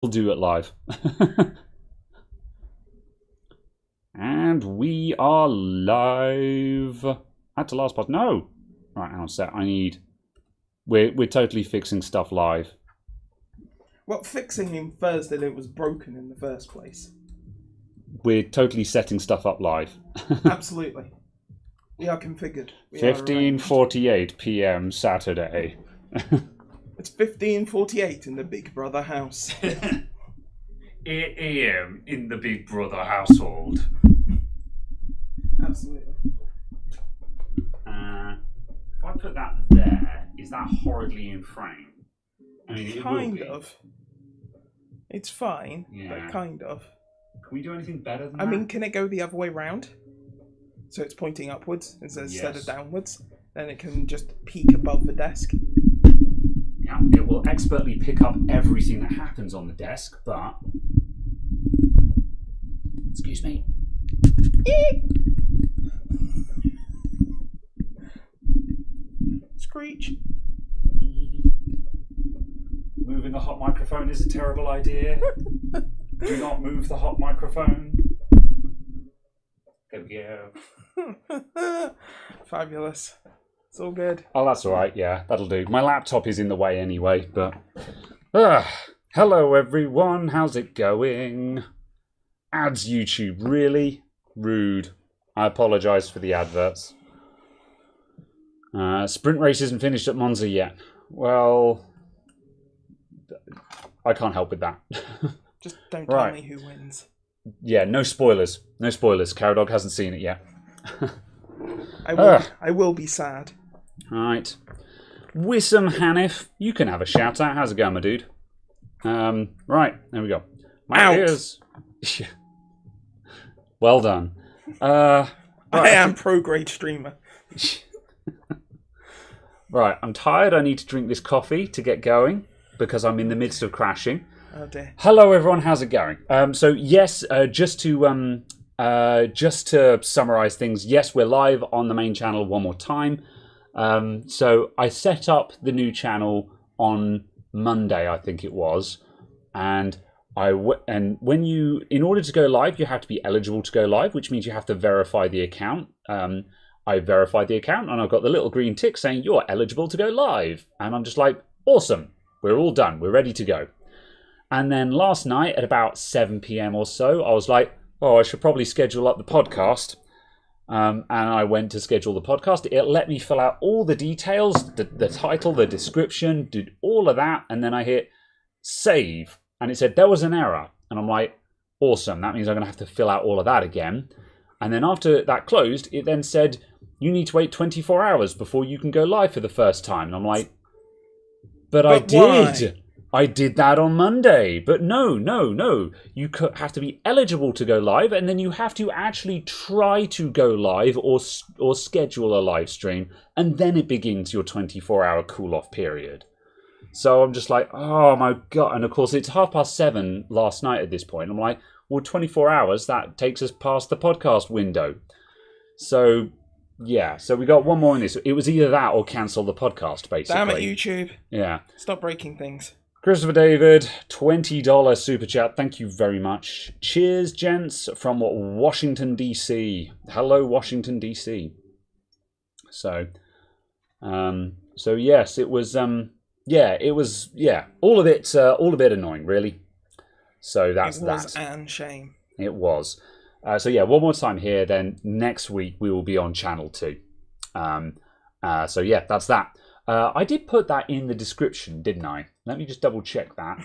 do it live. And we are live. At the last part. No. Right, hang on a sec. We're totally fixing stuff live. Well, fixing infers that it was broken in the first place. We're totally setting stuff up live. Absolutely. We are configured. 15:48 p.m. Saturday. It's 15:48 in the Big Brother house. 8 a.m. in the Big Brother household. Absolutely. If I put that there, is that horridly in frame? I mean, it Kind of. It's fine, Yeah. but kind of. Can we do anything better than I that? mean, can it go the other way round? So it's pointing upwards instead of downwards? Then it can just peek above the desk. Yeah, it will expertly pick up everything that happens on the desk, but... Excuse me. Screech. Moving a hot microphone is a terrible idea. Do not move the hot microphone. There we go. Fabulous. It's all good. Oh, that's all right. Yeah, that'll do. My laptop is in the way anyway, but... hello, everyone. How's it going? Ads, YouTube. Really? Rude. I apologise for the adverts. Sprint race isn't finished at Monza yet. Well... I can't help with that. Just don't tell me who wins. Yeah, no spoilers. No spoilers. Caradog hasn't seen it yet. I will be sad. Right. Wissam Hanif, you can have a shout out. How's it going, my dude? Right, there we go. My ears. Well done. I am pro-grade streamer. Right, I'm tired. I need to drink this coffee to get going because I'm in the midst of crashing. Oh dear. Hello, everyone. How's it going? So yes, just to summarise things. Yes, we're live on the main channel one more time. So I set up the new channel on Monday, I think it was, and when you, in order to go live, you have to be eligible to go live, which means you have to verify the account. I verified the account, and I've got the little green tick saying you're eligible to go live, and I'm just like, awesome, we're all done, we're ready to go. And then last night at about 7 p.m. or so, I was like, oh, I should probably schedule up the podcast. And I went to schedule the podcast. It let me fill out all the details, the title, the description, did all of that. And then I hit save. And it said there was an error. And I'm like, awesome. That means I'm going to have to fill out all of that again. And then after that closed, it then said, you need to wait 24 hours before you can go live for the first time. And I'm like, but I did. Why? I did that on Monday, but no. You have to be eligible to go live, and then you have to actually try to go live or schedule a live stream, and then it begins your 24-hour cool-off period. So I'm just like, oh my God. And of course, it's 7:30 last night at this point. I'm like, well, 24 hours, that takes us past the podcast window. So, yeah. So we got one more in this. It was either that or cancel the podcast, basically. Damn it, YouTube. Yeah. Stop breaking things. Christopher David, $20 super chat. Thank you very much. Cheers, gents, from Washington, D.C. Hello, Washington, D.C. So yes, it was, all a bit annoying, really. So that's that. It was an shame. It was. One more time here, then next week we will be on channel 2. That's that. I did put that in the description, didn't I? Let me just double check that.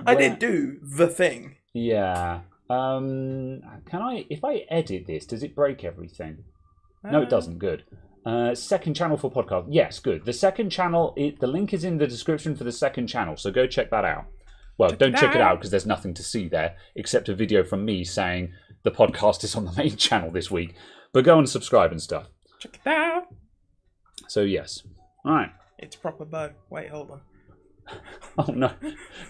I did do the thing. Yeah. Can I, if I edit this, does it break everything? No, it doesn't. Good. Second channel for podcast. Yes, good. The second channel, the link is in the description for the second channel, so go check that out. Well, don't check it out because there's nothing to see there except a video from me saying the podcast is on the main channel this week. But go and subscribe and stuff. Check it out. So, yes. All right. It's proper bow. Wait, hold on. Oh no.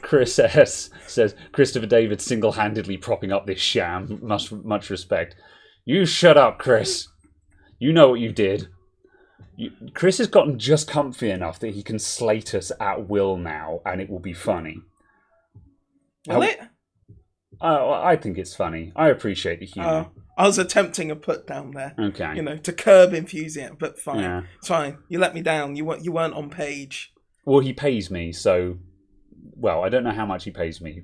Chris S. says, Christopher David single-handedly propping up this sham. Much respect. You shut up, Chris. You know what you did. Chris has gotten just comfy enough that he can slate us at will now, and it will be funny. Will it? I think it's funny. I appreciate the humour. I was attempting a put down there. Okay. You know, to curb enthusiasm, but fine. Yeah. It's fine. You let me down. You weren't on page. Well, he pays me, so... Well, I don't know how much he pays me.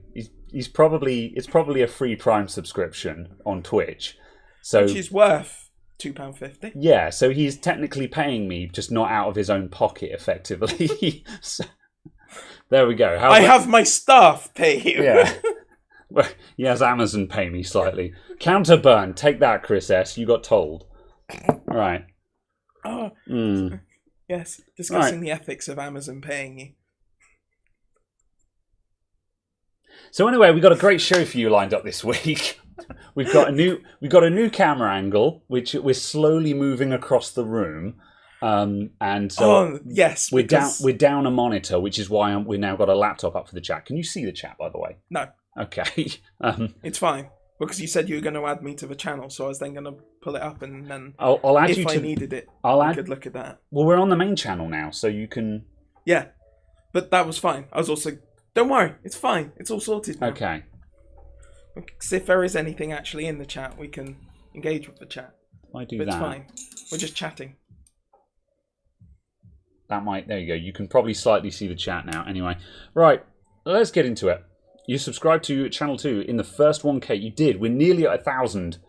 It's probably a free Prime subscription on Twitch. So, which is worth £2.50. Yeah, so he's technically paying me, just not out of his own pocket, effectively. So, there we go. I have my staff pay you. Yeah. Well, he has Amazon pay me slightly. Counterburn, take that, Chris S. You got told. All right. Oh. Yes, discussing the ethics of Amazon paying you. So anyway, we've got a great show for you lined up this week. We've got a new camera angle, which we're slowly moving across the room. And so yes, we're down a monitor, which is why we now got a laptop up for the chat. Can you see the chat, by the way? No. Okay. It's fine, because you said you were going to add me to the channel, so I was then going to pull it up, and then I'll add if you I to, needed it, I could look at that. Well, we're on the main channel now, so you can... Yeah, but that was fine. I was also... Don't worry, it's fine. It's all sorted now. Okay. Because if there is anything actually in the chat, we can engage with the chat. I do but that. It's fine. We're just chatting. That might... There you go. You can probably slightly see the chat now. Anyway. Right. Let's get into it. You subscribed to Channel 2 in the first 1K. You did. We're nearly at 1,000.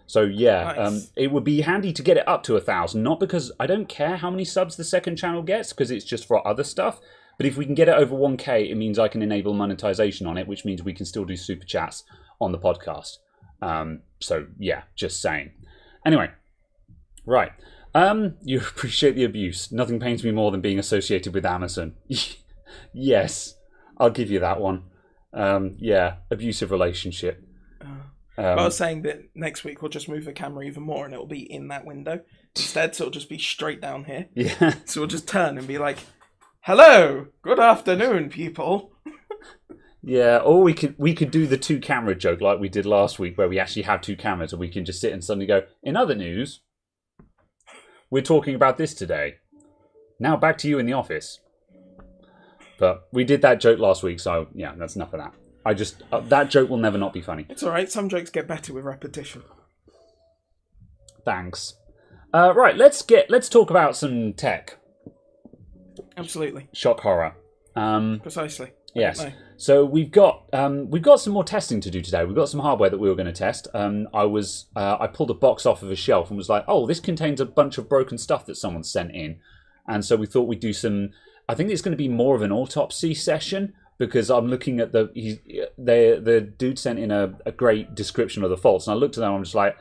So, yeah. Nice. It would be handy to get it up to 1,000. Not because I don't care how many subs the second channel gets, because it's just for other stuff. But if we can get it over 1K, it means I can enable monetization on it, which means we can still do super chats on the podcast. So, yeah, just saying. Anyway. Right. You appreciate the abuse. Nothing pains me more than being associated with Amazon. Yes. I'll give you that one. Yeah, abusive relationship. I was saying that next week we'll just move the camera even more and it'll be in that window instead, so it'll just be straight down here. Yeah. So we'll just turn and be like, hello, good afternoon, people. Yeah, or we could do the two camera joke like we did last week, where we actually have two cameras and we can just sit and suddenly go, in other news, we're talking about this today. Now back to you in the office. But we did that joke last week, so yeah, that's enough of that. I just that joke will never not be funny. It's all right. Some jokes get better with repetition. Thanks. Right, let's talk about some tech. Absolutely. Shock horror. Precisely. Yes. So we've got some more testing to do today. We've got some hardware that we were going to test. I pulled a box off of a shelf and was like, oh, this contains a bunch of broken stuff that someone sent in, and so we thought we'd do some. I think it's going to be more of an autopsy session, because I'm looking at the dude sent in a great description of the faults, and I looked at them and I'm just like,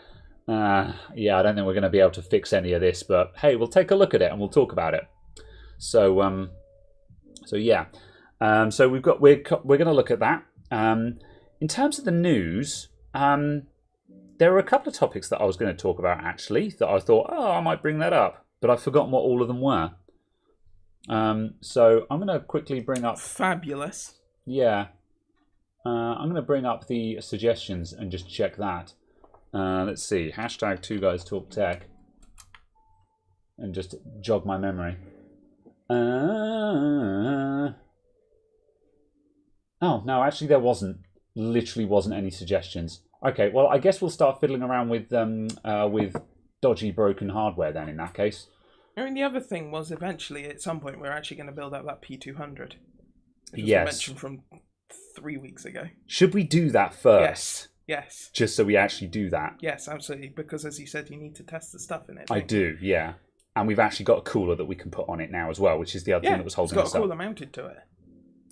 yeah, I don't think we're going to be able to fix any of this, but hey, we'll take a look at it and we'll talk about it. So yeah, so we're going to look at that. In terms of the news, there are a couple of topics that I was going to talk about actually that I thought, I might bring that up, but I've forgotten what all of them were. So I'm going to quickly bring up... Fabulous. Yeah. I'm going to bring up the suggestions and just check that. Let's see. Hashtag 2guystalktech. And just jog my memory. Oh, no, actually there wasn't. Literally wasn't any suggestions. Okay, well, I guess we'll start fiddling around with dodgy, broken hardware then in that case. I mean, the other thing was eventually, at some point, we're actually going to build out that P200. Which Yes. was mentioned from 3 weeks ago. Should we do that first? Yes. Just so we actually do that? Yes, absolutely. Because as you said, you need to test the stuff in it. I do, yeah. And we've actually got a cooler that we can put on it now as well, which is the other thing that was holding us it's got a up. cooler mounted to it.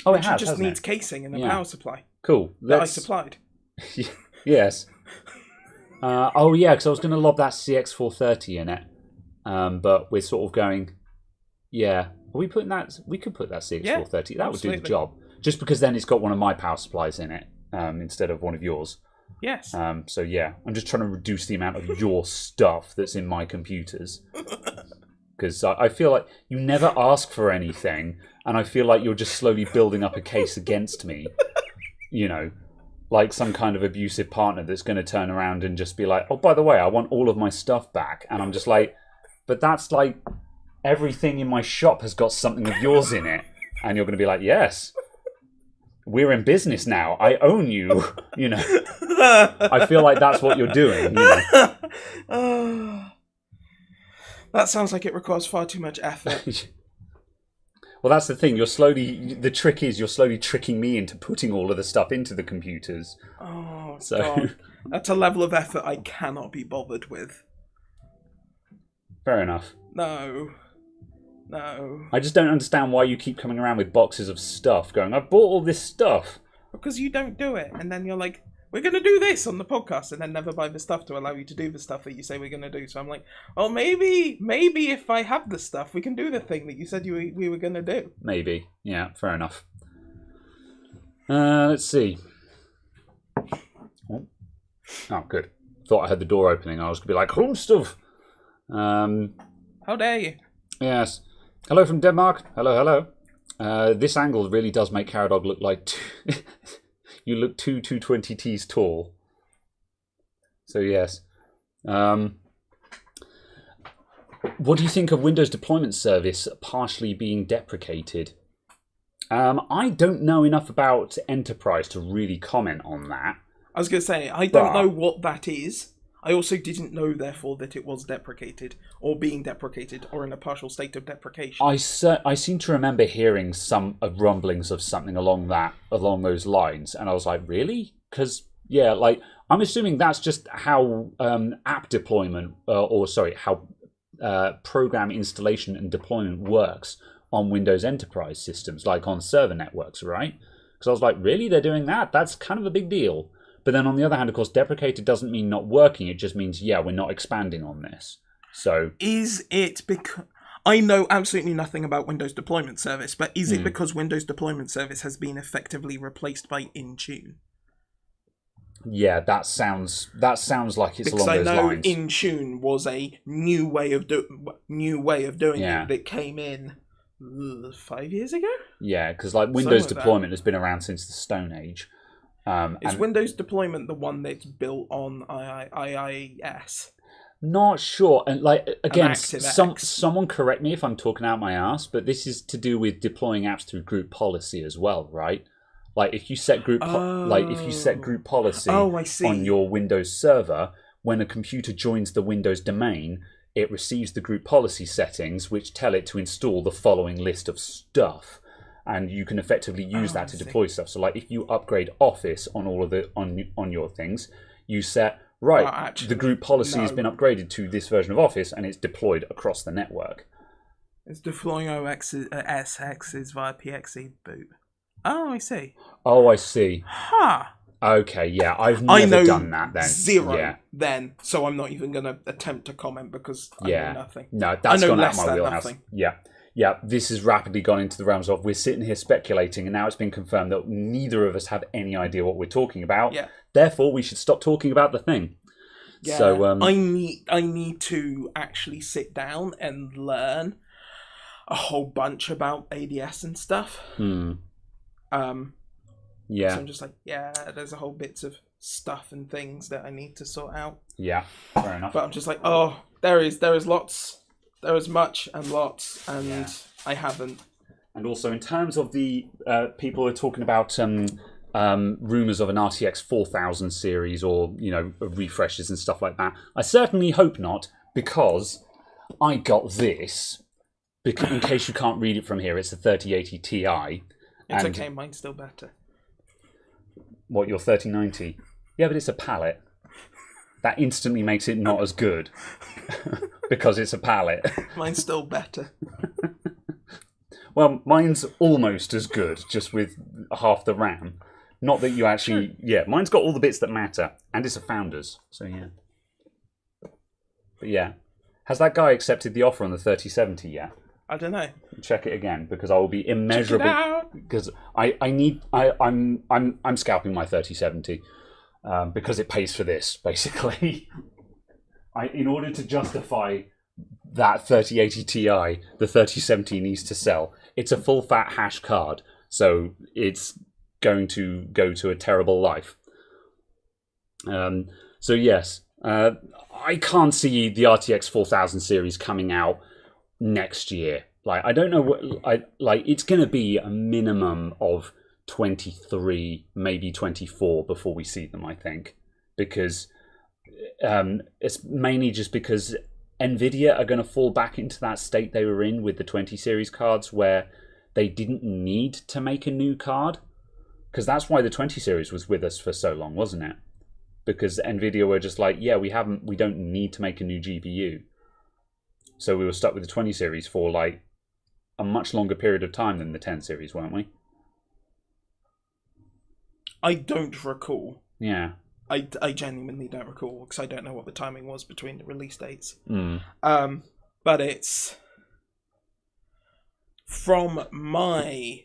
Oh, it has, just hasn't needs it? casing and a Yeah. power supply. Cool. That I supplied. Yes. Oh, yeah, because I was going to lob that CX430 in it. But we're sort of going, yeah. Are we putting that? We could put that CX430. That would do absolutely. the job. Just because then it's got one of my power supplies in it instead of one of yours. Yes. So yeah, I'm just trying to reduce the amount of your stuff that's in my computers. Because I feel like you never ask for anything, and I feel like you're just slowly building up a case against me. You know, like some kind of abusive partner that's going to turn around and just be like, oh, by the way, I want all of my stuff back. And I'm just like, but that's like everything in my shop has got something of yours in it. And you're going to be like, yes. we're in business now. I own you. You know, I feel like that's what you're doing. You know? That sounds like it requires far too much effort. Well, that's the thing. The trick is you're slowly tricking me into putting all of the stuff into the computers. Oh, God. That's a level of effort I cannot be bothered with. Fair enough. No. I just don't understand why you keep coming around with boxes of stuff going, I've bought all this stuff. Because you don't do it. And then you're like, we're going to do this on the podcast, and then never buy the stuff to allow you to do the stuff that you say we're going to do. So I'm like, oh, maybe if I have the stuff, we can do the thing that you said we were going to do. Maybe. Yeah, fair enough. Let's see. Oh, good. Thought I heard the door opening. I was going to be like, home stuff. How dare you? Yes. Hello from Denmark. Hello. This angle really does make Caradog look like... you look 220Ts tall. So, yes. What do you think of Windows Deployment Service partially being deprecated? I don't know enough about Enterprise to really comment on that. I was going to say, I don't know what that is. I also didn't know, therefore, that it was deprecated, or being deprecated, or in a partial state of deprecation. I seem to remember hearing some rumblings of something along those lines, and I was like, really? Because I'm assuming that's just how app deployment, how program installation and deployment works on Windows Enterprise systems, like on server networks, right? Because I was like, really, they're doing that? That's kind of a big deal. But then on the other hand, of course, deprecated doesn't mean not working. It just means, we're not expanding on this. So is it because... I know absolutely nothing about Windows Deployment Service, but is it because Windows Deployment Service has been effectively replaced by Intune? Yeah, that sounds like it's because along those lines. Because I know Intune was a new way of doing it that came in 5 years ago? Yeah, because Windows deployment has been around since the Stone Age. Is Windows deployment the one that's built on IIS? Not sure. And again, someone correct me if I'm talking out my ass, but this is to do with deploying apps through group policy as well, right? Like if you set group policy on your Windows server, when a computer joins the Windows domain, it receives the group policy settings, which tell it to install the following list of stuff. And you can effectively use that to deploy stuff. So, if you upgrade Office on all of on your things, you set the group policy has been upgraded to this version of Office, and it's deployed across the network. It's deploying SXs via PXE boot. Oh, I see. Huh. Okay, yeah, I've never done that then. Zero then, so I'm not even going to attempt to comment because I know nothing. No, that's gone out my wheelhouse. Nothing. Yeah, this has rapidly gone into the realms of we're sitting here speculating, and now it's been confirmed that neither of us have any idea what we're talking about. Yeah. Therefore, we should stop talking about the thing. Yeah. So I need to actually sit down and learn a whole bunch about ADS and stuff. Yeah. So I'm just like, there's a whole bits of stuff and things that I need to sort out. Yeah, fair enough. But I'm just like, there is lots. There is much and lots, and I haven't. And also, in terms of the people who are talking about rumours of an RTX 4000 series or, refreshes and stuff like that, I certainly hope not, because I got this. In case you can't read it from here, it's a 3080 Ti. It's okay, mine's still better. What, your 3090? Yeah, but it's a palette. That instantly makes it not as good. Because it's a palette. Mine's still better. Well, mine's almost as good, just with half the RAM. Not that you actually... Yeah, mine's got all the bits that matter. And it's a Founders, so yeah. But yeah. Has that guy accepted the offer on the 3070 yet? I don't know. Check it again, because I will be immeasurably... Check it out! Because I'm scalping my 3070. Because it pays for this, basically. In order to justify that 3080 Ti, the 3070 needs to sell. It's a full fat hash card, so it's going to go to a terrible life. So yes, I can't see the RTX 4000 series coming out next year. I don't know what it's going to be a minimum of 23, maybe 24 before we see them, I think. Because it's mainly just because Nvidia are going to fall back into that state they were in with the 20 series cards where they didn't need to make a new card. Because that's why the 20 series was with us for so long, wasn't it? Because Nvidia were just like, yeah, we don't need to make a new GPU. So we were stuck with the 20 series for like a much longer period of time than the 10 series, weren't we? I don't recall. Yeah. I genuinely don't recall because I don't know what the timing was between the release dates. Mm. But it's from my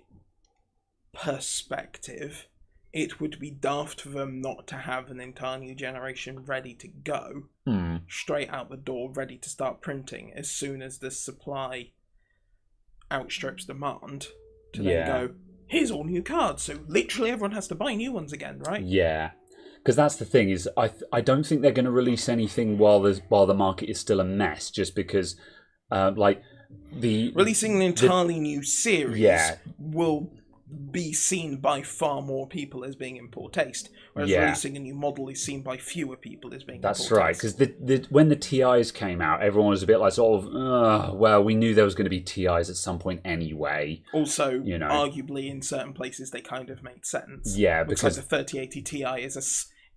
perspective, it would be daft for them not to have an entire new generation ready to go, straight out the door, ready to start printing as soon as the supply outstrips demand. To then go, here's all new cards, so literally everyone has to buy new ones again, right? Yeah. Because that's the thing is, I don't think they're going to release anything while the market is still a mess. Just because, releasing an entirely new series will be seen by far more people as being in poor taste, whereas releasing a new model is seen by fewer people as being. That's right. Because when the TIs came out, everyone was a bit like sort of, well, we knew there was going to be TIs at some point anyway. Also, arguably in certain places they kind of made sense. Yeah, because the 3080 Ti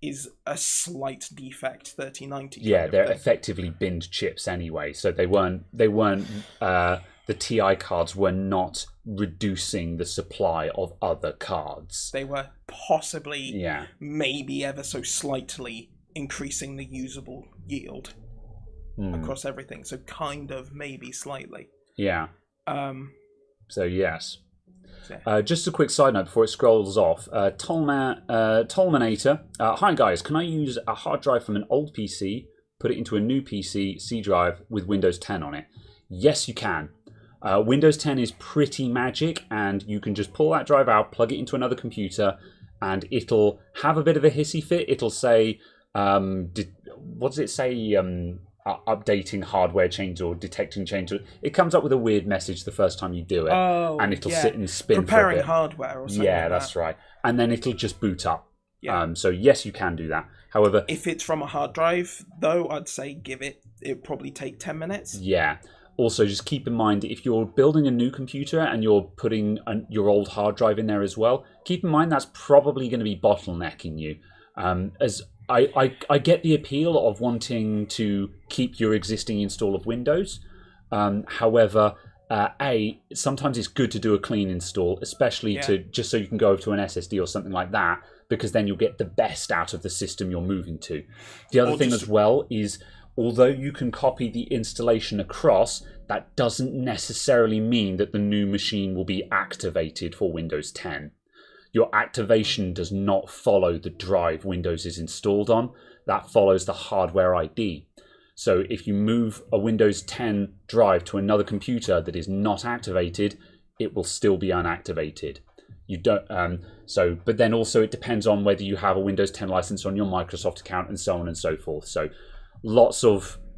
is a slight defect 3090. Yeah, they're effectively binned chips anyway, so they weren't. The TI cards were not reducing the supply of other cards. They were possibly, maybe ever so slightly increasing the usable yield across everything. So kind of, maybe slightly. Yeah. So yes. Just a quick side note before it scrolls off. Tolmanator. Hi guys, can I use a hard drive from an old PC, put it into a new PC, C drive with Windows 10 on it? Yes, you can. Windows 10 is pretty magic, and you can just pull that drive out, plug it into another computer, and it'll have a bit of a hissy fit. It'll say, what does it say? Updating hardware change or detecting change. It comes up with a weird message the first time you do it, and it'll sit and spin preparing for a bit. Hardware or something. Yeah, that's right. And then it'll just boot up. Yeah. So yes, you can do that. However, if it's from a hard drive, though, I'd say give it. It'll probably take 10 minutes. Yeah. Also, just keep in mind, if you're building a new computer and you're putting your old hard drive in there as well, keep in mind that's probably going to be bottlenecking you. As I get the appeal of wanting to keep your existing install of Windows. However, sometimes it's good to do a clean install, especially just so you can go over to an SSD or something like that, because then you'll get the best out of the system you're moving to. The other thing as well is, although you can copy the installation across, that doesn't necessarily mean that the new machine will be activated for Windows 10. Your activation does not follow the drive Windows is installed on. That follows the hardware ID. So if you move a Windows 10 drive to another computer that is not activated, it will still be unactivated. You don't. But then also it depends on whether you have a Windows 10 license on your Microsoft account and so on and so forth. So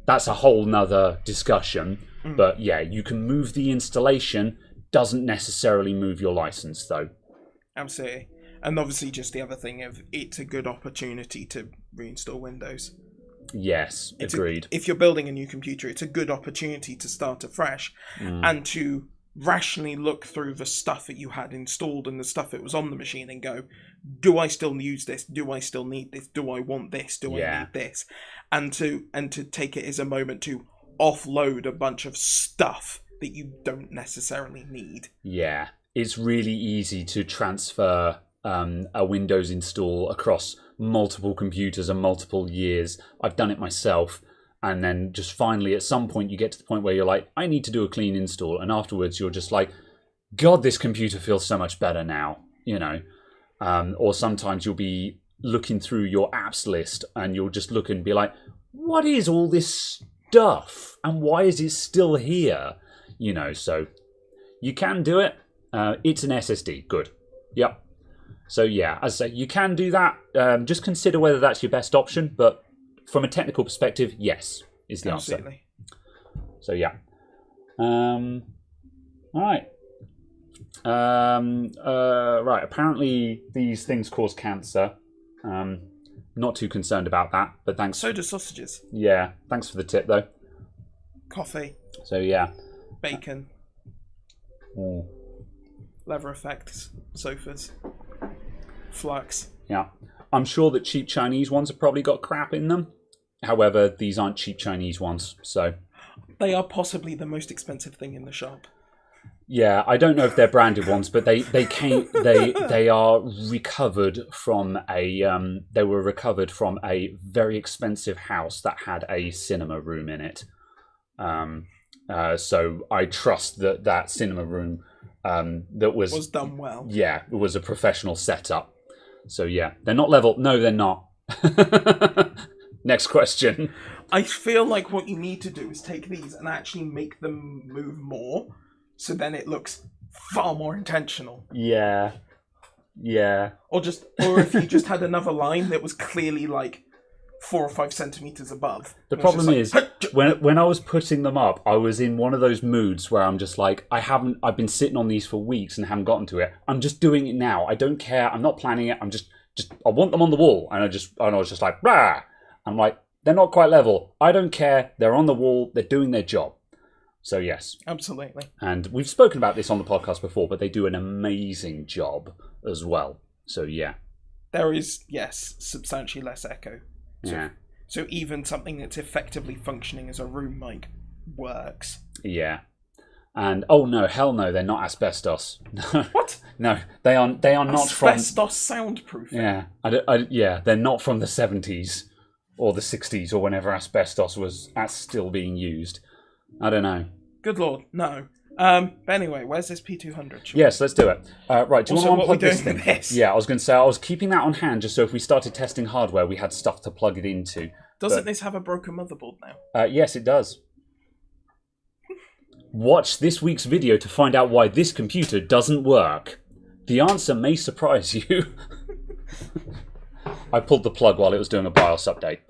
that's a whole nother discussion. But yeah, you can move the installation, doesn't necessarily move your license though. Absolutely. And obviously just the other thing of it's a good opportunity to reinstall Windows. Yes, agreed. If you're building a new computer, it's a good opportunity to start afresh and to rationally look through the stuff that you had installed and the stuff that was on the machine and go, do I still use this? Do I still need this? Do I want this? Do I need this? And to take it as a moment to offload a bunch of stuff that you don't necessarily need. Yeah, it's really easy to transfer a Windows install across multiple computers and multiple years. I've done it myself. And then just finally at some point you get to the point where you're like, I need to do a clean install. And afterwards you're just like, God, this computer feels so much better now, Or sometimes you'll be looking through your apps list and you'll just look and be like, what is all this stuff? And why is it still here? So you can do it. It's an SSD. Good. Yep. So yeah, as I say, you can do that. Just consider whether that's your best option. But from a technical perspective, yes, is the answer. So yeah. All right. Right. Apparently, these things cause cancer. Not too concerned about that, but thanks. So do sausages. Yeah. Thanks for the tip, though. Coffee. So yeah. Bacon. Mm. Leather effects. Sofas. Flux. Yeah. I'm sure that cheap Chinese ones have probably got crap in them. However, these aren't cheap Chinese ones, so... They are possibly the most expensive thing in the shop. Yeah, I don't know if they're branded ones, but they are recovered from they were recovered from a very expensive house that had a cinema room in it. So I trust that cinema room that was done well. Yeah, it was a professional setup. So yeah, they're not level. No, they're not. Next question. I feel like what you need to do is take these and actually make them move more, so then it looks far more intentional. Yeah. Or if you just had another line that was clearly like 4 or 5 centimeters above. The problem is, when I was putting them up, I was in one of those moods where I'm just like, I've been sitting on these for weeks and haven't gotten to it. I'm just doing it now. I don't care. I'm not planning it. I'm just I want them on the wall. And I was just like, rah! I'm like, they're not quite level. I don't care. They're on the wall. They're doing their job. So yes. Absolutely. And we've spoken about this on the podcast before, but they do an amazing job as well. So yeah. There is, yes, substantially less echo. Yeah. So even something that's effectively functioning as a room mic works. Yeah. And oh no, hell no, they're not asbestos. What? No, they are not from asbestos soundproofing. Yeah. Yeah, they're not from the 70s or the 60s or whenever asbestos was still being used. I don't know. Good lord, no. But anyway, where's this P200? Yes, let's do it. Right, do you want to unplug this thing? This? Yeah, I was going to say, I was keeping that on hand just so if we started testing hardware, we had stuff to plug it into. Doesn't this have a broken motherboard now? Yes, it does. Watch this week's video to find out why this computer doesn't work. The answer may surprise you. I pulled the plug while it was doing a BIOS update.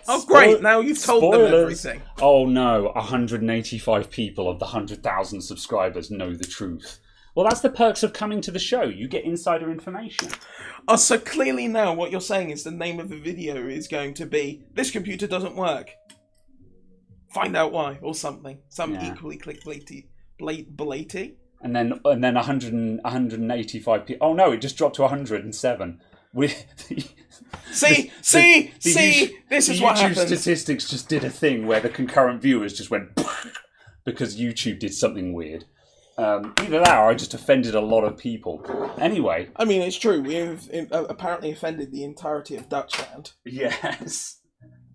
Oh, great! Now you've told them everything. Oh no, 185 people of the 100,000 subscribers know the truth. Well, that's the perks of coming to the show. You get insider information. Oh, so clearly now what you're saying is the name of the video is going to be, "This computer doesn't work. Find out why," or something. Equally clickbaity. And then 185 people. Oh no, it just dropped to 107. See, this is what happens. YouTube statistics just did a thing where the concurrent viewers just went because YouTube did something weird. Either that or I just offended a lot of people. Anyway. I mean, it's true. We have apparently offended the entirety of Dutchland. Yes.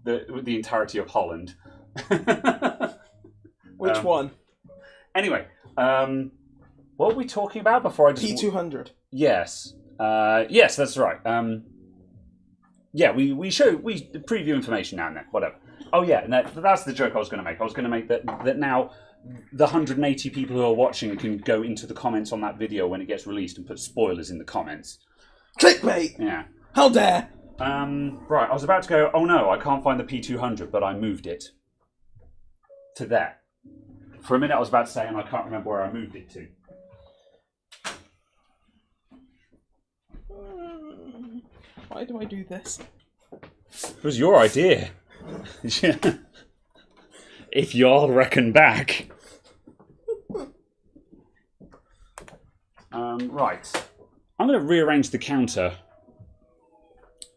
The entirety of Holland. Which one? Anyway, what were we talking about before I just... P200. Yes. Yes, that's right. Yeah, we preview information now and then, whatever. Oh yeah, and that's the joke I was going to make. I was going to make that now the 180 people who are watching can go into the comments on that video when it gets released and put spoilers in the comments. Clickbait! Yeah. How dare! Right, I was about to go, oh no, I can't find the P200, but I moved it to there. For a minute I was about to say, and I can't remember where I moved it to. Why do I do this? It was your idea. If y'all reckon back. Right. I'm going to rearrange the counter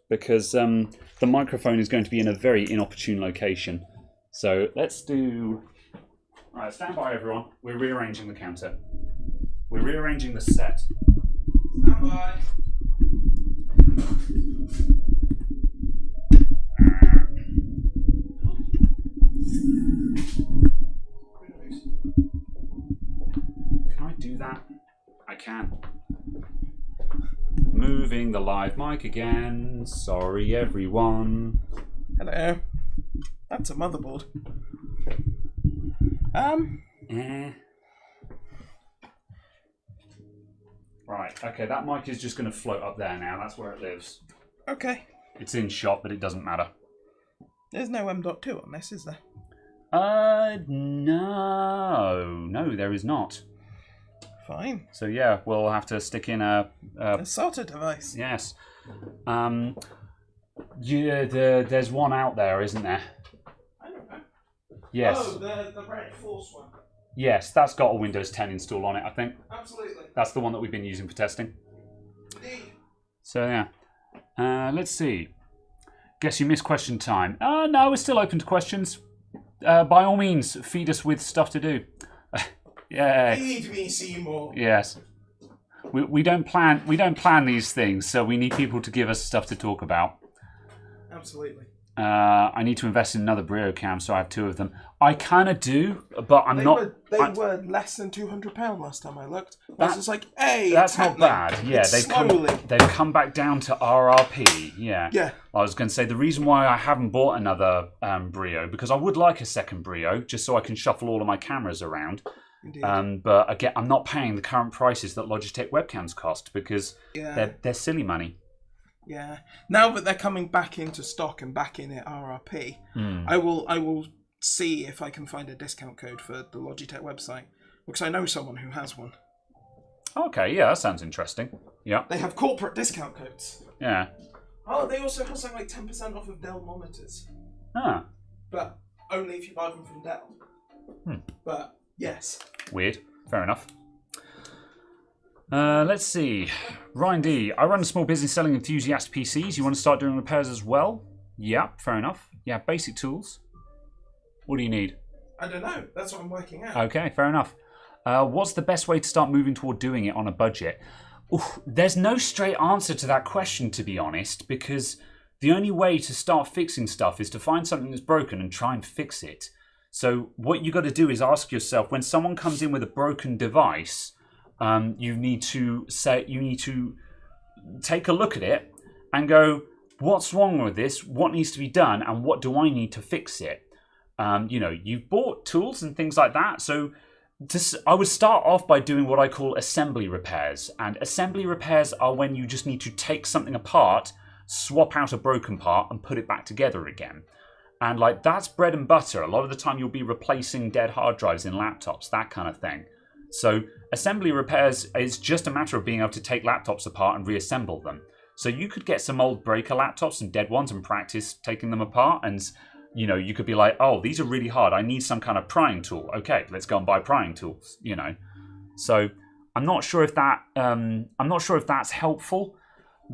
because the microphone is going to be in a very inopportune location. So let's do... Alright, stand by everyone. We're rearranging the counter. We're rearranging the set. Stand by. Can I do that? I can. Moving the live mic again. Sorry, everyone. Hello. That's a motherboard. Right, okay, that mic is just going to float up there now. That's where it lives. Okay. It's in shot, but it doesn't matter. There's no M.2 on this, is there? No, there is not. Fine. So yeah, we'll have to stick in a solder device. Yes. There's one out there, isn't there? I don't know. Yes. Oh, the Red Force one. Yes, that's got a Windows 10 install on it, I think. Absolutely. That's the one that we've been using for testing. Indeed. So yeah. Let's see. Guess you missed question time. No, we're still open to questions. By all means, feed us with stuff to do. Yeah. Feed me, Seymour. Yes. We don't plan these things, so we need people to give us stuff to talk about. Absolutely. I need to invest in another Brio cam, so I have 2 of them. I kind of do, but I'm not. They were less than £200 last time I looked. That's just like, hey, that's not bad. Yeah, they've come back down to RRP. Yeah. Yeah. I was going to say the reason why I haven't bought another Brio because I would like a second Brio just so I can shuffle all of my cameras around. Indeed. But again, I'm not paying the current prices that Logitech webcams cost because they're silly money. Yeah. Now that they're coming back into stock and back in at RRP, I will see if I can find a discount code for the Logitech website because I know someone who has one. Okay, yeah, that sounds interesting. Yeah. They have corporate discount codes. Yeah. Oh, they also have something like 10% off of Dell monitors. Ah. But only if you buy them from Dell. But yes. Weird. Fair enough. Let's see. Ryan D. I run a small business selling enthusiast PCs. You want to start doing repairs as well? Yeah, fair enough. Yeah, basic tools. What do you need? I don't know. That's what I'm working out. Okay, fair enough. What's the best way to start moving toward doing it on a budget? There's no straight answer to that question, to be honest, because the only way to start fixing stuff is to find something that's broken and try and fix it. So what you got to do is ask yourself, when someone comes in with a broken device, you need to take a look at it and go, what's wrong with this? What needs to be done? And what do I need to fix it? You've bought tools and things like that. So I would start off by doing what I call assembly repairs. And assembly repairs are when you just need to take something apart, swap out a broken part and put it back together again. And that's bread and butter. A lot of the time you'll be replacing dead hard drives in laptops, that kind of thing. So assembly repairs is just a matter of being able to take laptops apart and reassemble them. So you could get some old breaker laptops and dead ones and practice taking them apart. And, you could be like, oh, these are really hard. I need some kind of prying tool. Okay, let's go and buy prying tools, So I'm not sure if that's helpful.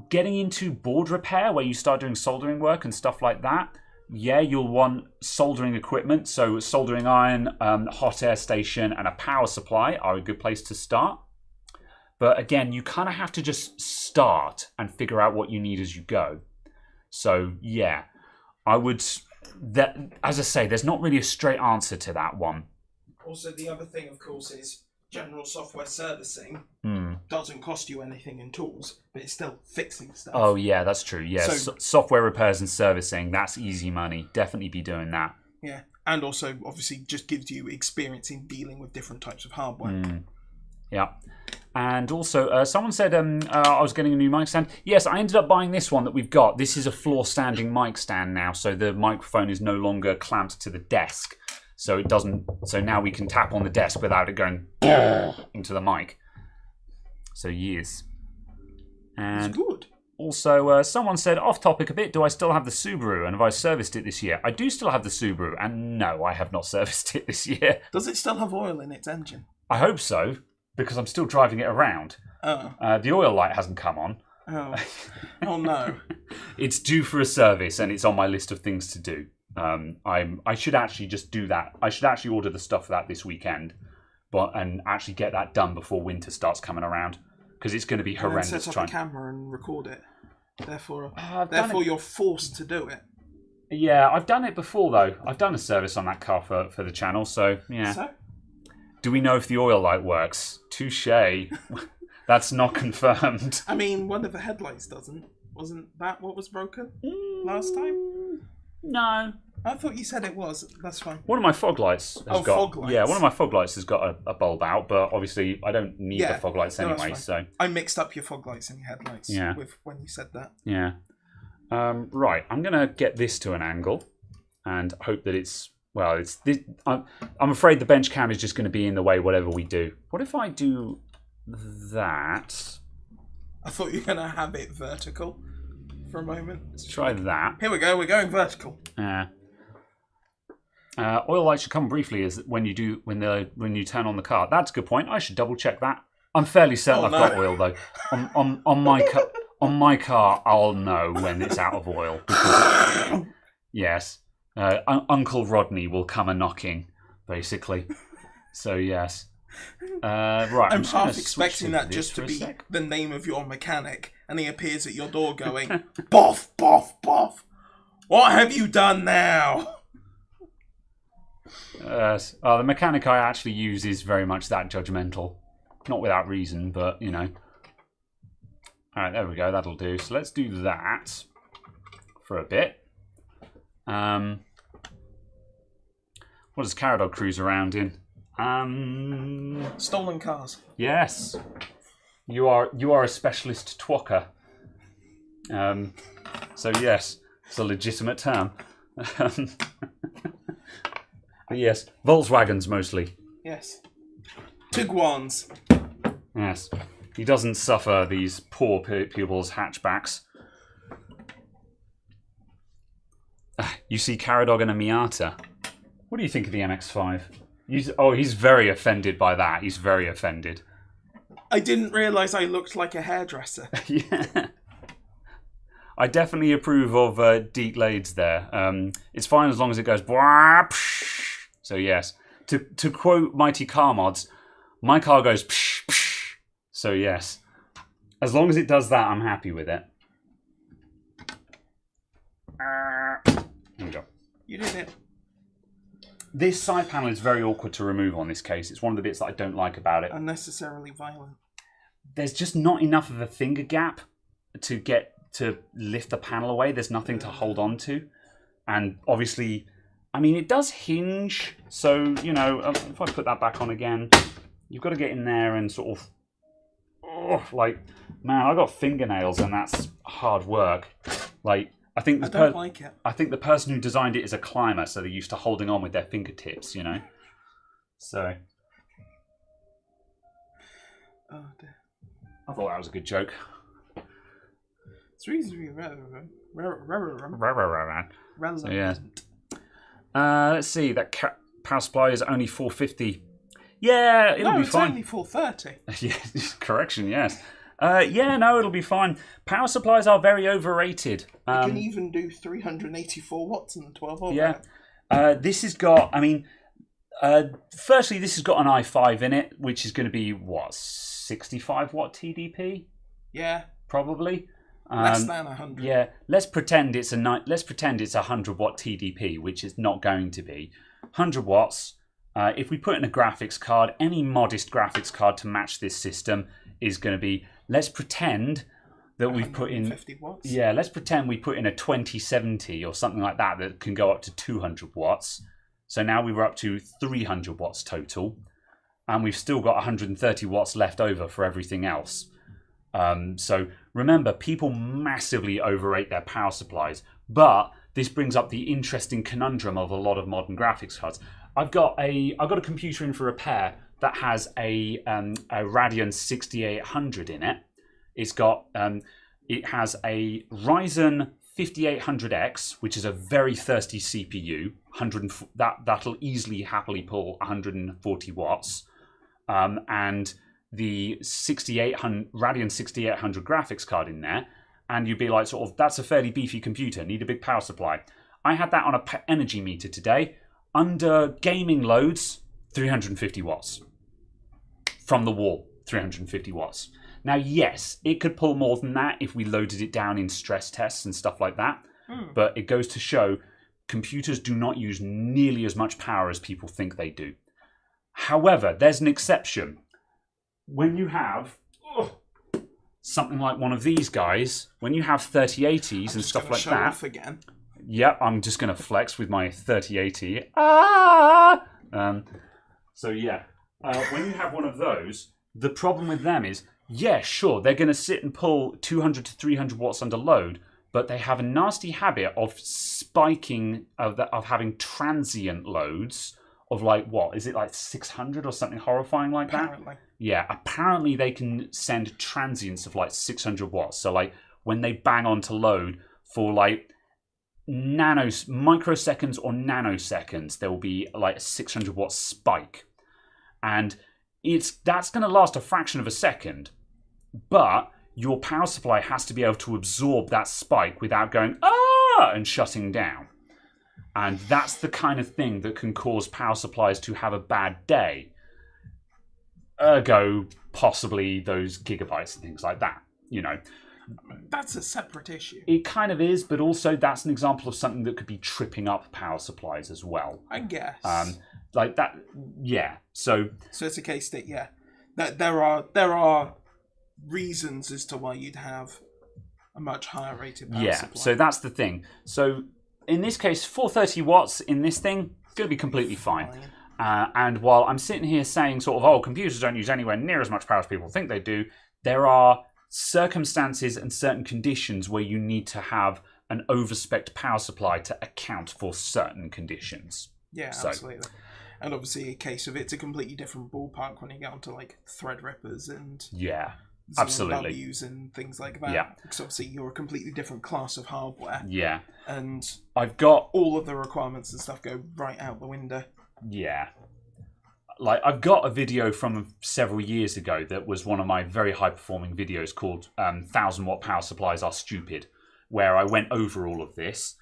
Getting into board repair where you start doing soldering work and stuff like that. Yeah, you'll want soldering equipment. So soldering iron, hot air station, and a power supply are a good place to start. But again, you kind of have to just start and figure out what you need as you go. So yeah, I would. As I say, there's not really a straight answer to that one. Also, the other thing, of course, is general software servicing doesn't cost you anything in tools, but it's still fixing stuff. Oh yeah, that's true. Yeah, software repairs and servicing, that's easy money. Definitely be doing that. Yeah, and also obviously just gives you experience in dealing with different types of hardware. Yeah. And also, someone said I was getting a new mic stand. Yes, I ended up buying this one that we've got. This is a floor-standing mic stand now, so the microphone is no longer clamped to the desk. So it doesn't. So now we can tap on the desk without it going into the mic. So yes. And it's good. Also, someone said, off topic a bit, do I still have the Subaru and have I serviced it this year? I do still have the Subaru, and no, I have not serviced it this year. Does it still have oil in its engine? I hope so, because I'm still driving it around. Oh. The oil light hasn't come on. Oh. Oh no. It's due for a service, and it's on my list of things to do. I should actually just do that. I should actually order the stuff for that this weekend, and actually get that done before winter starts coming around, because it's going to be horrendous. And set up a camera and record it. Therefore, you're forced to do it. Yeah, I've done it before though. I've done a service on that car for the channel, so yeah. So? Do we know if the oil light works? Touché. That's not confirmed. I mean, one of the headlights doesn't. Wasn't that what was broken last time? No. I thought you said it was. That's fine. One of my fog lights has got. Fog lights. Yeah, one of my fog lights has got a bulb out, but obviously I don't need the fog lights anyway. So I mixed up your fog lights and your headlights. With when you said that. Yeah. Right. I'm gonna get this to an angle, and hope that it's. Well, it's this. I'm afraid the bench cam is just going to be in the way whatever we do. What if I do that. I thought you were going to have it vertical for a moment. Let's try that. Here we go. We're going vertical. Oil light should come briefly is when you turn on the car. That's a good point. I should double check that. I'm fairly certain I've got oil though. On my car, I'll know when it's out of oil. Yes, Uncle Rodney will come a knocking, basically. So yes. Right. I'm half expecting that just to be the name of your mechanic, and he appears at your door going, "Boff, boff, boff. What have you done now?" The mechanic I actually use is very much that judgmental. Not without reason, but, you know. Alright, there we go. That'll do. So let's do that for a bit. What does Caradog cruise around in? Stolen cars. Yes. You are a specialist twocker. So, yes. It's a legitimate term. But yes, Volkswagens mostly. Yes. Tiguan's. Yes. He doesn't suffer these poor people's hatchbacks. You see Caradog and a Miata. What do you think of the MX-5? He's very offended by that. He's very offended. I didn't realise I looked like a hairdresser. Yeah. I definitely approve of Deep Lades there. It's fine as long as it goes... So yes, to quote Mighty Car Mods, my car goes psh, psh. So yes, as long as it does that, I'm happy with it. There we go. You did it. This side panel is very awkward to remove on this case. It's one of the bits that I don't like about it. Unnecessarily violent. There's just not enough of a finger gap to get to lift the panel away. There's nothing to hold on to. And obviously... I mean, it does hinge, so, you know, if I put that back on again, you've got to get in there and sort of, man, I got fingernails and that's hard work. Like, I don't like it. I think the person who designed it is a climber, so they're used to holding on with their fingertips, you know? So. Oh, dear. I thought that was a good joke. It's reasonably relevant. So, yeah. Let's see, that power supply is only 450. Yeah, it'll be fine. No, it's only 430. Yeah, correction, yes. No, it'll be fine. Power supplies are very overrated. You can even do 384 watts in the 12 volt. Yeah. This has got, firstly, this has got an i5 in it, which is going to be, 65 watt TDP? Yeah. Probably. Less than 100. Yeah, let's pretend it's a 100 watt TDP, which is not going to be 100 watts. If we put in a graphics card, any modest graphics card to match this system is going to be. Let's pretend that we've put in 50 watts. Yeah, let's pretend we put in a 2070 or something like that that can go up to 200 watts. So now we were up to 300 watts total, and we've still got 130 watts left over for everything else. So remember, people massively overrate their power supplies, but this brings up the interesting conundrum of a lot of modern graphics cards. I've got a computer in for repair that has a Radeon 6800 in it. It has a Ryzen 5800X, which is a very thirsty CPU. That'll easily happily pull 140 watts, and the Radeon 6800 graphics card in there, and you'd be like, sort of, that's a fairly beefy computer, need a big power supply. I had that on a energy meter today. Under gaming loads, 350 watts. From the wall, 350 watts. Now, yes, it could pull more than that if we loaded it down in stress tests and stuff like that. But it goes to show computers do not use nearly as much power as people think they do. However, there's an exception. When you have something like one of these guys, when you have 3080s and stuff like that. Off again. Yep, I'm just going to flex with my 3080. So yeah, when you have one of those, the problem with them is, yeah, sure, they're going to sit and pull 200 to 300 watts under load, but they have a nasty habit of spiking, of having transient loads of like, what is it, like 600 or something horrifying like Apparently. that? Yeah, apparently they can send transients of like 600 watts. So like when they bang on to load for like microseconds or nanoseconds, there will be like a 600 watt spike. And that's going to last a fraction of a second. But your power supply has to be able to absorb that spike without going, ah, and shutting down. And that's the kind of thing that can cause power supplies to have a bad day. Ergo, possibly those gigabytes and things like that, you know. That's a separate issue. It kind of is, but also that's an example of something that could be tripping up power supplies as well. I guess. Like that, yeah. So it's a case that, yeah, that there are reasons as to why you'd have a much higher rated power supply. So that's the thing. So in this case, 430 watts in this thing, it's going to be completely fine. And while I'm sitting here saying sort of, oh, computers don't use anywhere near as much power as people think they do, there are circumstances and certain conditions where you need to have an overspec power supply to account for certain conditions. Yeah, absolutely. And obviously a case of it's a completely different ballpark when you get onto like Threadrippers and absolutely W's and things like that. Yeah. Because obviously you're a completely different class of hardware. Yeah. And I've got all of the requirements and stuff go right out the window. Yeah. Like, I've got a video from several years ago that was one of my very high-performing videos called 1000-watt power supplies are stupid, where I went over all of this.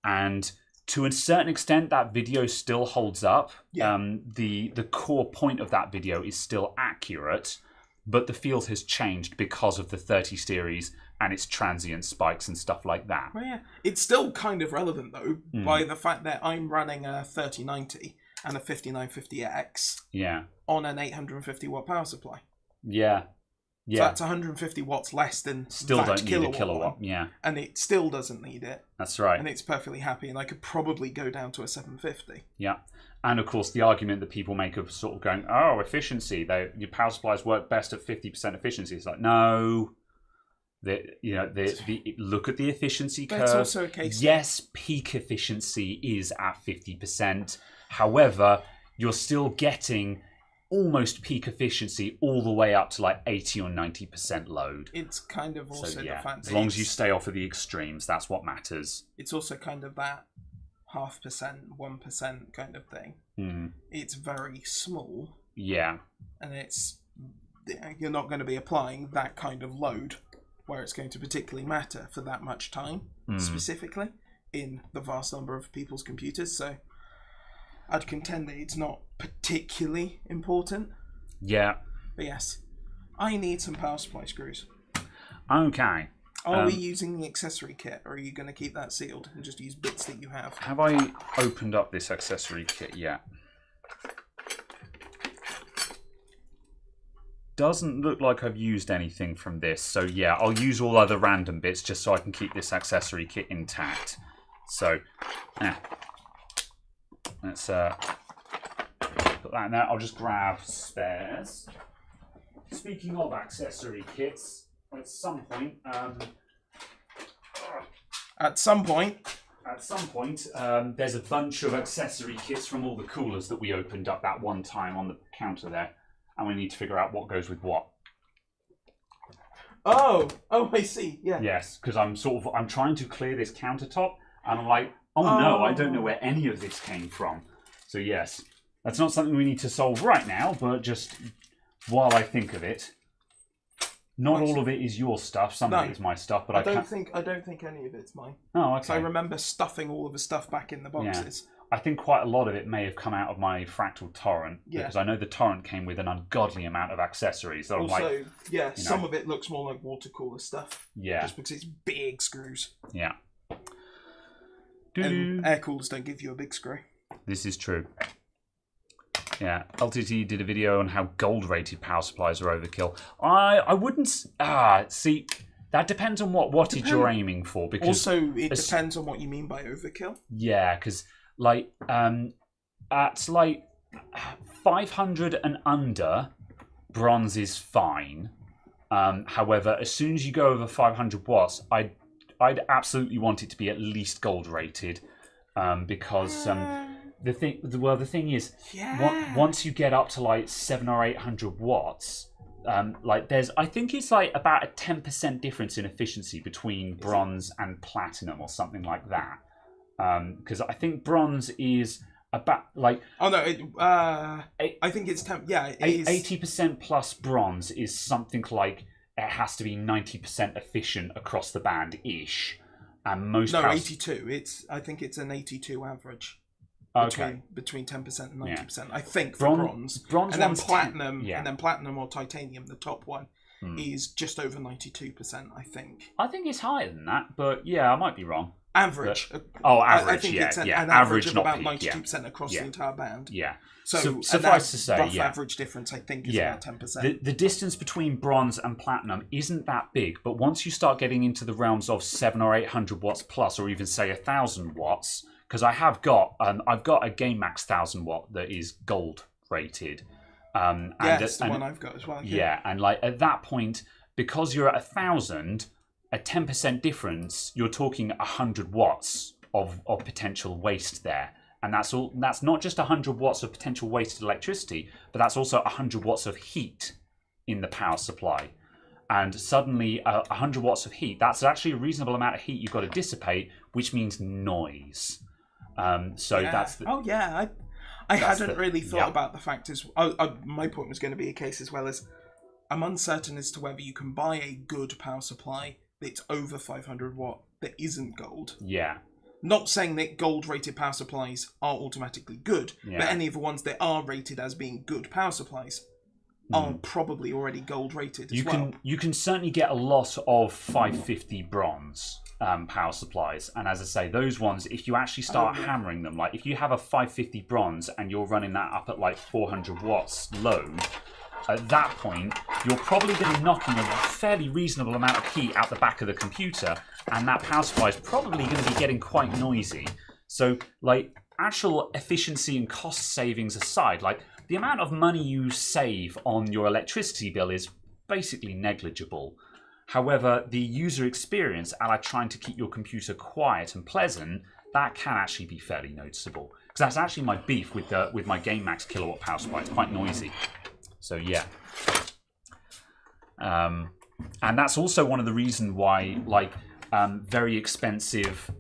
And to a certain extent, that video still holds up. Yeah. The core point of that video is still accurate, but the field has changed because of the 30 series and its transient spikes and stuff like that. Well, yeah. It's still kind of relevant, though, by the fact that I'm running a 3090 and a 5950X on an 850 watt power supply. Yeah. Yeah. So that's 150 watts less than still that don't need a kilowatt. Yeah. And it still doesn't need it. That's right. And it's perfectly happy, and I could probably go down to a 750. Yeah. And of course, the argument that people make of sort of going, oh, efficiency, your power supplies work best at 50% efficiency. It's like, no. Look at the efficiency curve. It's also a case. Yes, peak efficiency is at 50%. However, you're still getting almost peak efficiency all the way up to like 80 or 90% load. It's kind of also the fact that as long as you stay off of the extremes, that's what matters. It's also kind of that 0.5%, 1% kind of thing. It's very small. Yeah. And you're not going to be applying that kind of load where it's going to particularly matter for that much time, specifically, in the vast number of people's computers. So I'd contend that it's not particularly important. Yeah. But yes, I need some power supply screws. Okay. Are we using the accessory kit, or are you going to keep that sealed and just use bits that you have? Have I opened up this accessory kit yet? Doesn't look like I've used anything from this. So yeah, I'll use all other random bits just so I can keep this accessory kit intact. So, let's put that in there. I'll just grab spares. Speaking of accessory kits, at some point, there's a bunch of accessory kits from all the coolers that we opened up that one time on the counter there, and we need to figure out what goes with what. Oh, I see. Yeah. Yes, because I'm trying to clear this countertop, and I'm like, no, I don't know where any of this came from. So yes, that's not something we need to solve right now, but just while I think of it. Not all of it is your stuff. Some of it is my stuff, but I don't think any of it's mine. Oh, okay. So I remember stuffing all of the stuff back in the boxes. Yeah. I think quite a lot of it may have come out of my Fractal Torrent, because I know the Torrent came with an ungodly amount of accessories. So also, some of it looks more like water cooler stuff. Yeah. Just because it's big screws. Yeah. And air coolers don't give you a big screw. This is true. Yeah, LTT did a video on how gold-rated power supplies are overkill. I wouldn't... see, that depends on what wattage you're aiming for. Because also, it depends on what you mean by overkill. Yeah, because, like, at, like, 500 and under, bronze is fine. However, as soon as you go over 500 watts, I'd absolutely want it to be at least gold-rated. Because... the thing is, Yeah. once you get up to like 700 or 800 watts, like I think it's like about a 10% difference in efficiency between bronze and platinum or something like that. Because I think bronze is about like I think it's 10. Yeah, it is 80% plus bronze is something like it has to be 90% efficient across the band ish, and most 82. I think it's an 82 average. Between 10% and 90%. I think for bronze, and then platinum, and then platinum or titanium, the top one, is just over 92%. I think. I think it's higher than that, but yeah, I might be wrong. Average. Average. I think it's an average of about 92% across the entire band. Yeah. So suffice to say, rough average difference, I think, is about 10%. The distance between bronze and platinum isn't that big, but once you start getting into the realms of 700 or 800 watts plus, or even say 1,000 watts, because I've got a GameMax 1,000 watt that is gold rated. That's the one I've got as well. Yeah, and like at that point, because you're at 1,000. A 10% difference, you're talking 100 watts of potential waste there. And that's all. That's not just 100 watts of potential wasted electricity, but that's also 100 watts of heat in the power supply. And suddenly 100 watts of heat, that's actually a reasonable amount of heat you've got to dissipate, which means noise. That's the... I hadn't really thought about the fact is... my point was going to be a case as well as I'm uncertain as to whether you can buy a good power supply that's over 500 watt that isn't gold. Yeah. Not saying that gold-rated power supplies are automatically good, but any of the ones that are rated as being good power supplies are probably already gold-rated as well. You can certainly get a lot of 550 bronze power supplies. And as I say, those ones, if you actually start hammering them, like if you have a 550 bronze and you're running that up at like 400 watts load... At that point, you're probably going to be knocking a fairly reasonable amount of heat out the back of the computer, and that power supply is probably going to be getting quite noisy. So, like, actual efficiency and cost savings aside, like, the amount of money you save on your electricity bill is basically negligible. However, the user experience, trying to keep your computer quiet and pleasant, that can actually be fairly noticeable. Because that's actually my beef with my GameMax kilowatt power supply. It's quite noisy. So yeah, and that's also one of the reasons why, like, very expensive,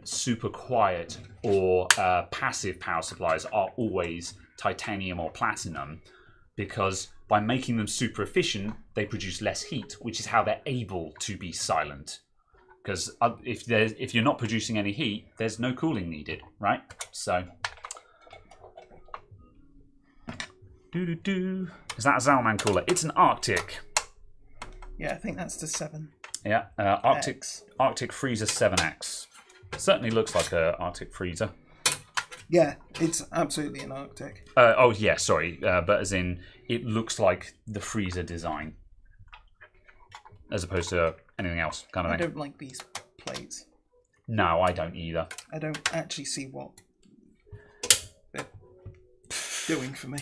super quiet or passive power supplies are always titanium or platinum, because by making them super efficient, they produce less heat, which is how they're able to be silent. Because if you're not producing any heat, there's no cooling needed, right? So. Is that a Zalman cooler? It's an Arctic. Yeah, I think that's the 7. Yeah, Arctic Freezer 7X. Certainly looks like an Arctic freezer. Yeah, it's absolutely an Arctic. But as in, it looks like the freezer design, as opposed to anything else, kind of thing. I don't like these plates. No, I don't either. I don't actually see what they're doing for me.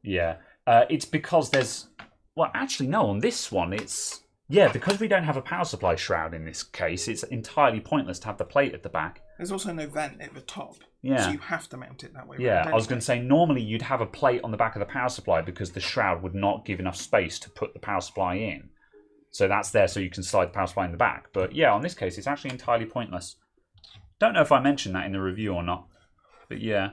Yeah, it's because there's... Well, actually, no, on this one, it's... Yeah, because we don't have a power supply shroud in this case, it's entirely pointless to have the plate at the back. There's also no vent at the top, so you have to mount it that way. Yeah, I was going to say, normally you'd have a plate on the back of the power supply because the shroud would not give enough space to put the power supply in. So that's there so you can slide the power supply in the back. But yeah, on this case, it's actually entirely pointless. Don't know if I mentioned that in the review or not, but yeah.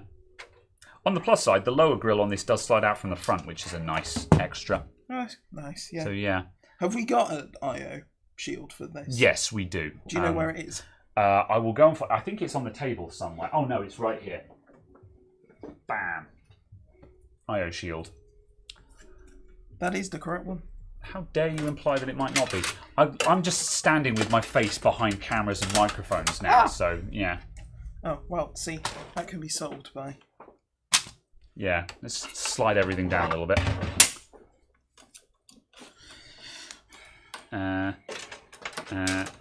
On the plus side, the lower grill on this does slide out from the front, which is a nice extra. Nice, yeah. So yeah. Have we got an I/O shield for this? Yes, we do. Do you know where it is? I will go and I think it's on the table somewhere. Oh no, it's right here. Bam. I/O shield. That is the correct one. How dare you imply that it might not be? I'm just standing with my face behind cameras and microphones now, so yeah. Oh, well, see, that can be solved by... Yeah, let's slide everything down a little bit. No.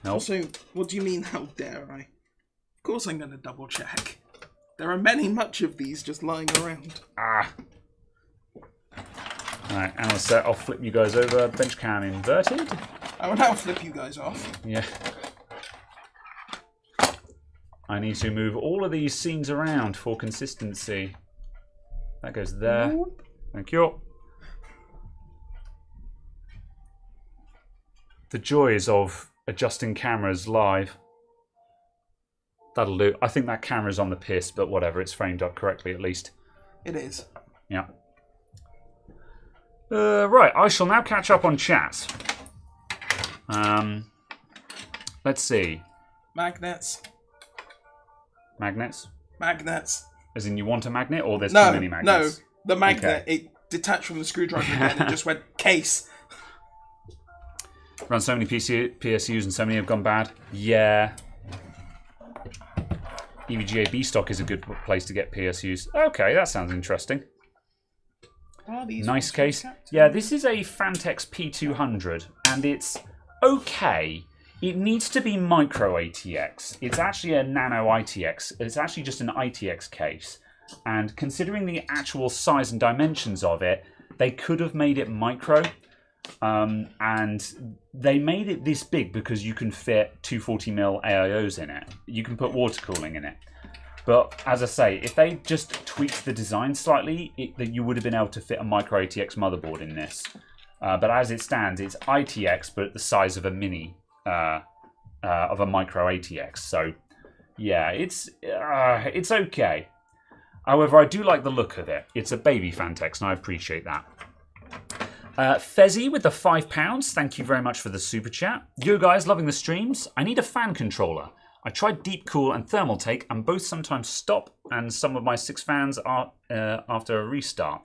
Also, what do you mean, how dare I? Of course I'm going to double check. There are much of these just lying around. Alright, and I'll flip you guys over. Bench cam inverted. I will now flip you guys off. Yeah. I need to move all of these scenes around for consistency. That goes there. Thank you. The joys of adjusting cameras live. That'll do. I think that camera's on the piss, but whatever. It's framed up correctly at least. It is. Yeah. Right, I shall now catch up on chat. Let's see. Magnets. Magnets? Magnets. As in you want a magnet, or there's too many magnets? No, the magnet. Okay. It detached from the screwdriver again and just went, case. Run so many PSUs and so many have gone bad. Yeah. EVGA B-Stock is a good place to get PSUs. Okay, that sounds interesting. Nice case. Yeah, this is a Fantex P200, and it's okay. It needs to be micro ATX. It's actually a nano ITX. It's actually just an ITX case. And considering the actual size and dimensions of it, they could have made it micro. And they made it this big because you can fit 240mm AIOs in it. You can put water cooling in it. But as I say, if they just tweaked the design slightly, you would have been able to fit a micro ATX motherboard in this. But as it stands, it's ITX, but the size of a mini, of a micro ATX. So, yeah, it's okay. However, I do like the look of it. It's a baby Fantex, and I appreciate that. Fezzy with the £5. Thank you very much for the super chat. Yo guys, loving the streams. I need a fan controller. I tried deep cool and thermal take, and both sometimes stop, and some of my 6 fans are after a restart.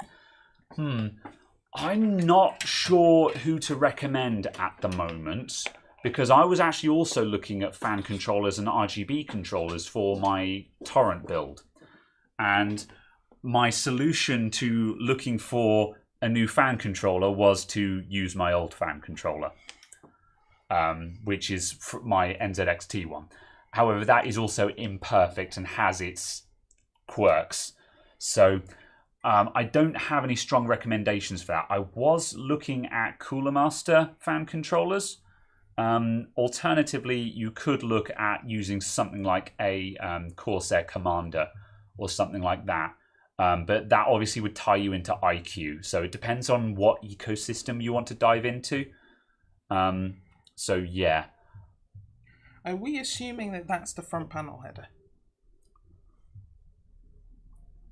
I'm not sure who to recommend at the moment, because I was actually also looking at fan controllers and RGB controllers for my torrent build. And my solution to looking for a new fan controller was to use my old fan controller, which is my NZXT one. However, that is also imperfect and has its quirks. So I don't have any strong recommendations for that. I was looking at Cooler Master fan controllers. Alternatively, you could look at using something like a Corsair Commander or something like that. But that obviously would tie you into IQ. So it depends on what ecosystem you want to dive into. So yeah. Are we assuming that that's the front panel header?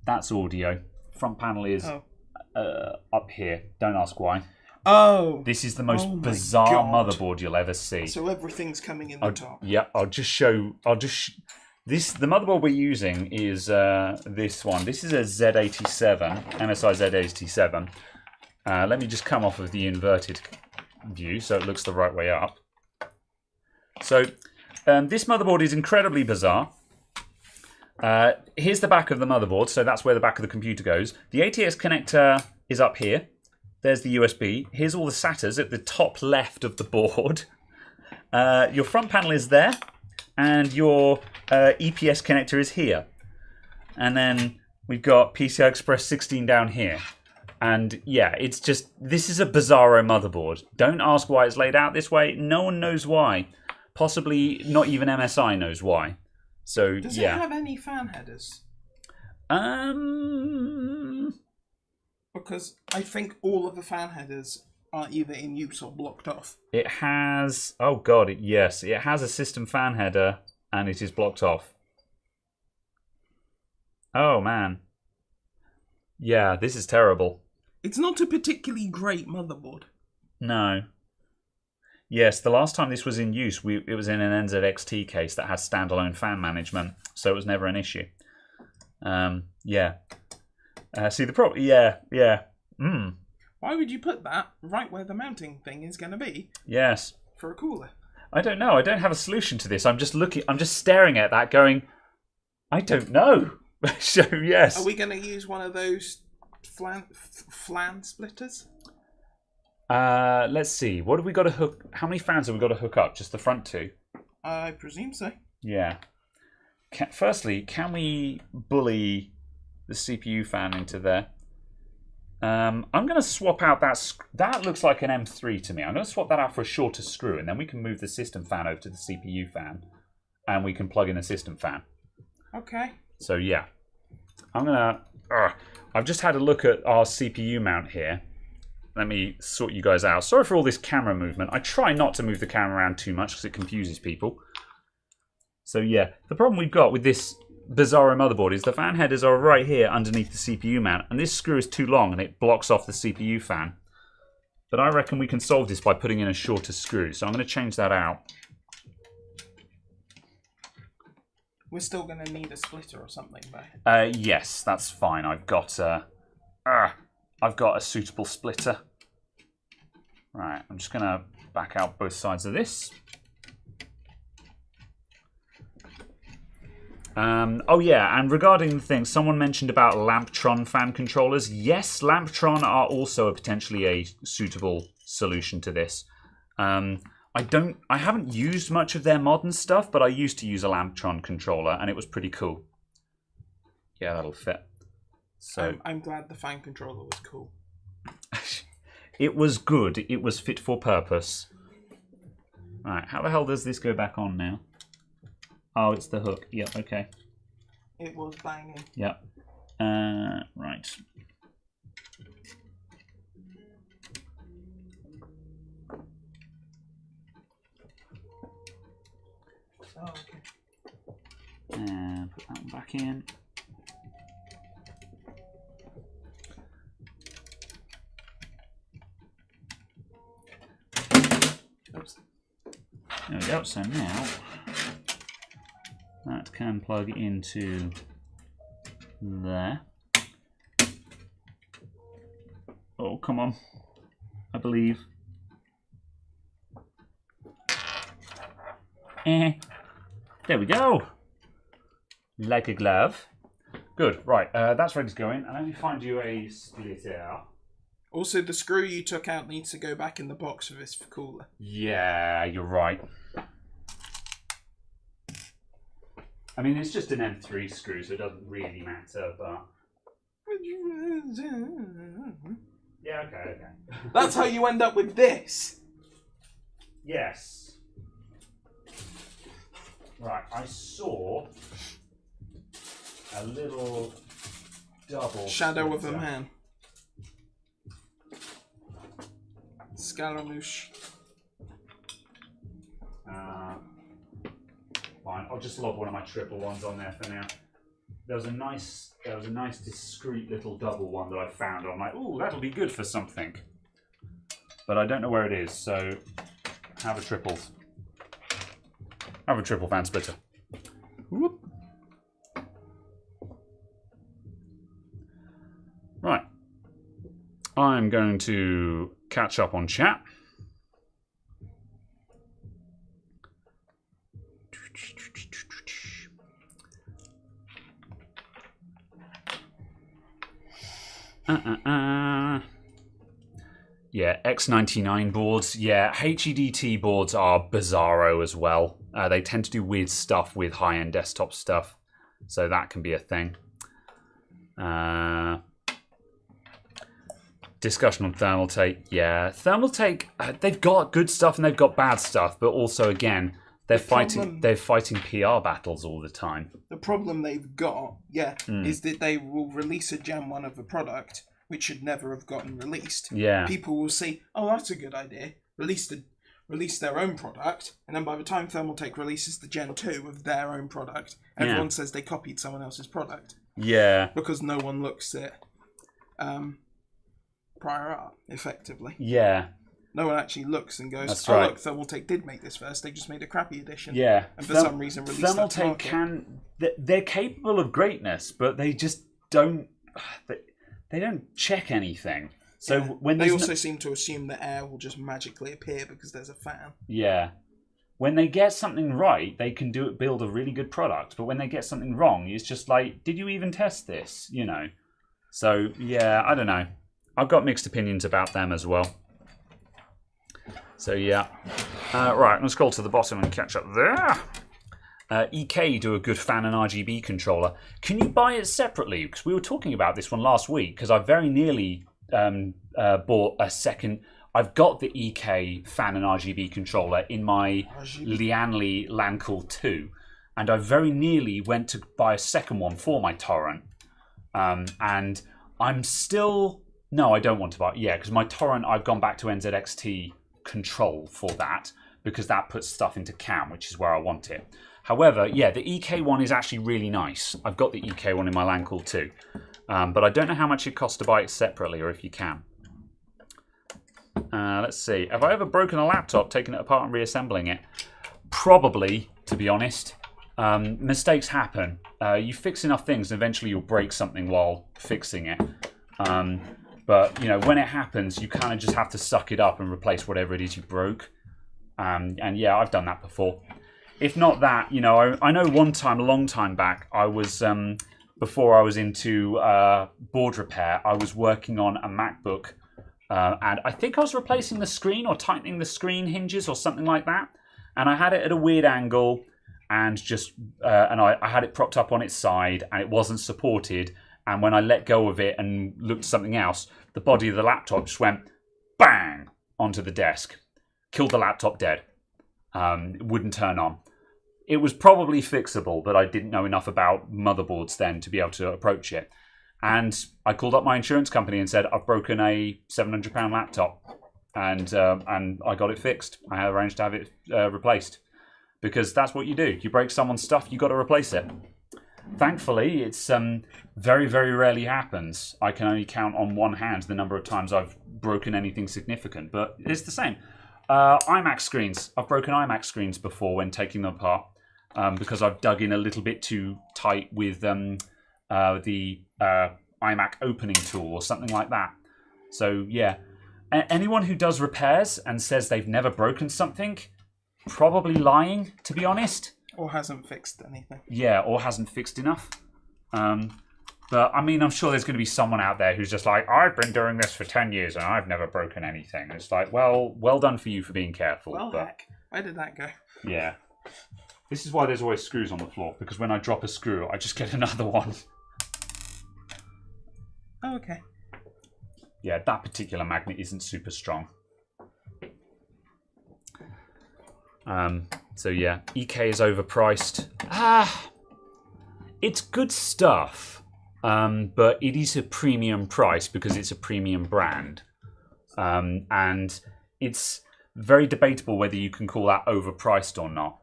That's audio. Front panel is up here. Don't ask why. Oh. This is the most bizarre motherboard you'll ever see. So everything's coming in the top. Yeah, I'll just show. This, the motherboard we're using is this one. This is a Z87, MSI Z87. Let me just come off of the inverted view so it looks the right way up. So this motherboard is incredibly bizarre. Here's the back of the motherboard, so that's where the back of the computer goes. The ATX connector is up here. There's the USB. Here's all the SATAs at the top left of the board. Your front panel is there, and your EPS connector is here. And then we've got PCI Express 16 down here. And yeah, it's just, this is a bizarro motherboard. Don't ask why it's laid out this way. No one knows why. Possibly not even MSI knows why. So does yeah. It have any fan headers? Because I think all of the fan headers are either in use or blocked off. It has, oh god, yes, it has a system fan header and it is blocked off. Oh man. Yeah, this is terrible. It's not a particularly great motherboard. No. Yes, the last time this was in use, it was in an NZXT case that has standalone fan management, so it was never an issue. Yeah. See the problem? Yeah. Why would you put that right where the mounting thing is going to be? Yes. For a cooler. I don't know. I don't have a solution to this. I'm just looking. I'm just staring at that, going, I don't know. So yes. Are we going to use one of those flan splitters? Let's see. What have we got to hook? How many fans have we got to hook up? Just the front two? I presume so. Yeah. Firstly, can we bully the CPU fan into there? I'm going to swap out that. That looks like an M3 to me. I'm going to swap that out for a shorter screw, and then we can move the system fan over to the CPU fan, and we can plug in a system fan. Okay. So yeah, I'm gonna. I've just had a look at our CPU mount here. Let me sort you guys out. Sorry for all this camera movement. I try not to move the camera around too much because it confuses people. So yeah, the problem we've got with this Bizarro motherboard is the fan headers are right here underneath the CPU mount, and this screw is too long and it blocks off the CPU fan. But I reckon we can solve this by putting in a shorter screw, so I'm going to change that out. We're still going to need a splitter or something, though. Yes, that's fine. I've got a suitable splitter. Right, I'm just going to back out both sides of this. Oh yeah, and regarding the thing, someone mentioned about Lamptron fan controllers. Yes, Lamptron are also potentially a suitable solution to this. I haven't used much of their modern stuff, but I used to use a Lamptron controller, and it was pretty cool. Yeah, that'll fit. So I'm glad the fan controller was cool. It was good. It was fit for purpose. Right, how the hell does this go back on now? Oh, it's the hook. Yep, okay. It was banging. Yep. Right. Oh, okay. And put that one back in. Oops. There we go. So now that can plug into there. Oh, come on. I believe. There we go. Like a glove. Good. Right. That's ready to go in. And let me find you a splitter. Also, the screw you took out needs to go back in the box for this cooler. Yeah, you're right. I mean, it's just an M3 screw, so it doesn't really matter, but... Yeah, okay. That's how you end up with this. Yes. Right, I saw a little double... Shadow of a man. Scaramouche. Fine, I'll just lob one of my triple ones on there for now. There was a nice discreet little double one that I found. I'm like, ooh, that'll be good for something. But I don't know where it is, so have a triple. Have a triple fan splitter. Whoop. Right. I'm going to catch up on chat. Yeah, X99 boards. Yeah, HEDT boards are bizarro as well. They tend to do weird stuff with high-end desktop stuff, so that can be a thing. Discussion on Thermaltake. Yeah, Thermaltake. They've got good stuff and they've got bad stuff, but also again, they're fighting PR battles all the time. The problem they've got, is that they will release a Gen 1 of a product which should never have gotten released. Yeah. People will say, oh, that's a good idea. Release their own product, and then by the time Thermaltake releases the Gen 2 of their own product, everyone says they copied someone else's product. Yeah. Because no one looks at prior art, effectively. Yeah. No one actually looks and goes, That's oh, right. look, Thermaltake did make this first. They just made a crappy edition. Yeah. And for some reason released that to market. They're capable of greatness, but they just don't... They don't check anything. So when they also seem to assume that air will just magically appear because there's a fan. Yeah. When they get something right, they can build a really good product. But when they get something wrong, it's just like, did you even test this? You know. So yeah, I don't know. I've got mixed opinions about them as well. So yeah. Right, let's scroll to the bottom and catch up there. EK do a good fan and RGB controller. Can you buy it separately? Because we were talking about this one last week. Because I very nearly bought a second. I've got the EK fan and RGB controller in my Lianli Lancool 2, and I very nearly went to buy a second one for my torrent. And I'm still... No, I don't want to buy it. Yeah, because my torrent, I've gone back to NZXT control for that, because that puts stuff into CAM, which is where I want it. However, yeah, the EK one is actually really nice. I've got the EK one in my LAN call too. But I don't know how much it costs to buy it separately, or if you can. Let's see. Have I ever broken a laptop, taking it apart and reassembling it? Probably, to be honest. Mistakes happen. You fix enough things, and eventually you'll break something while fixing it. But, you know, when it happens, you kind of just have to suck it up and replace whatever it is you broke. And yeah, I've done that before. If not that, you know, I know one time, a long time back, I was, before I was into board repair, I was working on a MacBook. And I think I was replacing the screen or tightening the screen hinges or something like that. And I had it at a weird angle, and just I had it propped up on its side, and it wasn't supported. And when I let go of it and looked at something else, the body of the laptop just went bang onto the desk. Killed the laptop dead. It wouldn't turn on. It was probably fixable, but I didn't know enough about motherboards then to be able to approach it. And I called up my insurance company and said, I've broken a £700 laptop. And I got it fixed. I arranged to have it replaced. Because that's what you do. You break someone's stuff, you got to replace it. Thankfully, it's very, very rarely happens. I can only count on one hand the number of times I've broken anything significant, but it's the same. iMac screens. I've broken iMac screens before when taking them apart because I've dug in a little bit too tight with the iMac opening tool or something like that. So, yeah. Anyone who does repairs and says they've never broken something, probably lying, to be honest. Or hasn't fixed anything. Yeah, or hasn't fixed enough. But, I mean, I'm sure there's going to be someone out there who's just like, I've been doing this for 10 years and I've never broken anything. And it's like, well done for you for being careful. Well, heck. Where did that go? Yeah. This is why there's always screws on the floor, because when I drop a screw, I just get another one. Oh, okay. Yeah, that particular magnet isn't super strong. So yeah, EK is overpriced. It's good stuff, but it is a premium price because it's a premium brand. And it's very debatable whether you can call that overpriced or not.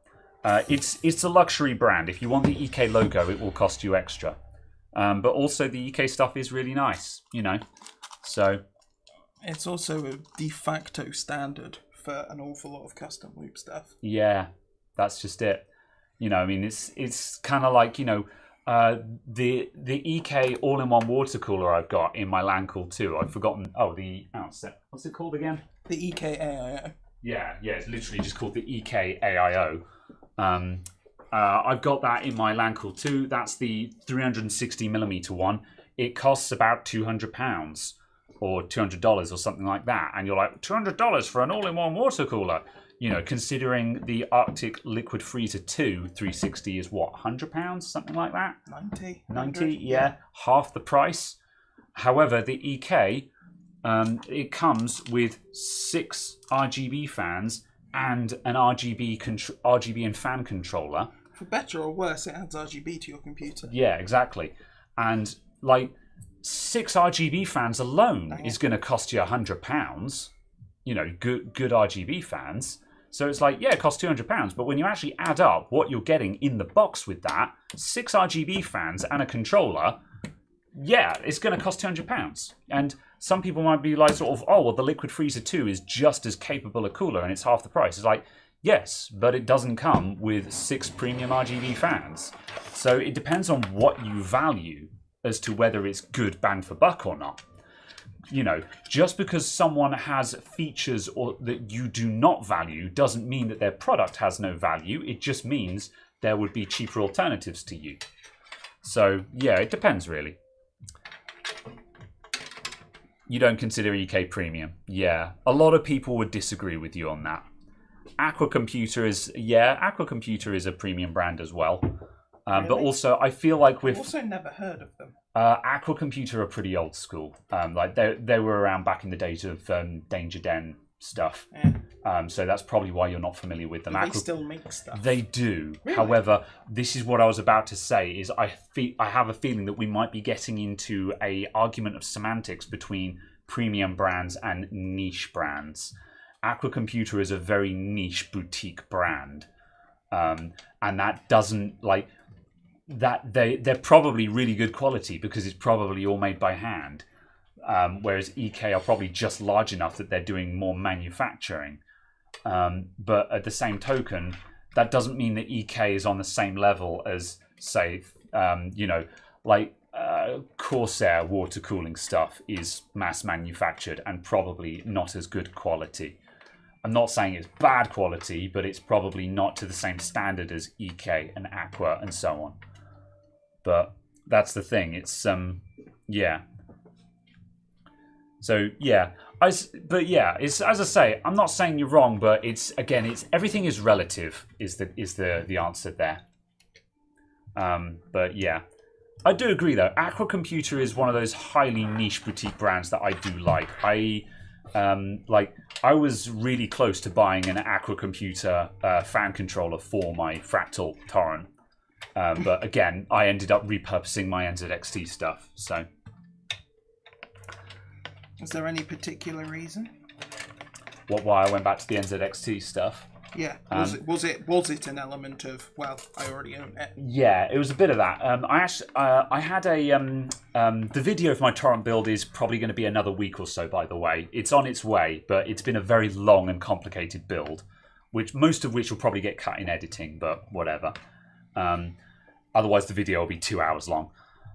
It's a luxury brand. If you want the EK logo, it will cost you extra. But also the EK stuff is really nice, you know. So it's also a de facto standard for an awful lot of custom loop stuff. Yeah, that's just it. You know, I mean, it's kind of like, you know, the EK all-in-one water cooler I've got in my LAN call too. I've forgotten. What's it called again? The EK AIO. Yeah, it's literally just called the EK AIO. I've got that in my LAN call too. That's the 360mm one. It costs about £200 or $200 or something like that. And you're like, $200 for an all-in-one water cooler? You know, considering the Arctic Liquid Freezer 2 360 is what, £100? Something like that? 90, yeah. Half the price. However, the EK, it comes with 6 RGB fans and an RGB and fan controller. For better or worse, it adds RGB to your computer. Yeah, exactly. And like 6 RGB fans alone is going to cost you £100. You know, good RGB fans. So it's like, yeah, it costs £200. But when you actually add up what you're getting in the box with that, 6 RGB fans and a controller, yeah, it's going to cost £200. And some people might be like sort of, oh, well, the Liquid Freezer 2 is just as capable a cooler and it's half the price. It's like, yes, but it doesn't come with 6 premium RGB fans. So it depends on what you value as to whether it's good bang for buck or not. You know, just because someone has features or that you do not value doesn't mean that their product has no value. It just means there would be cheaper alternatives to you. So, yeah, it depends really. You don't consider EK premium. Yeah, a lot of people would disagree with you on that. Aqua Computer is a premium brand as well. Really? But also, I feel like I've also never heard of them. Aqua Computer are pretty old school. Like they were around back in the days of Danger Den stuff. Yeah. So that's probably why you're not familiar with them. They still make stuff. They do. Really? However, this is what I was about to say, is I have a feeling that we might be getting into a argument of semantics between premium brands and niche brands. Aqua Computer is a very niche boutique brand. And that doesn't, like, that they're probably really good quality because it's probably all made by hand. Whereas EK are probably just large enough that they're doing more manufacturing. But at the same token, that doesn't mean that EK is on the same level as, say, Corsair water cooling stuff is mass manufactured and probably not as good quality. I'm not saying it's bad quality, but it's probably not to the same standard as EK and Aqua and so on. But that's the thing. It's yeah. So yeah, it's, as I say, I'm not saying you're wrong, but it's everything is relative. Is the answer there? But yeah, I do agree though. Aqua Computer is one of those highly niche boutique brands that I do like. I was really close to buying an Aqua Computer fan controller for my Fractal Torrent, but again, I ended up repurposing my NZXT stuff. So. Is there any particular reason? Why I went back to the NZXT stuff? Yeah. Was it an element of, well, I already own it? Yeah, it was a bit of that. I had the video of my torrent build is probably going to be another week or so. By the way, it's on its way, but it's been a very long and complicated build, most of which will probably get cut in editing, but whatever. Otherwise, the video will be 2 hours long.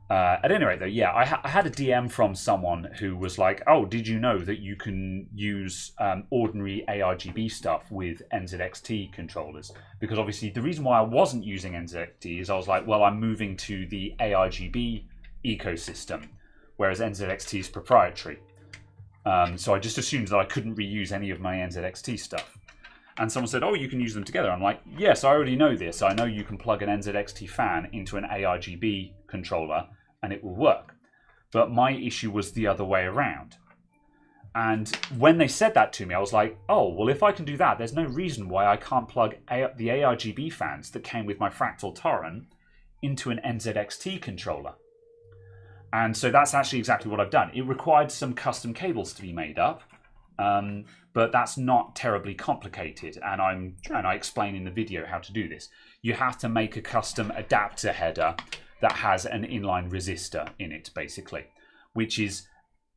At any rate, though, yeah, I had a DM from someone who was like, "Oh, did you know that you can use ordinary ARGB stuff with NZXT controllers?" Because obviously, the reason why I wasn't using NZXT is I was like, "Well, I'm moving to the ARGB ecosystem, whereas NZXT is proprietary." So I just assumed that I couldn't reuse any of my NZXT stuff. And someone said, "Oh, you can use them together." I'm like, "Yes, I already know this. I know you can plug an NZXT fan into an ARGB controller and it will work." But my issue was the other way around. And when they said that to me, I was like, oh, well, if I can do that, there's no reason why I can't plug the ARGB fans that came with my Fractal Torrent into an NZXT controller. And so that's actually exactly what I've done. It required some custom cables to be made up, but that's not terribly complicated. And I explain in the video how to do this. You have to make a custom adapter header that has an inline resistor in it, basically, which is,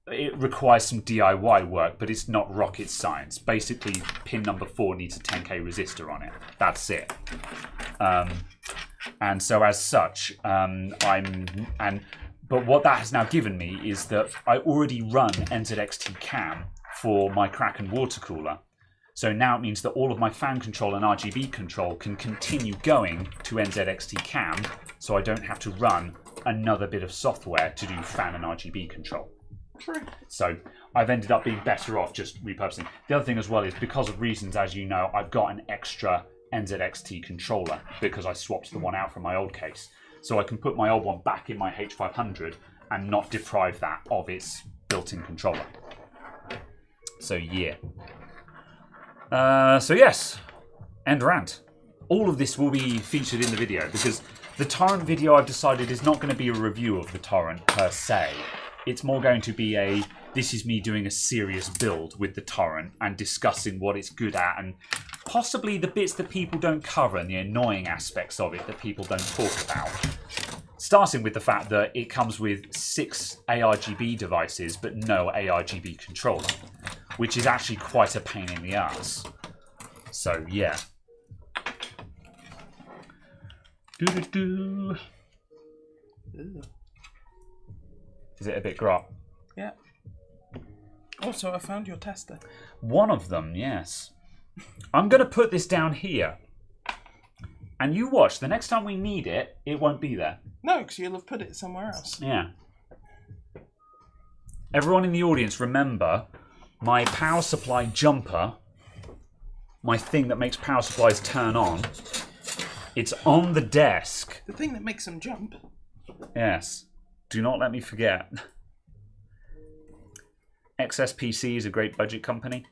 it requires some DIY work, but it's not rocket science. Basically, pin number 4 needs a 10k resistor on it. That's it. And so as such, but what that has now given me is that I already run NZXT cam for my Kraken water cooler. So now it means that all of my fan control and RGB control can continue going to NZXT cam, so I don't have to run another bit of software to do fan and RGB control. True. So I've ended up being better off just repurposing. The other thing as well is, because of reasons, as you know, I've got an extra NZXT controller because I swapped the one out from my old case. So I can put my old one back in my H500 and not deprive that of its built-in controller. So yeah. So yes, end rant. All of this will be featured in the video, because the torrent video I've decided is not going to be a review of the torrent per se. It's more going to be this is me doing a serious build with the torrent and discussing what it's good at, and possibly the bits that people don't cover and the annoying aspects of it that people don't talk about. Starting with the fact that it comes with 6 ARGB devices but no ARGB controller, which is actually quite a pain in the ass. So yeah. Doo-doo-doo. Is it a bit grot? Yeah. Also, I found your tester. One of them, yes. I'm going to put this down here. And you watch, the next time we need it, it won't be there. No, because you'll have put it somewhere else. Yeah. Everyone in the audience, remember, my power supply jumper, my thing that makes power supplies turn on, it's on the desk. The thing that makes them jump. Yes. Do not let me forget. XSPC is a great budget company.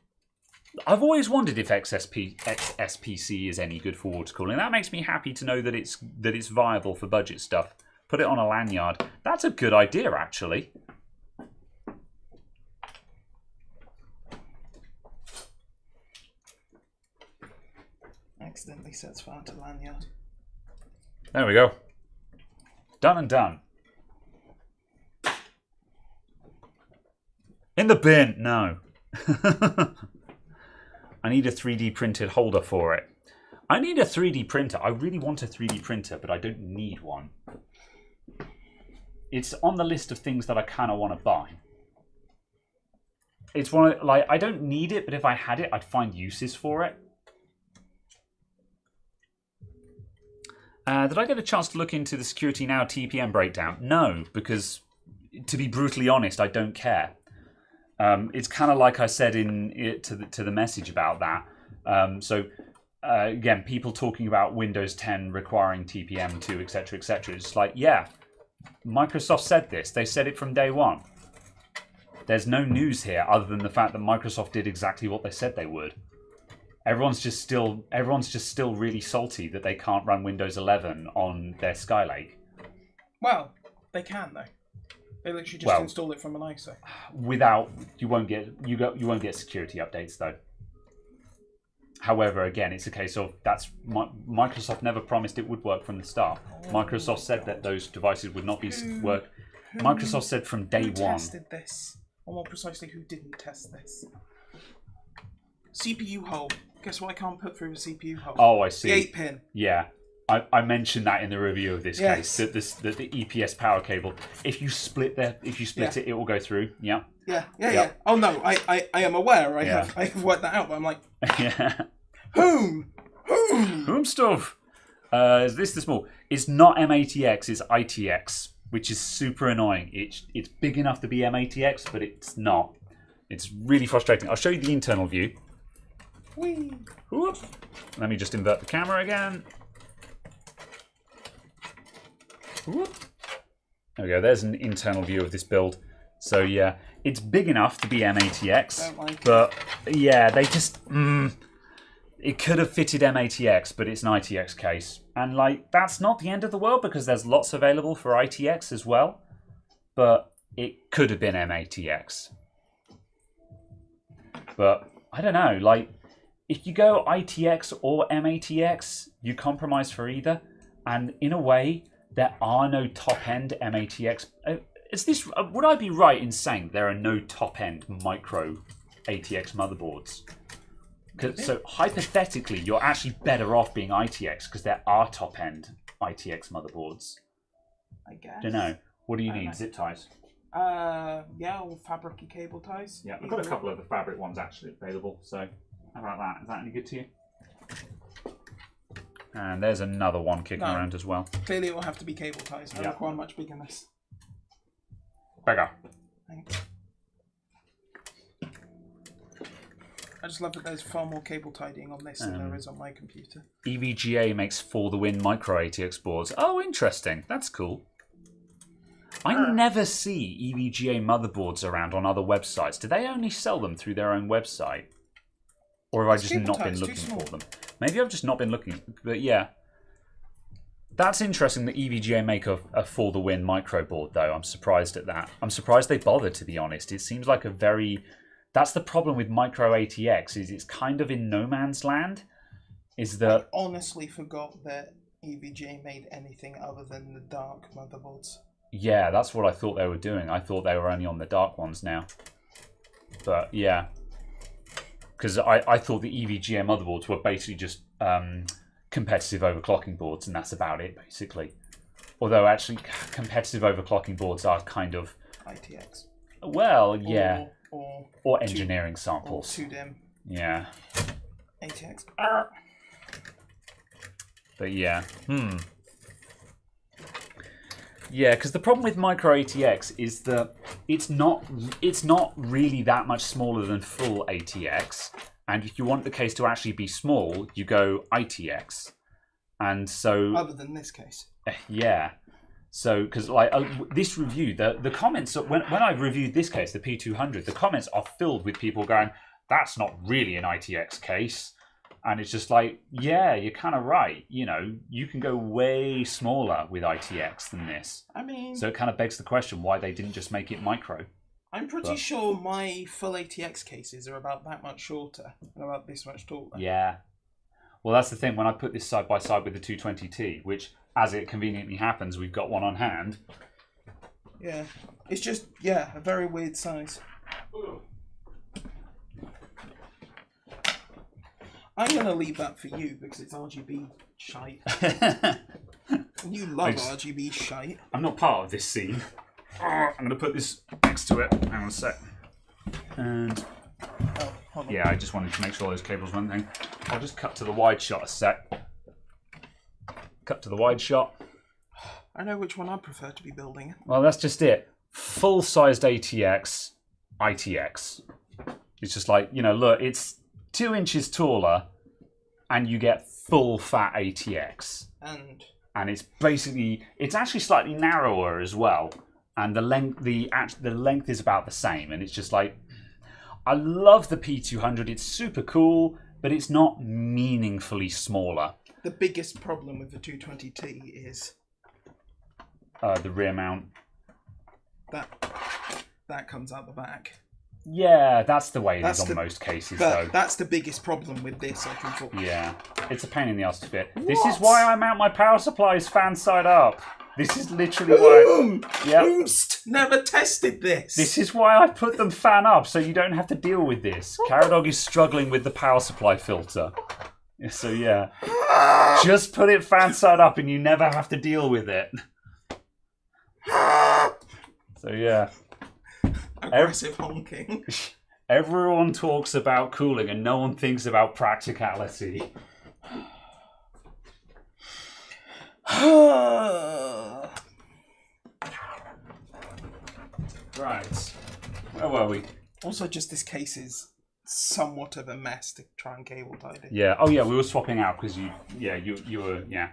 I've always wondered if XSPC is any good for water cooling. That makes me happy to know that it's viable for budget stuff. Put it on a lanyard. That's a good idea, actually. Accidentally sets fire to lanyard. There we go. Done and done. In the bin. No. I need a 3D printed holder for it. I need a 3D printer. I really want a 3D printer, but I don't need one. It's on the list of things that I kind of want to buy. It's one of, like, I don't need it, but if I had it, I'd find uses for it. Did I get a chance to look into the Security Now TPM breakdown? No, because to be brutally honest, I don't care. It's kind of like I said to the message about that. Again, people talking about Windows 10 requiring TPM2, etc., etc. It's like, yeah, Microsoft said this. They said it from day one. There's no news here other than the fact that Microsoft did exactly what they said they would. Everyone's just still really salty that they can't run Windows 11 on their Skylake. Well, they can though. They literally just install it from an ISO. Without you won't get security updates though. However, again, it's a case of Microsoft never promised it would work from the start. Microsoft said that those devices would not be work. Microsoft said from day one. Who tested this? Or more precisely, who didn't test this? CPU hole. Guess what I can't put through a CPU hole? Oh, I see. The 8-pin. Yeah. I mentioned that in the review of this case. That the EPS power cable, if you split it, it will go through. Yeah. Yeah. Oh no, I am aware. I have worked that out, but I'm like, yeah. Whom stuff. Is this the small? It's not M80X. It's ITX, which is super annoying. It's big enough to be M80X, but it's not. It's really frustrating. I'll show you the internal view. Whee. Whoop. Let me just invert the camera again. Whoop. There we go. There's an internal view of this build. So yeah, it's big enough to be M80X, but yeah, they just it could have fitted M80X, but it's an ITX case, and like that's not the end of the world because there's lots available for ITX as well, but it could have been M80X. But I don't know, like if you go ITX or M80X, you compromise for either, and in a way, there are no top-end M80X. Is this? Would I be right in saying there are no top-end micro ATX motherboards? So hypothetically, you're actually better off being ITX because there are top-end ITX motherboards. I guess. Don't know. What do you need? Zip ties? Yeah, or fabric cable ties. Yeah, I've got a couple of the fabric ones actually available. So how about that? Is that any good to you? And there's another one kicking around as well. Clearly it will have to be cable ties. I require much bigger than this. Bigger. Thanks. I just love that there's far more cable tidying on this than there is on my computer. EVGA makes For the Win micro ATX boards. Oh, interesting. That's cool. I never see EVGA motherboards around on other websites. Do they only sell them through their own website? Or have I just not been looking for them? Maybe I've just not been looking. But yeah. That's interesting that EVGA make a For the Win micro board, though. I'm surprised at that. I'm surprised they bothered, to be honest. It seems like a very... That's the problem with micro ATX, is it's kind of in no man's land. Is that... I honestly forgot that EVGA made anything other than the dark motherboards. Yeah, that's what I thought they were doing. I thought they were only on the dark ones now. But yeah. Because I thought the EVGA motherboards were basically just competitive overclocking boards, and that's about it, basically. Although, actually, competitive overclocking boards are kind of... ITX. Well, yeah. Or engineering samples. Or 2DIM. Yeah. ATX. But yeah. Yeah, because the problem with micro ATX is that it's not really that much smaller than full ATX. And if you want the case to actually be small, you go ITX. And so... Other than this case. Yeah. So, because like this review, the comments, when I reviewed this case, the P200, the comments are filled with people going, that's not really an ITX case. And it's just like, yeah, you're kind of right. You know, you can go way smaller with ITX than this. I mean... So it kind of begs the question why they didn't just make it micro. I'm pretty sure my full ATX cases are about that much shorter and about this much taller. Yeah. Well, that's the thing. When I put this side by side with the 220T, which, as it conveniently happens, we've got one on hand. Yeah. It's just, yeah, a very weird size. I'm going to leave that for you because it's RGB shite. You love RGB shite. I'm not part of this scene. I'm going to put this next to it. Hang on a sec. And hold on. Yeah, I just wanted to make sure those cables weren't thing. I'll just cut to the wide shot a sec. Cut to the wide shot. I know which one I prefer to be building. Well, that's just it. Full-sized ATX, ITX. It's just like, you know, look, it's 2 inches taller, and you get full fat ATX. And it's basically, it's actually slightly narrower as well, and the length is about the same. And it's just like, I love the P200. It's super cool, but it's not meaningfully smaller. The biggest problem with the 220T is the rear mount. That comes out the back. Yeah, that's the way it is on most cases, though. That's the biggest problem with this, I can talk. Yeah, it's a pain in the ass to fit. What? This is why I mount my power supplies fan side up. This is literally why... Yep. Never tested this. This is why I put them fan up, so you don't have to deal with this. Caradog is struggling with the power supply filter. So, yeah. Just put it fan side up and you never have to deal with it. So, yeah. Aggressive honking. Everyone talks about cooling and no one thinks about practicality. Right. Where were we? Also, just this case is somewhat of a mess to try and cable tie it. Yeah. Oh, yeah. We were swapping out because you were. Yeah.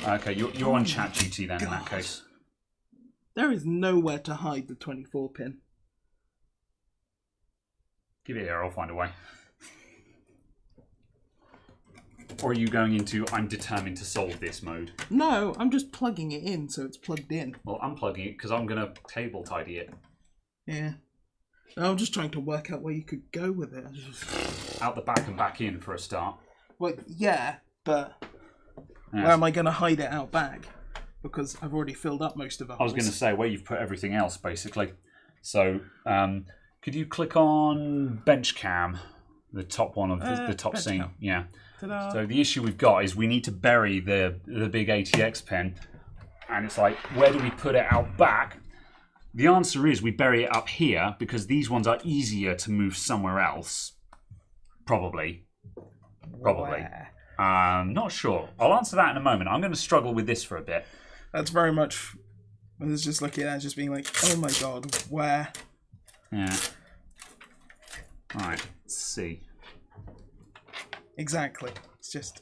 Okay. You're on ChatGPT then in that case. There is nowhere to hide the 24 pin. Give it here. I'll find a way. Or are you going into I'm determined to solve this mode? No, I'm just plugging it in so it's plugged in. Well, I'm plugging it because I'm going to cable tidy it. Yeah. I'm just trying to work out where you could go with it. Out the back and back in for a start. Well, yeah, but where am I going to hide it out back? Because I've already filled up most of it. I was going to say where you've put everything else, basically. So, could you click on bench cam, the top one of the top scene? Cam. Yeah. Ta-da. So the issue we've got is we need to bury the big ATX pen, and it's like, where do we put it out back? The answer is we bury it up here because these ones are easier to move somewhere else. Probably. Not sure. I'll answer that in a moment. I'm going to struggle with this for a bit. That's very much. I was just looking at it, just being like, oh my god, where? Yeah. Alright, let's see. Exactly. It's just.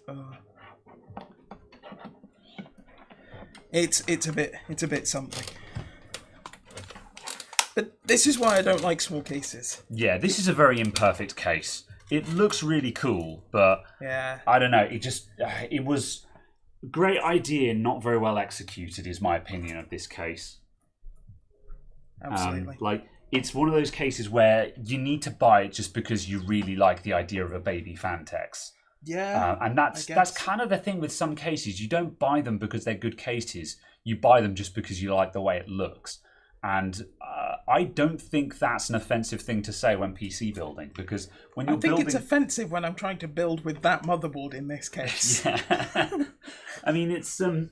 It's a bit something. But this is why I don't like small cases. Yeah, this is a very imperfect case. It looks really cool, but yeah, I don't know. It just it was a great idea, not very well executed, is my opinion of this case. Absolutely. It's one of those cases where you need to buy it just because you really like the idea of a baby Fantex. Yeah, and that's kind of the thing with some cases. You don't buy them because they're good cases. You buy them just because you like the way it looks. And I don't think that's an offensive thing to say when PC building, because when you're building... I think it's offensive when I'm trying to build with that motherboard in this case. Yeah. I mean, it's, a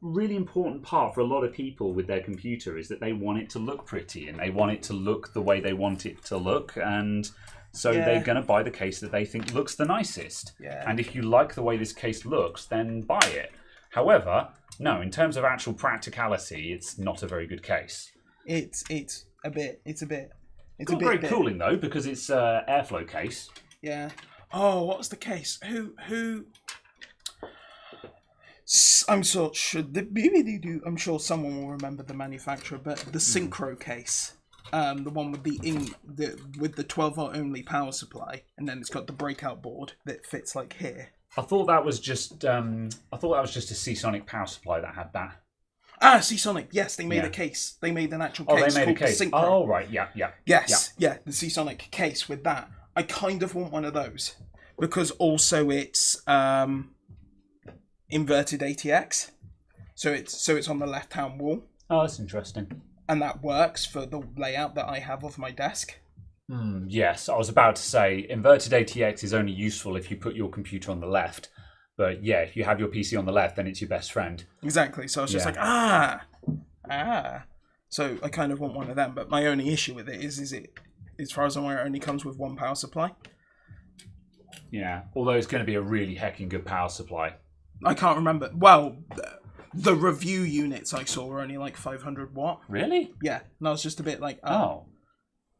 really important part for a lot of people with their computer is that they want it to look pretty and they want it to look the way they want it to look. And so they're going to buy the case that they think looks the nicest. Yeah. And if you like the way this case looks, then buy it. However... No, in terms of actual practicality, it's not a very good case. It's a bit. Got great cooling though, because it's airflow case. Yeah. Oh, what was the case? Who? I'm sure someone will remember the manufacturer, but the Synchro case. the one with the 12-volt only power supply, and then it's got the breakout board that fits like here. I thought that was just a Seasonic power supply that had that. Ah, Seasonic. Yes, they made a case. They made an actual case. Oh, they made a case. Oh, right. Yeah. Yes, yeah, the Seasonic case with that. I kind of want one of those because also it's inverted ATX, so it's on the left-hand wall. Oh, that's interesting. And that works for the layout that I have of my desk. Yes, I was about to say inverted ATX is only useful if you put your computer on the left. But yeah, if you have your PC on the left, then it's your best friend. Exactly. So I was just like, So I kind of want one of them. But my only issue with it is it, as far as I'm aware, it only comes with one power supply. Yeah, although it's going to be a really heckin' good power supply. I can't remember. Well, the review units I saw were only like 500 watt. Really? Yeah. And I was just a bit like, oh.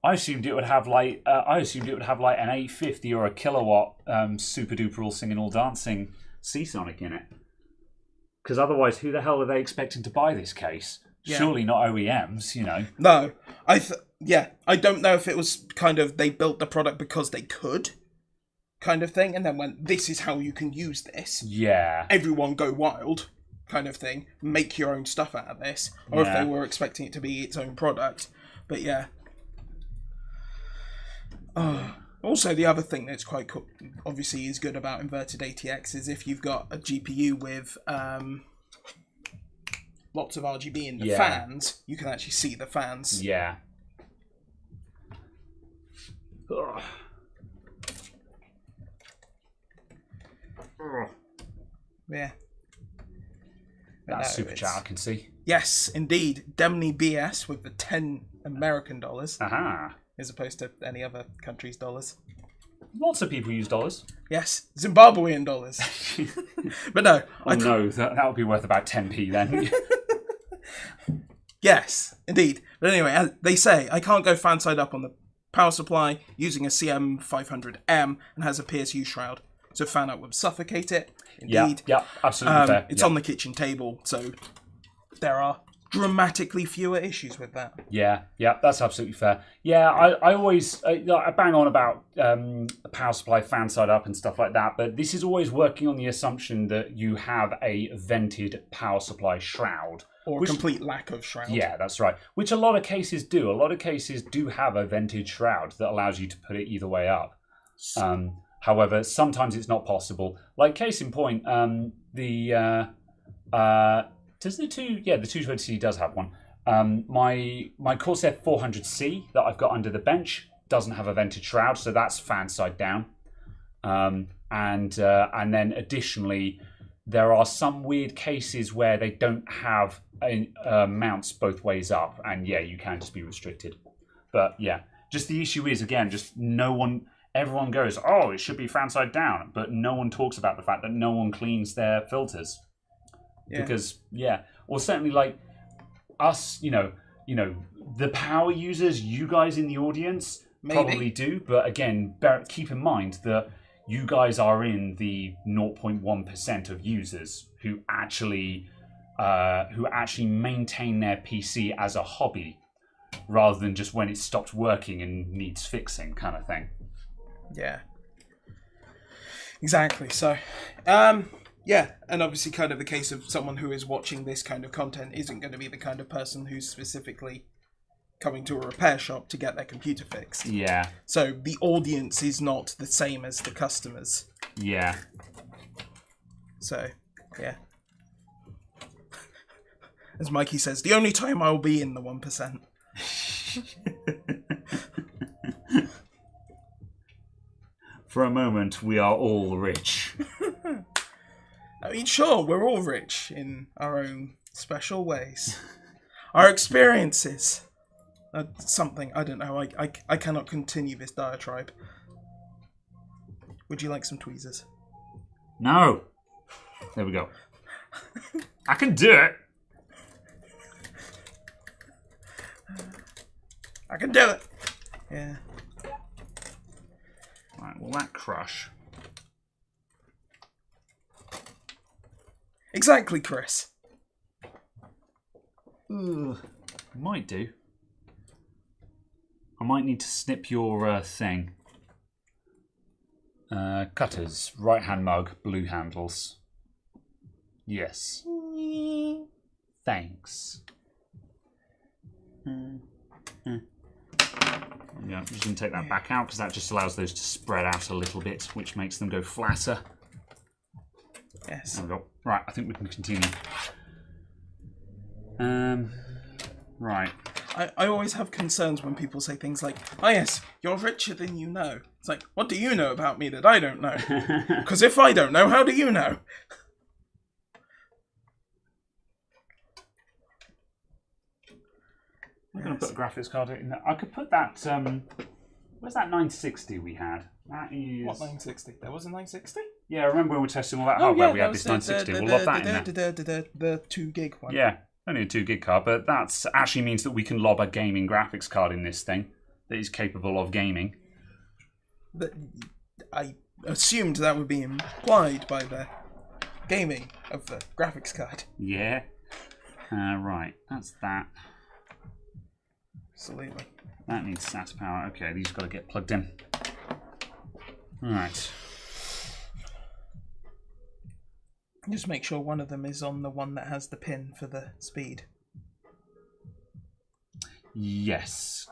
I assumed it would have like an 850 or a kilowatt super duper all singing all dancing Seasonic in it. Because otherwise, who the hell are they expecting to buy this case? Yeah. Surely not OEMs, you know. No, I don't know if it was kind of they built the product because they could, kind of thing, and then went, this is how you can use this. Yeah. Everyone go wild, kind of thing. Make your own stuff out of this, or if they were expecting it to be its own product. But yeah. Also, the other thing that's quite cool, obviously is good about inverted ATX is if you've got a GPU with lots of RGB in the fans, you can actually see the fans. Yeah. Ugh. Yeah. That's super chat I can see. Yes, indeed. Demney BS with the 10 American dollars. Aha. As opposed to any other country's dollars. Lots of people use dollars. Yes, Zimbabwean dollars. But no. No, that would be worth about 10p then. Yes, indeed. But anyway, as they say, I can't go fan side up on the power supply using a CM500M and has a PSU shroud. So fan out would suffocate it. Indeed. Yeah, absolutely fair. It's on the kitchen table, so there are dramatically fewer issues with that. Yeah, that's absolutely fair. Yeah, I always I bang on about power supply fan side up and stuff like that, but this is always working on the assumption that you have a vented power supply shroud. Or a complete lack of shroud. Yeah, that's right. Which a lot of cases do. A lot of cases do have a vented shroud that allows you to put it either way up. However, sometimes it's not possible. Like case in point, the 220C does have one. My Corsair 400C that I've got under the bench doesn't have a vented shroud, so that's fan side down. And then additionally, there are some weird cases where they don't have mounts both ways up, and you can just be restricted. But yeah, just the issue is again, just everyone goes, oh, it should be fan side down, but no one talks about the fact that no one cleans their filters. Yeah. Because or certainly like us, the power users, you guys in the audience probably do, but again, keep in mind that you guys are in the 0.1% of users who actually maintain their PC as a hobby, rather than just when it stopped working and needs fixing, kind of thing. Yeah. Exactly. So, and obviously kind of the case of someone who is watching this kind of content isn't going to be the kind of person who's specifically coming to a repair shop to get their computer fixed. Yeah. So the audience is not the same as the customers. Yeah. So, yeah. As Mikey says, the only time I will be in the 1%. For a moment, we are all rich. I mean, sure, we're all rich in our own special ways. Our experiences. Something, I don't know, I cannot continue this diatribe. Would you like some tweezers? No. There we go. I can do it. I can do it. Yeah. Right, will that crush? Exactly, Chris. Might do. I might need to snip your thing. Cutters, right-hand mug, blue handles. Yes. Thanks. Yeah, I'm just going to take that back out because that just allows those to spread out a little bit, which makes them go flatter. Yes. There we go. Right, I think we can continue. Right. I always have concerns when people say things like, "Oh yes, you're richer than you know." It's like, what do you know about me that I don't know? Because if I don't know, how do you know? I'm going to put a graphics card in there. I could put that. Where's that 960 we had? That is. What 960? There was a 960? Yeah, I remember when we were testing all that hardware. We had this 960. We'll lob that in there. The 2 gig one. Yeah, only a 2 gig card, but that actually means that we can lob a gaming graphics card in this thing that is capable of gaming. I assumed that would be implied by the gaming of the graphics card. Yeah. Right, that's that. Absolutely. That needs SATA power. Okay, these got to get plugged in. Right. Just make sure one of them is on the one that has the pin for the speed. Yes.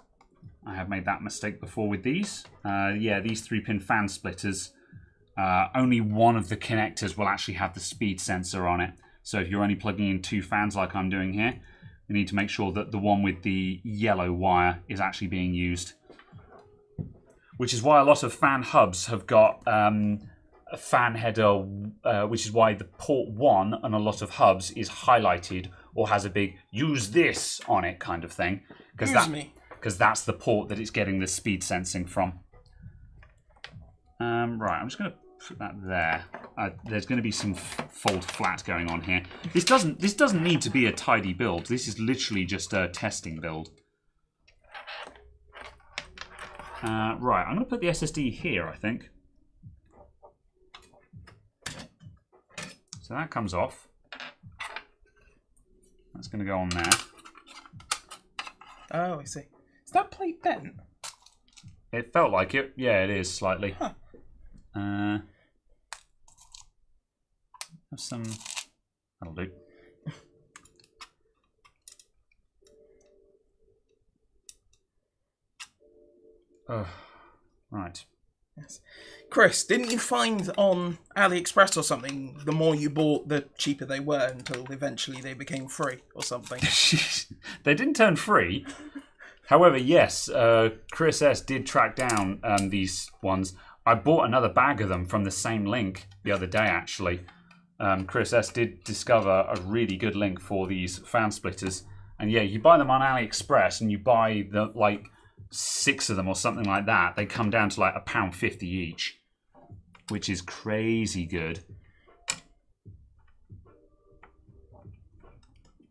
I have made that mistake before with these. Yeah, these 3-pin fan splitters, only one of the connectors will actually have the speed sensor on it. So if you're only plugging in 2 fans like I'm doing here, you need to make sure that the one with the yellow wire is actually being used. Which is why a lot of fan hubs have got a fan header, which is why the port 1 on a lot of hubs is highlighted or has a big "use this" on it kind of thing. Because that's the port that it's getting the speed sensing from. Right, I'm just going to put that there. There's going to be some fold flat going on here. This doesn't need to be a tidy build. This is literally just a testing build. Right, I'm going to put the SSD here, I think. So that comes off. That's going to go on there. Oh, I see. Is that plate bent? It felt like it. Yeah, it is slightly. Huh. Have some. That'll do. Right. Yes. Chris, didn't you find on AliExpress or something, the more you bought, the cheaper they were until eventually they became free or something? They didn't turn free. However, yes, Chris S. did track down these ones. I bought another bag of them from the same link the other day, actually. Chris S. did discover a really good link for these fan splitters. And yeah, you buy them on AliExpress and you buy the 6 of them or something like that. They come down to like £1.50 each, which is crazy good.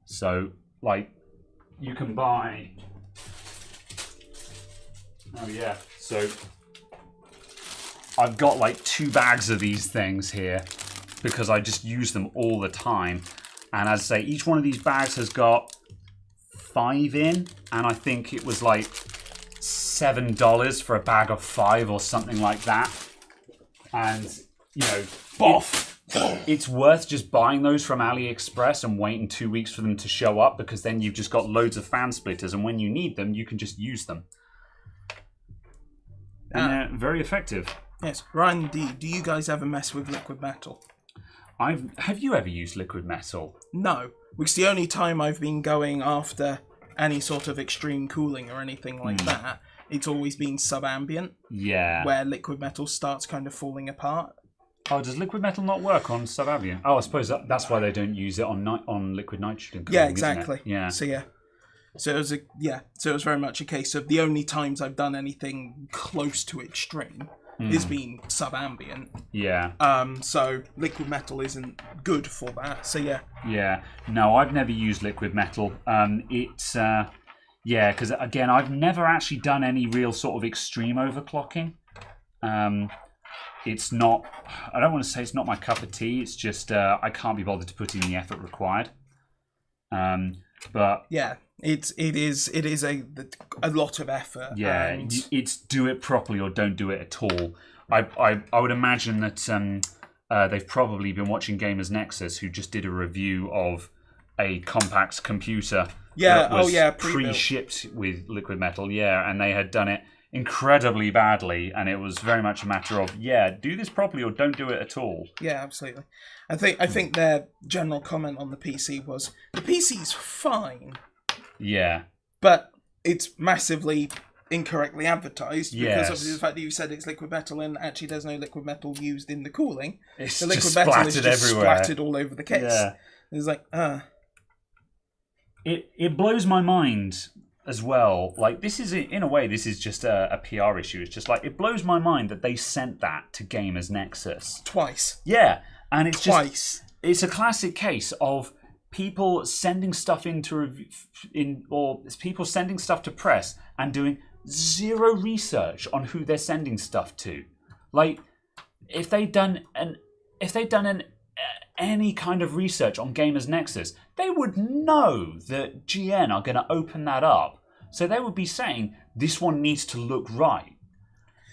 So, you can buy... Oh yeah, so I've got 2 bags of these things here because I just use them all the time. And as I say, each one of these bags has got 5 in, and I think it was $7 for a bag of 5 or something like that. And, Boff! It's worth just buying those from AliExpress and waiting 2 weeks for them to show up, because then you've just got loads of fan splitters, and when you need them, you can just use them. And they're very effective. Yes. Ryan D, do you guys ever mess with liquid metal? Have you ever used liquid metal? No, because the only time I've been going after any sort of extreme cooling or anything like that, it's always been subambient. Yeah. Where liquid metal starts kind of falling apart. Oh, does liquid metal not work on subambient? Oh, I suppose that's why they don't use it on liquid nitrogen cooling, yeah, exactly. Isn't it? Yeah. So yeah. So it was very much a case of the only times I've done anything close to extreme is being subambient. Yeah. So liquid metal isn't good for that. So yeah. Yeah. No, I've never used liquid metal. Because again, I've never actually done any real sort of extreme overclocking. It's not. I don't want to say it's not my cup of tea. It's just I can't be bothered to put in the effort required. But yeah, it is a lot of effort. yeah, and... it's do it properly or don't do it at all. I would imagine that they've probably been watching Gamers Nexus, who just did a review of a compact computer. Yeah, that was pre-built. pre-shipped with liquid metal. Yeah, and they had done it incredibly badly, and it was very much a matter of do this properly or don't do it at all. Yeah, absolutely. I think their general comment on the PC was the PC's fine. Yeah, but it's massively incorrectly advertised because Yes. of the fact that you said it's liquid metal and actually there's no liquid metal used in the cooling. it's The liquid just metal is splattered just everywhere. splattered all over the case. Yeah. It's like, It blows my mind as well. Like, this is, in a way, this is just a PR issue. It's just like, it blows my mind that they sent that to Gamers Nexus. twice. Yeah, and it's Twice. it's a classic case of people sending stuff or people sending stuff to press and doing zero research on who they're sending stuff to. Like, if they'd done any kind of research on Gamers Nexus, they would know that GN are going to open that up. So they would be saying, this one needs to look right.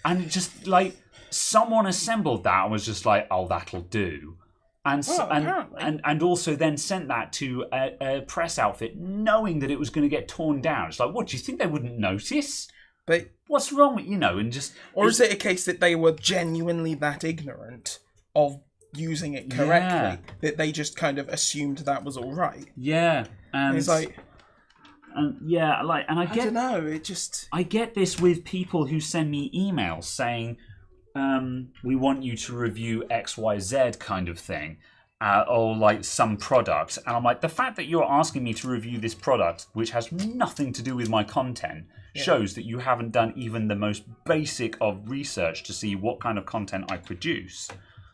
And just like, someone assembled that and was just like, oh, that'll do. And also then sent that to a press outfit knowing that it was going to get torn down. It's like, what, do you think they wouldn't notice? But What's wrong with, and just... or is it a case that they were genuinely that ignorant of using it correctly that they just kind of assumed that was all right? Yeah. And it's like... I don't know, it just... I get this with people who send me emails saying, we want you to review XYZ kind of thing, or like some product. And I'm like, the fact that you're asking me to review this product, which has nothing to do with my content, shows that you haven't done even the most basic of research to see what kind of content I produce.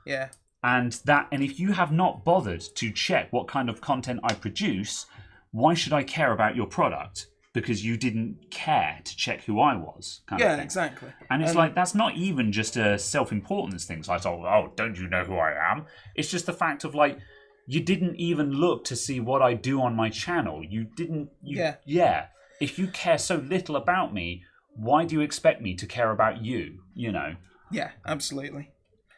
Yeah. And if you have not bothered to check what kind of content I produce, why should I care about your product? Because you didn't care to check who I was. Kind of thing. Exactly. And it's like, that's not even just a self-importance thing. It's like, oh, don't you know who I am? It's just the fact of like, you didn't even look to see what I do on my channel. You didn't. Yeah. If you care so little about me, why do you expect me to care about you? Yeah, absolutely.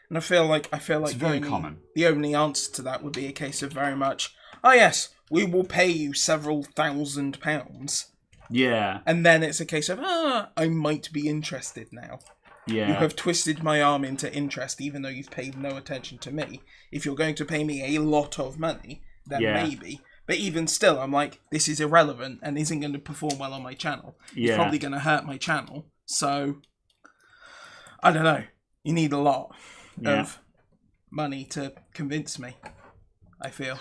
And I feel like it's very common. The only answer to that would be a case of very much, oh yes, we will pay you several £1,000s. Yeah. And then it's a case of, I might be interested now. Yeah. You have twisted my arm into interest, even though you've paid no attention to me. If you're going to pay me a lot of money, then maybe. But even still, I'm like, this is irrelevant and isn't going to perform well on my channel. Yeah. It's probably going to hurt my channel. So, I don't know. You need a lot of money to convince me, I feel.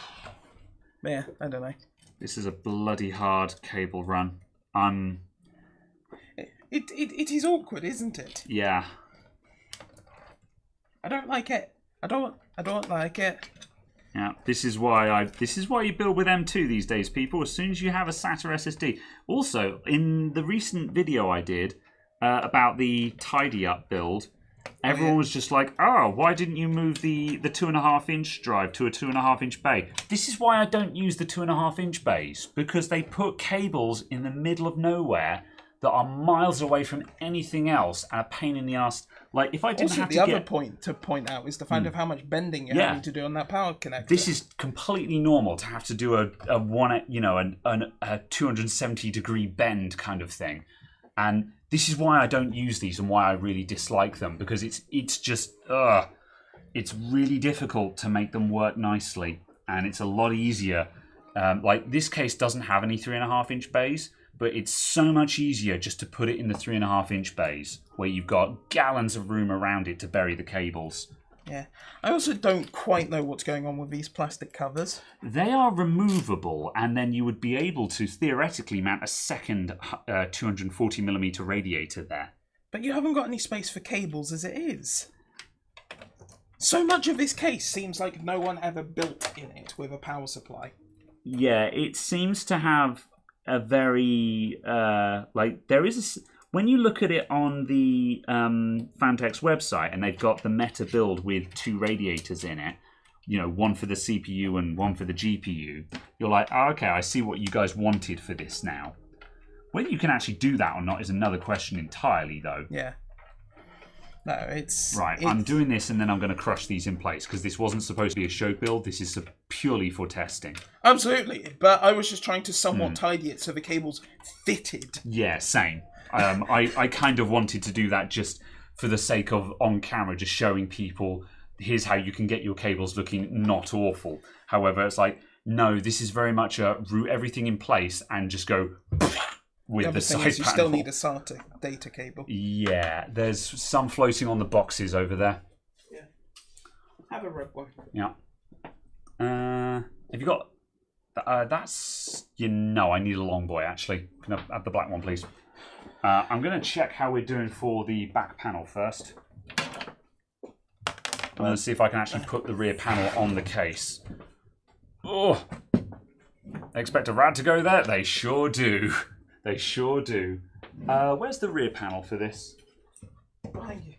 But yeah, I don't know. This is a bloody hard cable run. It is awkward, isn't it? Yeah. I don't like it. I don't like it. Yeah, this is why you build with M2 these days, people. As soon as you have a SATA SSD. Also, in the recent video I did about the tidy up build, everyone was just like, "Oh, why didn't you move the 2.5-inch drive to a 2.5-inch bay?" This is why I don't use the 2.5-inch bays, because they put cables in the middle of nowhere that are miles away from anything else and a pain in the ass. Like, if I didn't also, have the to other point to point out is the fact of how much bending you're having to do on that power connector. This is completely normal to have to do a 270-degree bend kind of thing, and this is why I don't use these and why I really dislike them, because it's just it's really difficult to make them work nicely, and it's a lot easier. Like, this case doesn't have any 3.5-inch bays, but it's so much easier just to put it in the 3.5-inch bays, where you've got gallons of room around it to bury the cables. Yeah. I also don't quite know what's going on with these plastic covers. They are removable, and then you would be able to theoretically mount a second 240mm radiator there. But you haven't got any space for cables as it is. So much of this case seems like no one ever built in it with a power supply. Yeah, it seems to have a very there is when you look at it on the Fantex website, and they've got the meta build with 2 radiators in it. you know, one for the CPU and one for the GPU, you're like, oh, okay, I see what you guys wanted for this now. Whether you can actually do that or not is another question entirely, though. Yeah. No, it's... Right, I'm doing this and then I'm going to crush these in place because this wasn't supposed to be a show build. This is purely for testing. Absolutely, but I was just trying to somewhat tidy it so the cable's fitted. Yeah, same. I kind of wanted to do that just for the sake of on camera, just showing people, here's how you can get your cables looking not awful. However, it's like, no, this is very much a root everything in place and just go with the side panel. You still need a SATA data cable. Yeah, there's some floating on the boxes over there. Yeah. Have a red one. Yeah. Have you got... that's... You know, I need a long boy, actually. Can I have the black one, please? I'm going to check how we're doing for the back panel first. I'm going to see if I can actually put the rear panel on the case. Oh! They expect a rad to go there? They sure do. They sure do. Where's the rear panel for this? Behind you.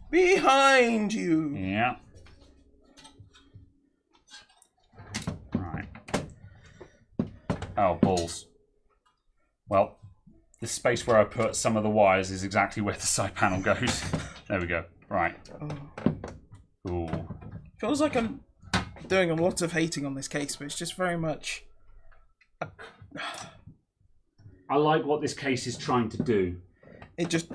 Behind you! Yeah. Right. Oh, balls. Well, the space where I put some of the wires is exactly where the side panel goes. There we go. Right. Ooh. Feels like I'm doing a lot of hating on this case, but it's just very much... I like what this case is trying to do. It just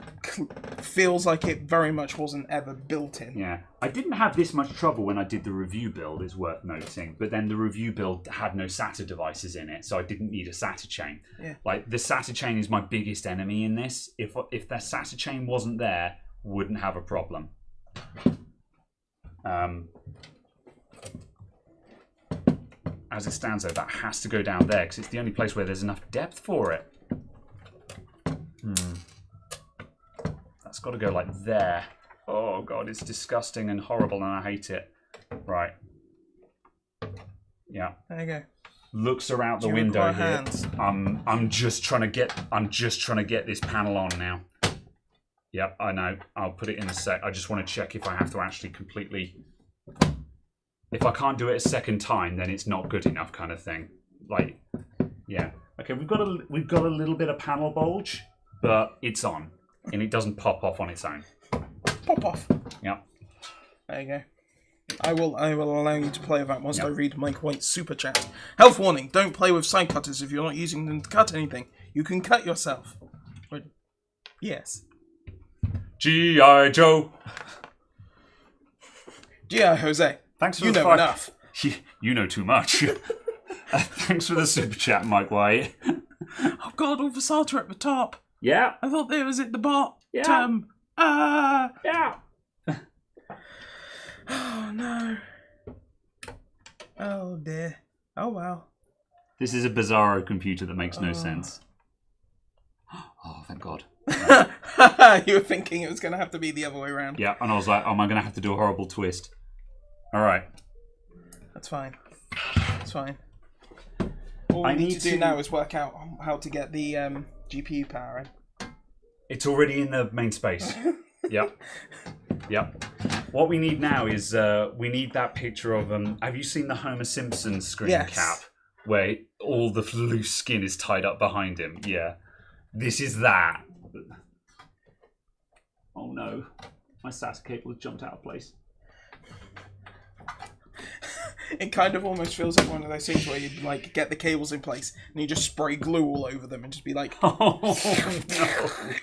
feels like it very much wasn't ever built in. Yeah. I didn't have this much trouble when I did the review build, it's worth noting. But then the review build had no SATA devices in it, so I didn't need a SATA chain. Yeah. Like, the SATA chain is my biggest enemy in this. If the SATA chain wasn't there, wouldn't have a problem. As it stands, though, that has to go down there, because it's the only place where there's enough depth for it. That's got to go like there. Oh, God, it's disgusting and horrible, and I hate it. Right. Yeah. There you go. Looks are out the window here. Hands? I'm just trying to get this panel on now. Yep, I know. I'll put it in a sec. I just want to check if I have to actually completely... If I can't do it a second time, then it's not good enough, kind of thing. Like, yeah. Okay, we've got a little bit of panel bulge, but it's on, and it doesn't pop off on its own. Pop off. Yep. There you go. I will allow you to play with that whilst I read Mike White's super chat. Health warning: don't play with side cutters if you're not using them to cut anything. You can cut yourself. But, yes. G.I. Joe. G.I. Jose. Thanks for you the know enough. You know too much. Thanks for the super chat, Mike White. Oh God, all the SATA at the top. Yeah. I thought it was at the bottom. Yeah. Yeah. Oh no. Oh dear. Oh well. This is a bizarro computer that makes no sense. Oh, thank God. You were thinking it was going to have to be the other way around. Yeah, and I was like, am I going to have to do a horrible twist? All right. That's fine. It's fine. All we need to do now is work out how to get the GPU power in. It's already in the main space. Yep. Yep. What we need now is we need that picture of have you seen the Homer Simpson screen cap where all the loose skin is tied up behind him? Yeah. This is that. Oh no. My SATA cable has jumped out of place. It kind of almost feels like one of those things where you like get the cables in place and you just spray glue all over them and just be like, oh no.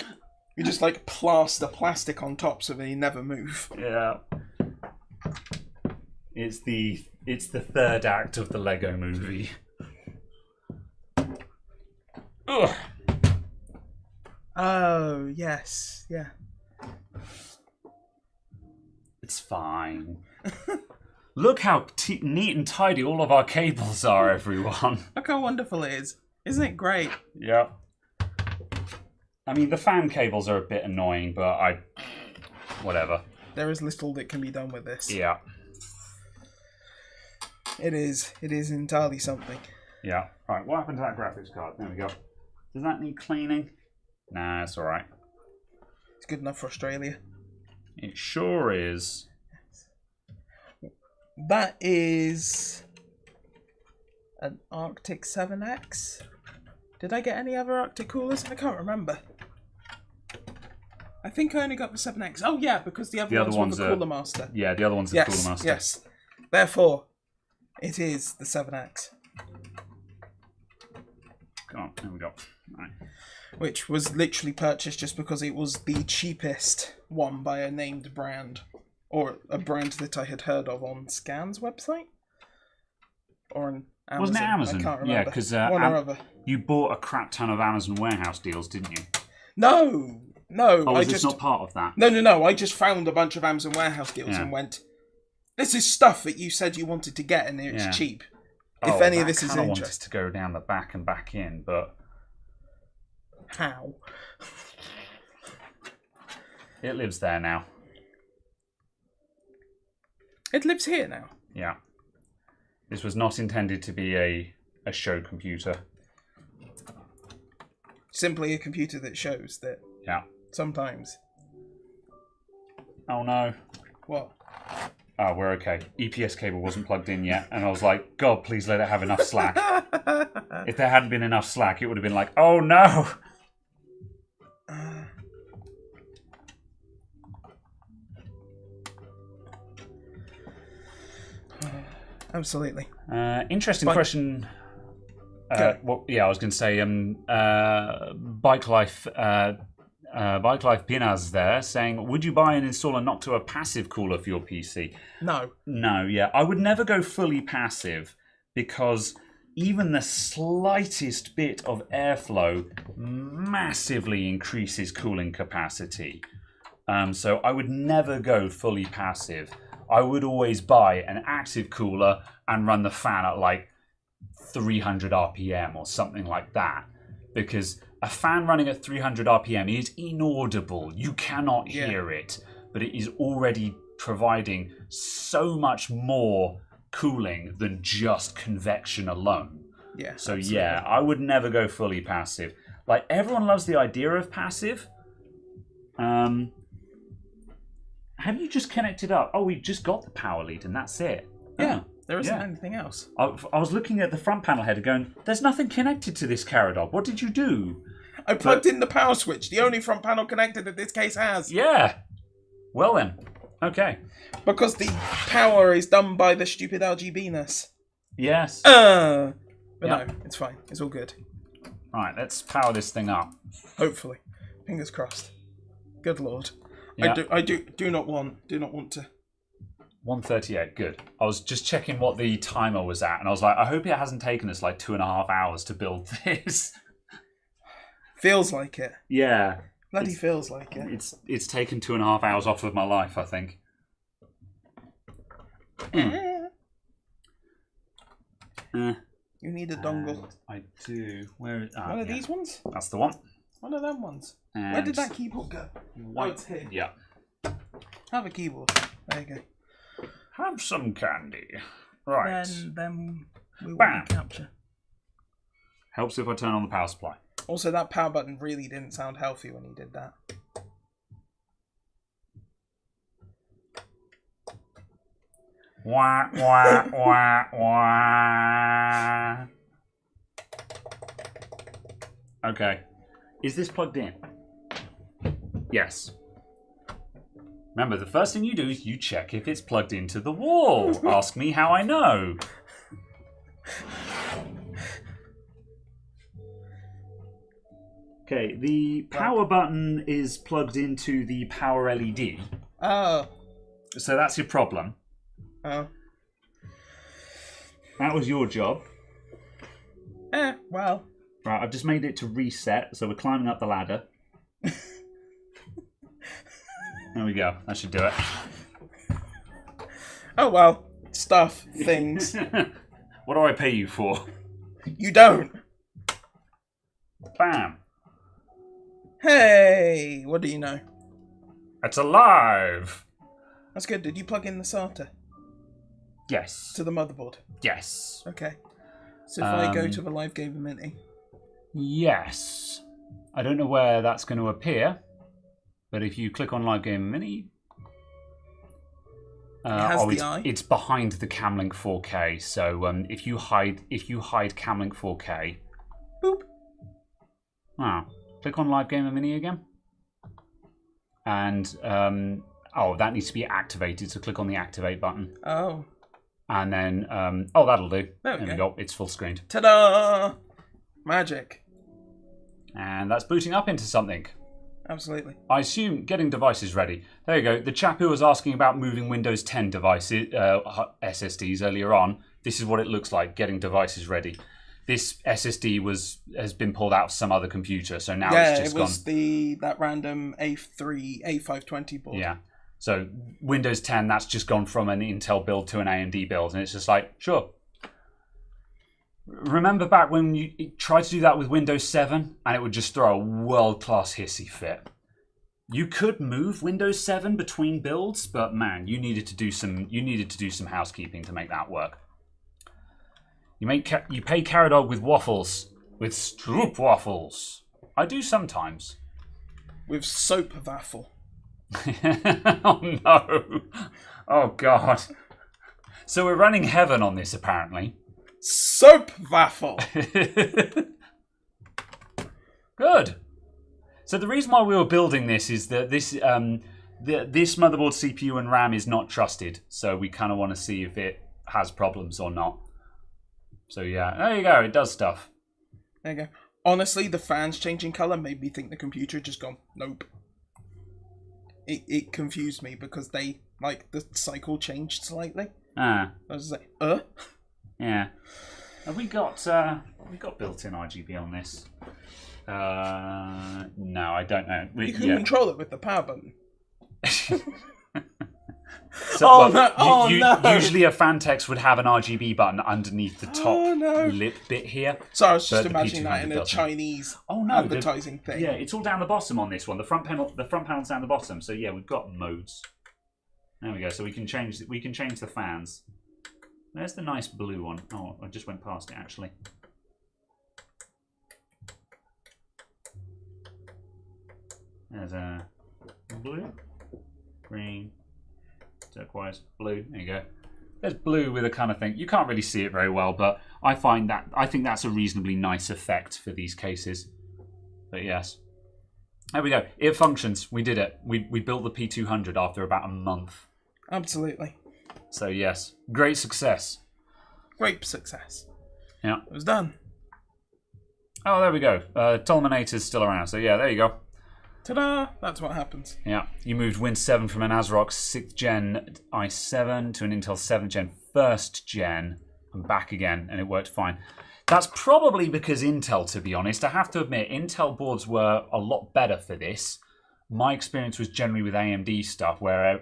You just like plaster plastic on top so they never move. Yeah. It's the third act of the Lego movie. Ugh. Oh yes, yeah. It's fine. Look how neat and tidy all of our cables are, everyone. Look how wonderful it is. Isn't it great? Yeah. I mean, the fan cables are a bit annoying, but whatever. There is little that can be done with this. Yeah. It is entirely something. Yeah. Right, what happened to that graphics card? There we go. Does that need cleaning? Nah, it's alright. It's good enough for Australia. It sure is. That is an Arctic 7X. Did I get any other Arctic coolers? I can't remember. I think I only got the 7X. Oh yeah, because the other ones were the Cooler Master. Yeah, the other one's the Cooler Master. Yes. Therefore, it is the 7X. Come on, there we go. Right. Which was literally purchased just because it was the cheapest one by a named brand. Or a brand that I had heard of on Scan's website? Or on Amazon. Wasn't it Amazon? I can't remember. Yeah, because one or other. You bought a crap ton of Amazon warehouse deals, didn't you? No! Oh, was this not part of that? No. I just found a bunch of Amazon warehouse deals and went, this is stuff that you said you wanted to get and it's cheap. If any of this is interesting. I wanted to go down the back and back in, but... How? It lives there now. It lives here now? Yeah. This was not intended to be a show computer. Simply a computer that shows that... Yeah. Sometimes. Oh no. What? Oh, we're okay. EPS cable wasn't plugged in yet, and I was like, God, please let it have enough slack. If there hadn't been enough slack, it would have been like, oh no! Absolutely. Interesting question. Well, yeah, I was going to say, Bike Life Pinaz there saying, would you buy and install a Noctua passive cooler for your PC? No. No, yeah. I would never go fully passive because even the slightest bit of airflow massively increases cooling capacity. So I would never go fully passive. I would always buy an active cooler and run the fan at like 300 RPM or something like that. Because a fan running at 300 RPM is inaudible. You cannot hear it. But it is already providing so much more cooling than just convection alone. Yeah. So absolutely. yeah, I would never go fully passive. Like, everyone loves the idea of passive. Have you just connected up? Oh, we've just got the power lead and that's it. Yeah, there isn't anything else. I was looking at the front panel header going, there's nothing connected to this Caradog. What did you do? I plugged in the power switch, the only front panel connected that this case has. Yeah. Well then. Okay. Because the power is done by the stupid RGB-ness. Yes. But no, it's fine. It's all good. Right, let's power this thing up. Hopefully. Fingers crossed. Good lord. Yeah. I do not want to. 1:38, good. I was just checking what the timer was at, and I was like, I hope it hasn't taken us like 2.5 hours to build this. Feels like it. Yeah. Bloody feels like it. It's taken 2.5 hours off of my life, I think. You need a dongle. I do. Where is one of these ones? That's the one. One of them ones. And where did that keyboard go? White. Oh, it's here. Yeah. Have a keyboard. There you go. Have some candy. Right. Then we want to capture. Helps if I turn on the power supply. Also, that power button really didn't sound healthy when you did that. Wah, wah, wah, wah. Okay. Is this plugged in? Yes. Remember, the first thing you do is you check if it's plugged into the wall. Ask me how I know. Okay, the power button is plugged into the power LED. Oh. So that's your problem. Oh. That was your job. Well. Right, I've just made it to reset, so we're climbing up the ladder. There we go. That should do it. Oh, well. Stuff. Things. What do I pay you for? You don't. Bam. Hey, what do you know? It's alive. That's good. Did you plug in the SATA? Yes. To the motherboard? Yes. Okay. So if I go to the Live Gamer Mini? Yes. I don't know where that's going to appear, but if you click on Live Gamer Mini... has the eye. It's behind the Camlink 4K. So if you hide Camlink 4K, boop. Click on Live Gamer Mini again, and that needs to be activated. So click on the activate button. Oh. And then that'll do. There we go. It's full screened. Ta-da! Magic. And that's booting up into something. Absolutely. I assume getting devices ready. There you go. The chap who was asking about moving Windows 10 devices, SSDs earlier on, this is what it looks like, getting devices ready. This SSD has been pulled out of some other computer, so now it's just gone. Yeah, it was that random A520 board. Yeah. So Windows 10, that's just gone from an Intel build to an AMD build, and it's just like, sure. Remember back when you tried to do that with Windows 7 and it would just throw a world-class hissy fit? You could move Windows 7 between builds, but man, you needed to do some housekeeping to make that work. You pay Caradog with waffles, with stroop waffles. I do sometimes. With soap waffle. Oh no. Oh god. So we're running heaven on this apparently. Soap waffle. Good. So the reason why we were building this is that this motherboard CPU and RAM is not trusted. So we kind of want to see if it has problems or not. So yeah, there you go. It does stuff. There you go. Honestly, the fans changing color made me think the computer had just gone, nope. It confused me because the cycle changed slightly. I was like, Yeah. Have we got built-in RGB on this? No, I don't know. You can control it with the power button. No. Usually a Fantex would have an RGB button underneath the top lip bit here. So I was just imagining that in a Chinese advertising thing. Yeah, it's all down the bottom on this one. The front panel's down the bottom. So yeah, we've got modes. There we go. So we can change the fans. There's the nice blue one. Oh, I just went past it actually. There's a blue, green, turquoise, blue. There you go. There's blue with a kind of thing. You can't really see it very well, but I think that's a reasonably nice effect for these cases. But yes. There we go. It functions. We did it. We built the P200 after about a month. Absolutely. So yes, great success. Great success. Yeah. It was done. Oh, there we go. Tolminator's still around. So yeah, there you go. Ta-da! That's what happens. Yeah, you moved Win 7 from an ASRock 6th Gen i7 to an Intel 7th Gen 1st Gen and back again, and it worked fine. That's probably because Intel, to be honest. I have to admit, Intel boards were a lot better for this. My experience was generally with AMD stuff, where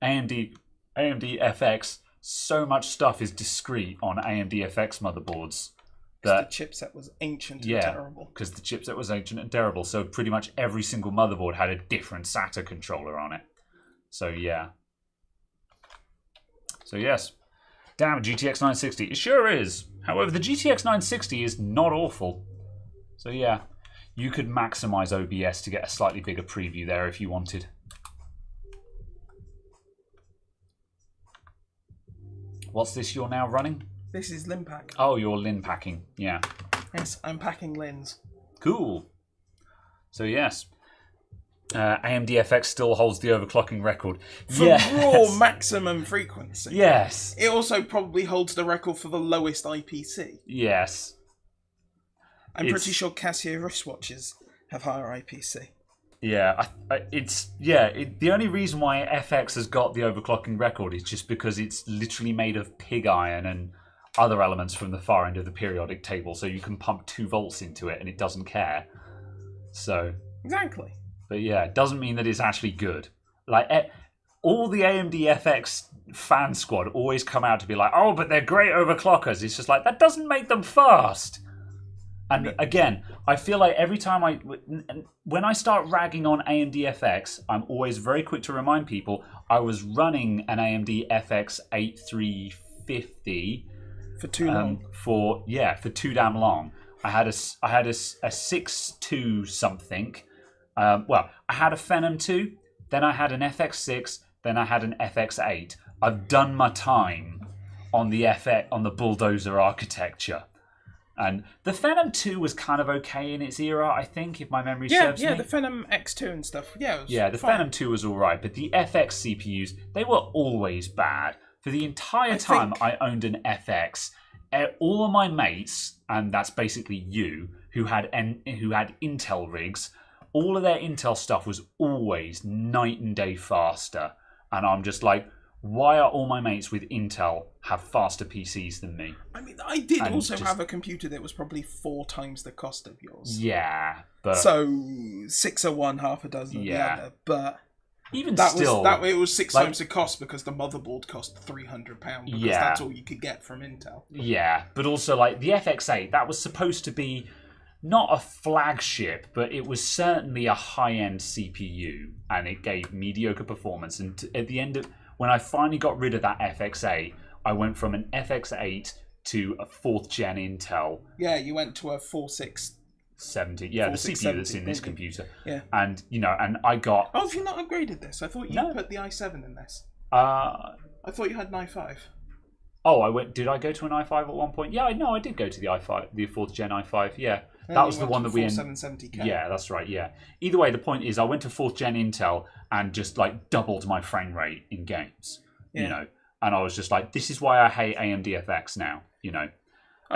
AMD FX, so much stuff is discrete on AMD FX motherboards. That the chipset was ancient and terrible. Because the chipset was ancient and terrible. So pretty much every single motherboard had a different SATA controller on it. So yeah. So yes. Damn, GTX 960. It sure is. However, the GTX 960 is not awful. So yeah. You could maximize OBS to get a slightly bigger preview there if you wanted. What's this you're now running? This is Linpack. Oh, you're Lin packing. Yeah. Yes, I'm packing Lins. Cool. So yes. AMD FX still holds the overclocking record. For raw maximum frequency. Yes. It also probably holds the record for the lowest IPC. Yes. I'm pretty sure Casio wristwatches have higher IPC. Yeah, the only reason why FX has got the overclocking record is just because it's literally made of pig iron and other elements from the far end of the periodic table, so you can pump 2 volts into it and it doesn't care. So exactly. But yeah, it doesn't mean that it's actually good. Like all the AMD FX fan squad always come out to be like, oh, but they're great overclockers. It's just like, that doesn't make them fast. And again, I feel like every time when I start ragging on AMD FX, I'm always very quick to remind people I was running an AMD FX 8350 for too long. For too damn long. I had a 6.2 something. I had a Phenom 2, then I had an FX6, Then I had an FX8. I've done my time on the Bulldozer architecture. And the Phenom 2 was kind of okay in its era, I think, if my memory serves me. Yeah, the Phenom X2 and stuff. Yeah, the Phenom 2 was all right, but the FX CPUs, they were always bad. For the entire time I owned an FX, all of my mates, and that's basically you, who had Intel rigs, all of their Intel stuff was always night and day faster. And I'm just like, why are all my mates with Intel have faster PCs than me? I mean, I did also have a computer that was probably 4 times the cost of yours. Yeah, but... So, 6 of one, half a dozen of the other. But even that still... it was 6 times the cost because the motherboard cost £300 because that's all you could get from Intel. Yeah, but also, like, the FX8, that was supposed to be not a flagship, but it was certainly a high-end CPU, and it gave mediocre performance. And at the end of... When I finally got rid of that FX8, I went from an FX8 to a 4th gen Intel. Yeah, you went to a 4670. Yeah, the CPU that's in this computer. Yeah. And, and I got... Oh, have you not upgraded this? I thought you put the i7 in this. I thought you had an i5. Oh, did I go to an i5 at one point? Yeah, no, I did go to the i5, the 4th gen i5, yeah. That was the one that we... 4770K. Yeah, that's right, yeah. Either way, the point is I went to 4th gen Intel and just like doubled my frame rate in games, and I was just like, this is why I hate AMD FX now,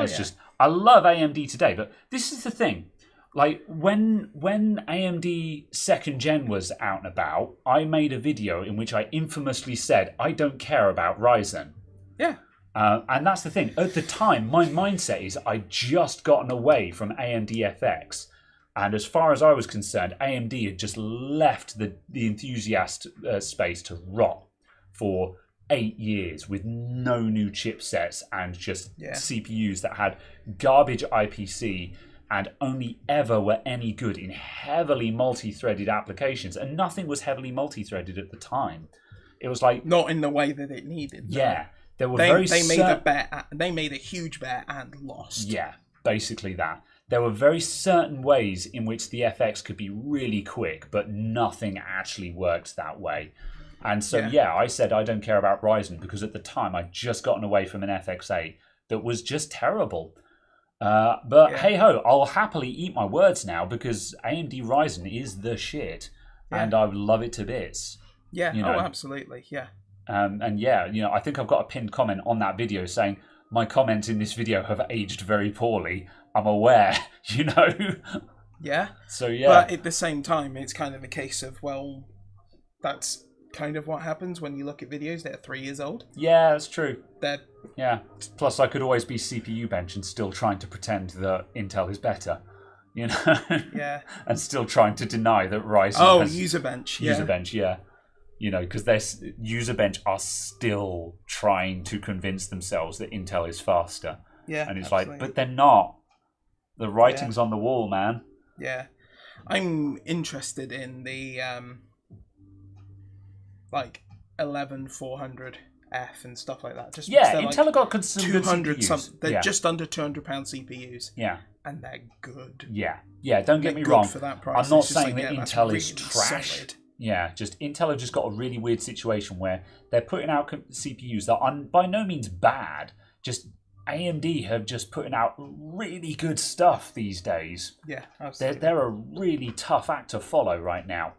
just, I love AMD today, but this is the thing. Like, when AMD 2nd gen was out and about, I made a video in which I infamously said, I don't care about Ryzen. Yeah. And that's the thing. At the time, my mindset is I'd just gotten away from AMD FX. And as far as I was concerned, AMD had just left the enthusiast space to rot for 8 years with no new chipsets and just CPUs that had garbage IPC and only ever were any good in heavily multi-threaded applications. And nothing was heavily multi-threaded at the time. It was like... Not in the way that it needed. Yeah. They made a huge bet and lost. Yeah, basically that. There were very certain ways in which the FX could be really quick, but nothing actually worked that way. And so, I said I don't care about Ryzen because at the time I'd just gotten away from an FX8 that was just terrible. But hey-ho, I'll happily eat my words now because AMD Ryzen is the shit. And I love it to bits. Yeah, absolutely, yeah. I think I've got a pinned comment on that video saying my comments in this video have aged very poorly. I'm aware, Yeah. So yeah. But at the same time, it's kind of a case of, well, that's kind of what happens when you look at videos that are 3 years old. Yeah, that's true. Yeah. Plus, I could always be CPU bench and still trying to pretend that Intel is better. Yeah. And still trying to deny that Ryzen. Oh, user bench. User bench, yeah. Because their user bench are still trying to convince themselves that Intel is faster. Yeah, and it's like, but they're not. The writing's on the wall, man. Yeah, I'm interested in the 11400F and stuff like that. Intel have got some good CPUs. They're just under £200 CPUs. Yeah, and they're good. Yeah. Don't get me wrong. For that price. I'm not saying that Intel really is trash. Solid. Yeah, just Intel have just got a really weird situation where they're putting out CPUs that are by no means bad. Just AMD have just putting out really good stuff these days. Yeah, absolutely. They're a really tough act to follow right now.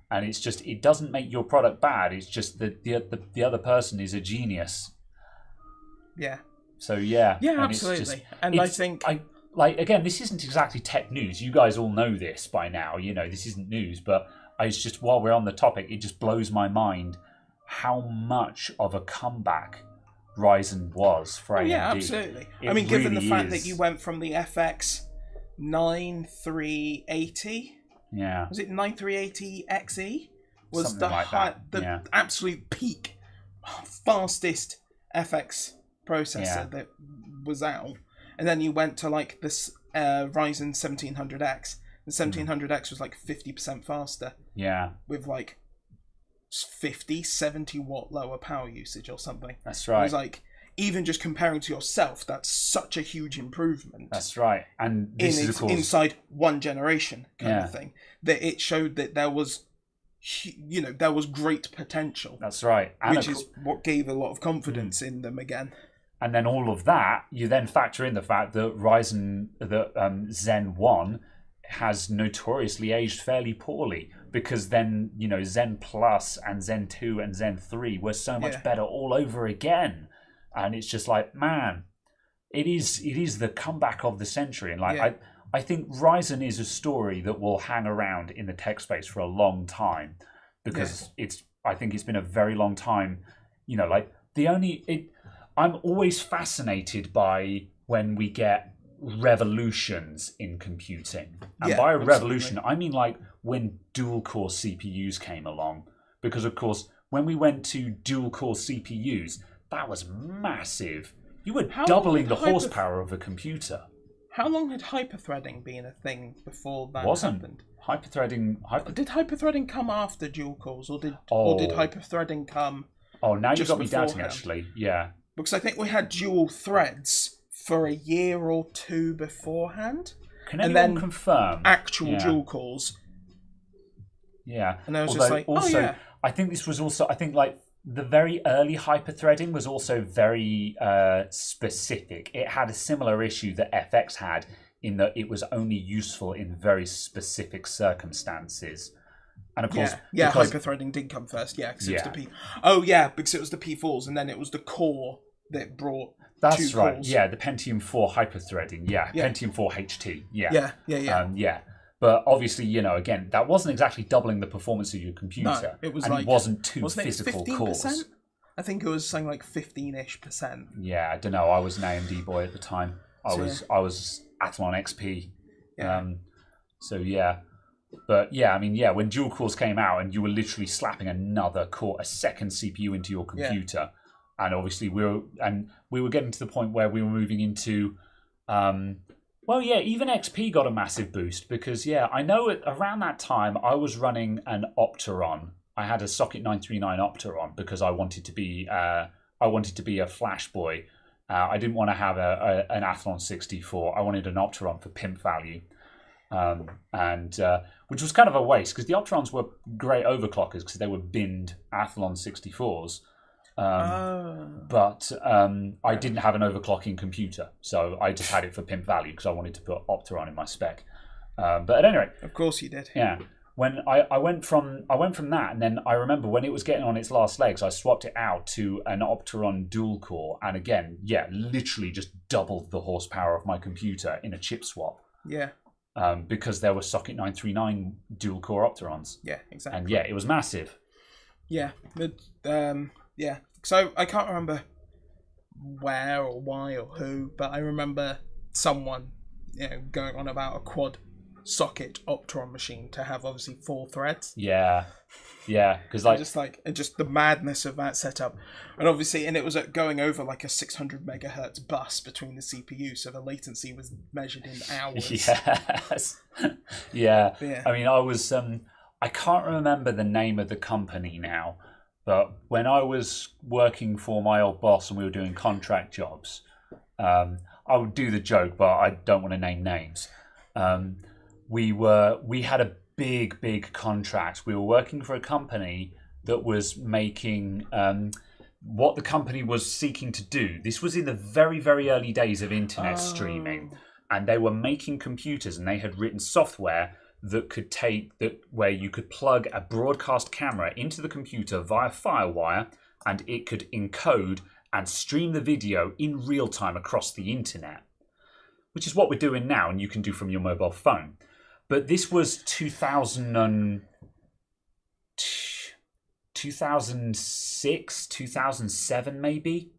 And it's just, it doesn't make your product bad. It's just that the other person is a genius. Yeah. So yeah. Yeah, absolutely. I think... again, this isn't exactly tech news. You guys all know this by now. This isn't news. But it's just, while we're on the topic, it just blows my mind how much of a comeback Ryzen was for AMD. Yeah, absolutely. Given the fact that you went from the FX 9380... Yeah. Was it 9380 XE? Was something the absolute peak, fastest FX processor that was out. And then you went to this Ryzen 1700X. The 1700X was 50% faster. Yeah. With 50, 70 watt lower power usage or something. That's right. It was even just comparing to yourself, that's such a huge improvement. That's right. And this is, of course, inside one generation kind of thing. That it showed that there was there was great potential. That's right. Which is what gave a lot of confidence in them again. And then all of that, you then factor in the fact that Zen 1 has notoriously aged fairly poorly, because then, Zen Plus and Zen 2 and Zen 3 were so much better all over again. And it's just like, man, it is the comeback of the century. And I think Ryzen is a story that will hang around in the tech space for a long time, because I think it's been a very long time. I'm always fascinated by when we get revolutions in computing. And by a revolution, I mean like when dual-core CPUs came along. Because, of course, when we went to dual-core CPUs, that was massive. You were doubling the horsepower of a computer. How long had hyperthreading been a thing before that happened? Did hyperthreading come after dual-cores, or did hyperthreading come... Oh, now you've got me beforehand? doubting, actually. Yeah. Because I think we had dual threads for a year or two beforehand. Can anyone confirm? Actual dual cores. Yeah. And I was just like, I think this was also, the very early hyperthreading was also very specific. It had a similar issue that FX had, in that it was only useful in very specific circumstances. And of course, hyperthreading did come first. Yeah, because it was the because it was the P4s, and then it was the core that brought. That's two right. cores. Yeah, the Pentium 4 hyperthreading. Yeah, Pentium 4 HT. Yeah. Yeah. But obviously, again, that wasn't exactly doubling the performance of your computer. No, it was it wasn't two physical cores. I think it was something like 15-ish%. Yeah, I don't know. I was an AMD boy at the time. I was Athlon XP. Yeah. But when dual cores came out and you were literally slapping a second CPU into your computer, and obviously we were getting to the point where we were moving into, even XP got a massive boost, because I know around that time I was running an Opteron. I had a Socket 939 Opteron because I wanted to be a Flash boy. I didn't want to have an Athlon 64. I wanted an Opteron for pimp value. Which was kind of a waste, because the Opterons were great overclockers because they were binned Athlon 64s. But I didn't have an overclocking computer, so I just had it for pimp value because I wanted to put Opteron in my spec. But at any rate, of course you did. Yeah. When I went from that, and then I remember when it was getting on its last legs, I swapped it out to an Opteron dual core, and again, literally just doubled the horsepower of my computer in a chip swap. Yeah. Because there were Socket 939 dual core Opterons. Yeah, exactly. And it was massive. Yeah. So I can't remember where or why or who, but I remember someone going on about a quad socket Opteron machine to have obviously 4 threads. Yeah, because just the madness of that setup, and obviously, and it was going over like a 600 megahertz bus between the CPU, so the latency was measured in hours. Yes, yeah. I mean, I can't remember the name of the company now, but when I was working for my old boss and we were doing contract jobs, I would do the joke, but I don't want to name names. We had a big contract. We were working for a company that was making what the company was seeking to do. This was in the very, very early days of internet streaming, and they were making computers, and they had written software that could where you could plug a broadcast camera into the computer via FireWire, and it could encode and stream the video in real time across the internet, which is what we're doing now, and you can do from your mobile phone. But this was 2006, 2007 maybe.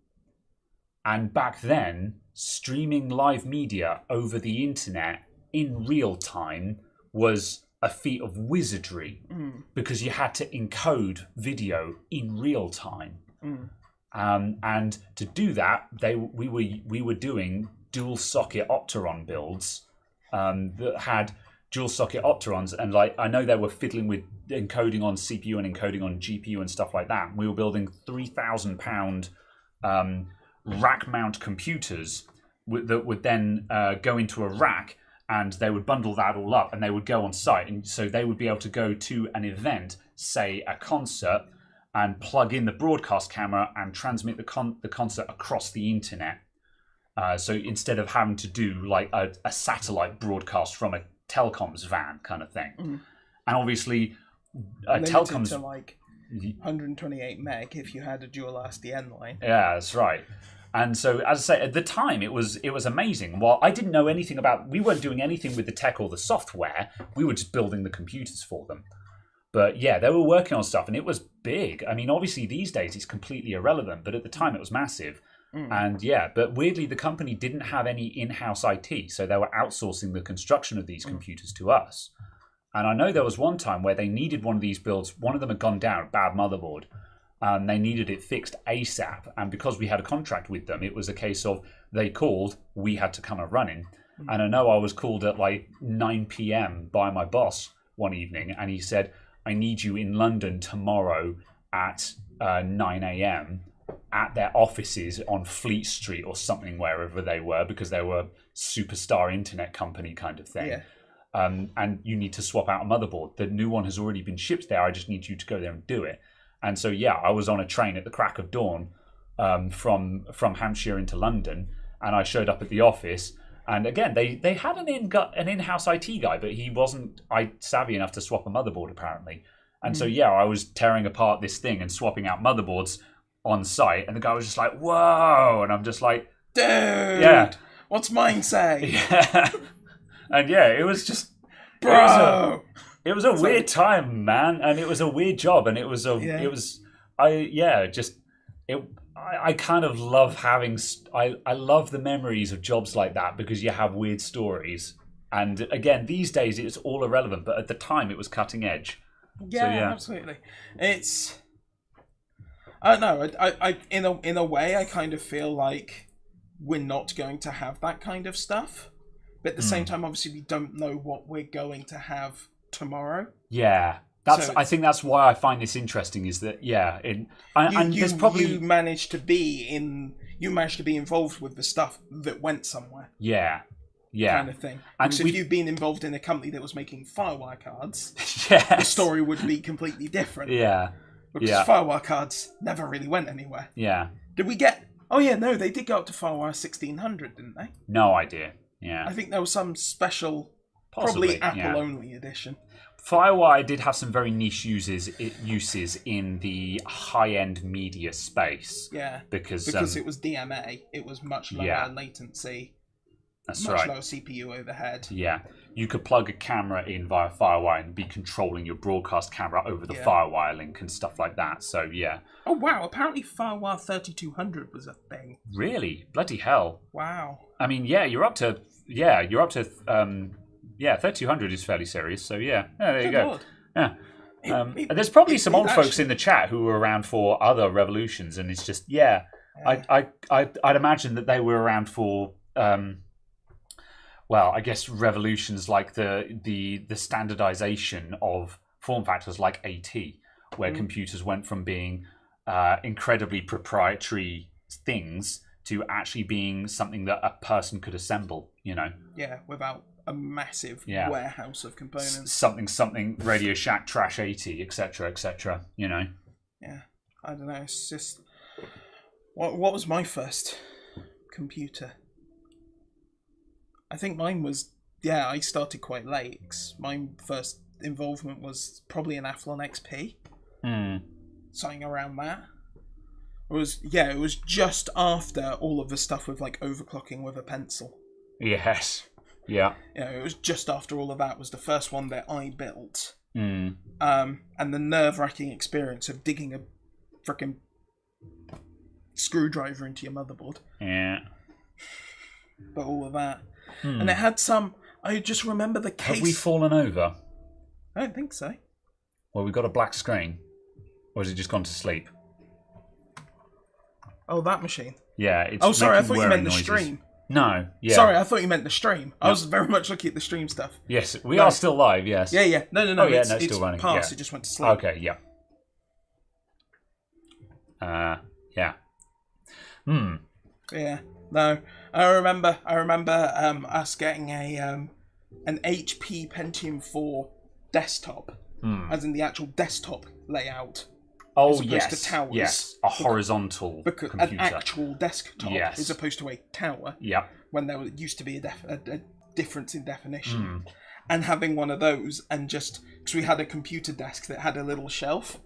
And back then, streaming live media over the internet in real time was a feat of wizardry, because you had to encode video in real time. And to do that, we were doing dual socket Opteron builds that had dual socket Opterons, and I know they were fiddling with encoding on CPU and encoding on GPU and stuff like that. We were building £3,000 rack mount computers that would then go into a rack, and they would bundle that all up and they would go on site, and so they would be able to go to an event, say, a concert and plug in the broadcast camera and transmit the concert across the internet. So instead of having to do like a satellite broadcast from a telecoms van kind of thing. And obviously telecoms to like 128 meg if you had a dual RSDN line. Yeah, that's right. And so, as I say, at the time, it was amazing. Well, I didn't know anything about... We weren't doing anything with the tech or the software. We were just building the computers for them. But yeah, they were working on stuff, and it was big. I mean, obviously, these days, it's completely irrelevant. But at the time, it was massive. And yeah, but weirdly, the company didn't have any in-house IT. So they were outsourcing the construction of these computers to us. And I know there was one time where they needed one of these builds. One of them had gone down, bad motherboard. And they needed it fixed ASAP. And because we had a contract with them, it was a case of they called, we had to come and run in. And I know I was called at like 9 p.m. by my boss one evening. And he said, I need you in London tomorrow at 9 a.m. at their offices on Fleet Street or something, wherever they were, because they were a superstar internet company kind of thing. Yeah. And you need to swap out a motherboard. The new one has already been shipped there. I just need you to go there and do it. And so, yeah, I was on a train at the crack of dawn from Hampshire into London, and I showed up at the office. And again, they had an in-house IT guy, but he wasn't savvy enough to swap a motherboard, apparently. And so, yeah, I was tearing apart this thing and swapping out motherboards on site, and the guy was just like, whoa! And I'm just like, dude, yeah, what's mine say? Yeah. And yeah, it was just, bro. It was a weird time, man, and it was a weird job, and I kind of love having, I love the memories of jobs like that because you have weird stories. And again, these days it's all irrelevant, but at the time it was cutting edge. Yeah, so, yeah. Absolutely. It's, I don't know, I in a way I kind of feel like we're not going to have that kind of stuff, but at the same time, obviously, we don't know what we're going to have tomorrow. Yeah, I think that's why I find this interesting. Is that there's probably you managed to be involved with the stuff that went somewhere. Yeah, kind of thing. And because if you've been involved in a company that was making Firewire cards, yes, the story would be completely different. Yeah, because Firewire cards never really went anywhere. Yeah. Did we get? Oh yeah, no, they did go up to Firewire 1600, didn't they? No idea. Yeah. I think there was some special. Probably Apple-only edition. Firewire did have some very niche uses in the high-end media space. Yeah, because it was DMA, it was much lower latency. That's much right. lower CPU overhead. Yeah, you could plug a camera in via Firewire and be controlling your broadcast camera over the Firewire link and stuff like that. So yeah. Oh wow! Apparently, Firewire 3200 was a thing. Really? Bloody hell! Wow. I mean, you're up to 3200 is fairly serious. So there you go. Lord. Yeah. There's probably some old folks in the chat who were around for other revolutions, and it's just I'd imagine that they were around for I guess revolutions like the standardization of form factors like AT, where computers went from being incredibly proprietary things to actually being something that a person could assemble, Yeah, without a massive warehouse of components. Something Radio Shack Trash 80, etc., Yeah, I don't know. It's just what was my first computer? I think mine was I started quite late. 'Cause my first involvement was probably an Athlon XP, something around that. It was just after all of the stuff with like overclocking with a pencil. Yes. Yeah. It was just after all of that was the first one that I built. And the nerve-wracking experience of digging a freaking screwdriver into your motherboard. Yeah. But all of that. And it had some... I just remember the case... Have we fallen over? I don't think so. Well, we've got a black screen. Or has it just gone to sleep? Oh, that machine. Yeah, it's Oh, sorry, I thought you meant noises. the stream. No, yeah. Sorry, I thought you meant the stream. I was very much looking at the stream stuff. Yes, we are still live, yes. Yeah. No. Oh, yeah, it's still running. Past, yeah. It just went to sleep. Okay, yeah. Yeah. Yeah. No. I remember us getting an HP Pentium 4 desktop as in the actual desktop layout. Oh, as opposed to towers. Yes, a horizontal computer. An actual desktop Yes. as opposed to a tower. Yeah. When there used to be a difference in definition. And having one of those, and just... Because we had a computer desk that had a little shelf.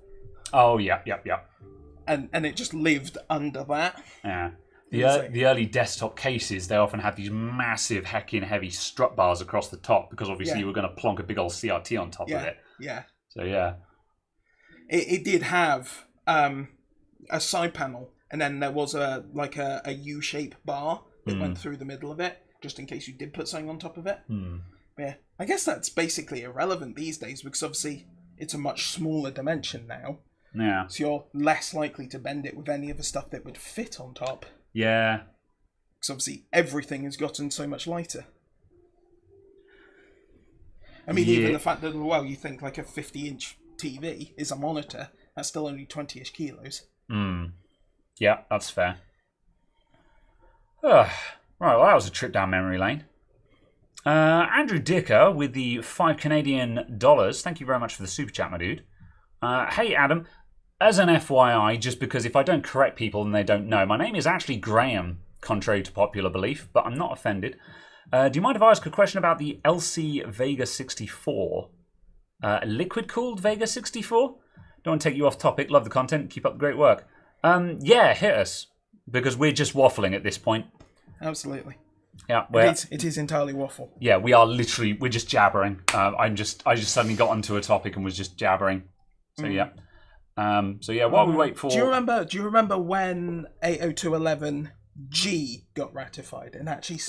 Oh, yeah. And it just lived under that. Yeah. The early desktop cases, they often had these massive heckin' heavy strut bars across the top because obviously you were going to plonk a big old CRT on top of it. Yeah. So, yeah. It did have a side panel, and then there was a U-shaped bar that went through the middle of it, just in case you did put something on top of it. Yeah, I guess that's basically irrelevant these days because obviously it's a much smaller dimension now. Yeah. So you're less likely to bend it with any of the stuff that would fit on top. Yeah. Because obviously everything has gotten so much lighter. I mean, even the fact that, well, you think like a 50-inch TV is a monitor, that's still only 20-ish kilos. Yeah, that's fair. Right, well, that was a trip down memory lane. Andrew Dicker with the $5 Canadian. Thank you very much for the super chat, my dude. Hey, Adam. As an FYI, just because if I don't correct people and they don't know, my name is actually Graham, contrary to popular belief, but I'm not offended. Do you mind if I ask a question about the LC Vega 64? Liquid-cooled Vega 64? Don't want to take you off topic. Love the content. Keep up the great work. Yeah, hit us. Because we're just waffling at this point. Absolutely. Yeah, it is entirely waffle. Yeah, we're just jabbering. I just suddenly got onto a topic and was just jabbering. So yeah. While we wait for... Do you remember when 802.11G got ratified and actually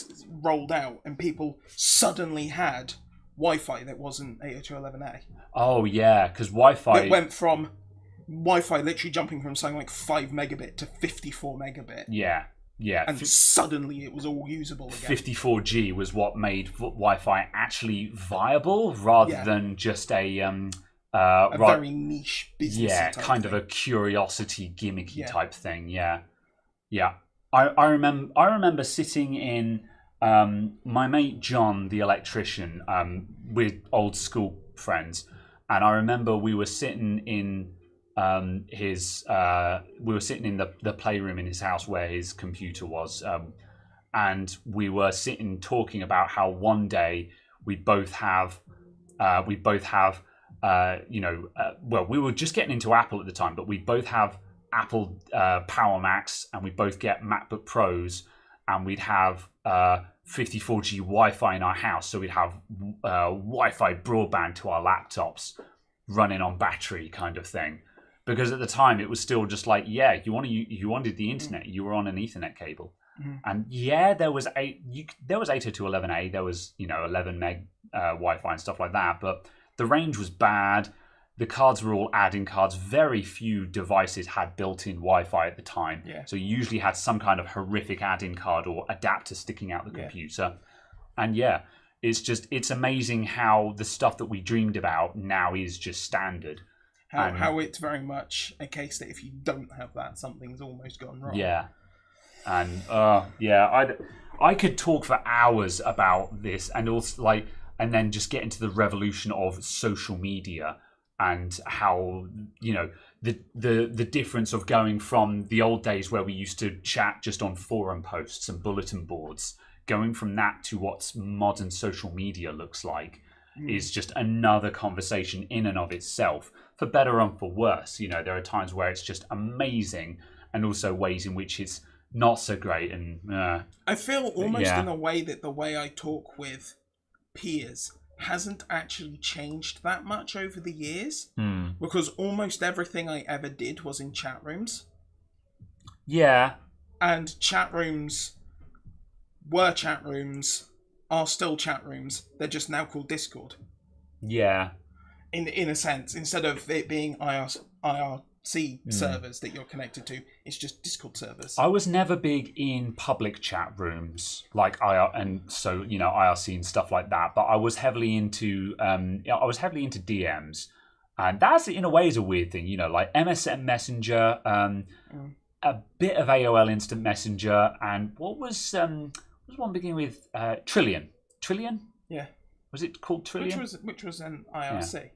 rolled out and people suddenly had Wi-Fi that wasn't 802.11a? Oh, yeah, because Wi-Fi... It went from Wi-Fi literally jumping from something like 5 megabit to 54 megabit. Yeah. And suddenly it was all usable again. 54G was what made Wi-Fi actually viable rather than just a very niche business. Yeah, kind of a curiosity gimmicky type thing. Yeah. I remember sitting in my mate John, the electrician, with old school friends, and I remember we were sitting in the playroom in his house where his computer was, and we were sitting talking about how one day we both have we were just getting into Apple at the time, but we both have Apple Power Macs, and we both get MacBook Pros, and we'd have 54G Wi-Fi in our house, so we'd have Wi-Fi broadband to our laptops running on battery kind of thing. Because at the time it was still just like, you wanted the internet, you were on an Ethernet cable. And there was 802.11a, there was 11 meg Wi-Fi and stuff like that, but the range was bad. The cards were all add-in cards. Very few devices had built-in Wi-Fi at the time. Yeah. So you usually had some kind of horrific add-in card or adapter sticking out the computer. And it's amazing how the stuff that we dreamed about now is just standard. How it's very much a case that if you don't have that, something's almost gone wrong. Yeah. And I could talk for hours about this, and also and then just get into the revolution of social media and how the difference of going from the old days where we used to chat just on forum posts and bulletin boards, going from that to what modern social media looks like is just another conversation in and of itself, for better and for worse. There are times where it's just amazing, and also ways in which it's not so great. And I feel almost in a way that the way I talk with peers hasn't actually changed that much over the years, because almost everything I ever did was in chat rooms. Yeah. And chat rooms were chat rooms, are still chat rooms. They're just now called Discord. Yeah. In a sense, instead of it being IRC servers that you're connected to, it's just Discord servers. I was never big in public chat rooms like IRC and stuff like that, but I was heavily into DMs, and that's in a way is a weird thing, like MSN Messenger, a bit of AOL Instant Messenger, and what was one beginning with Trillion? Yeah. Was it called Trillion? Which was an IRC.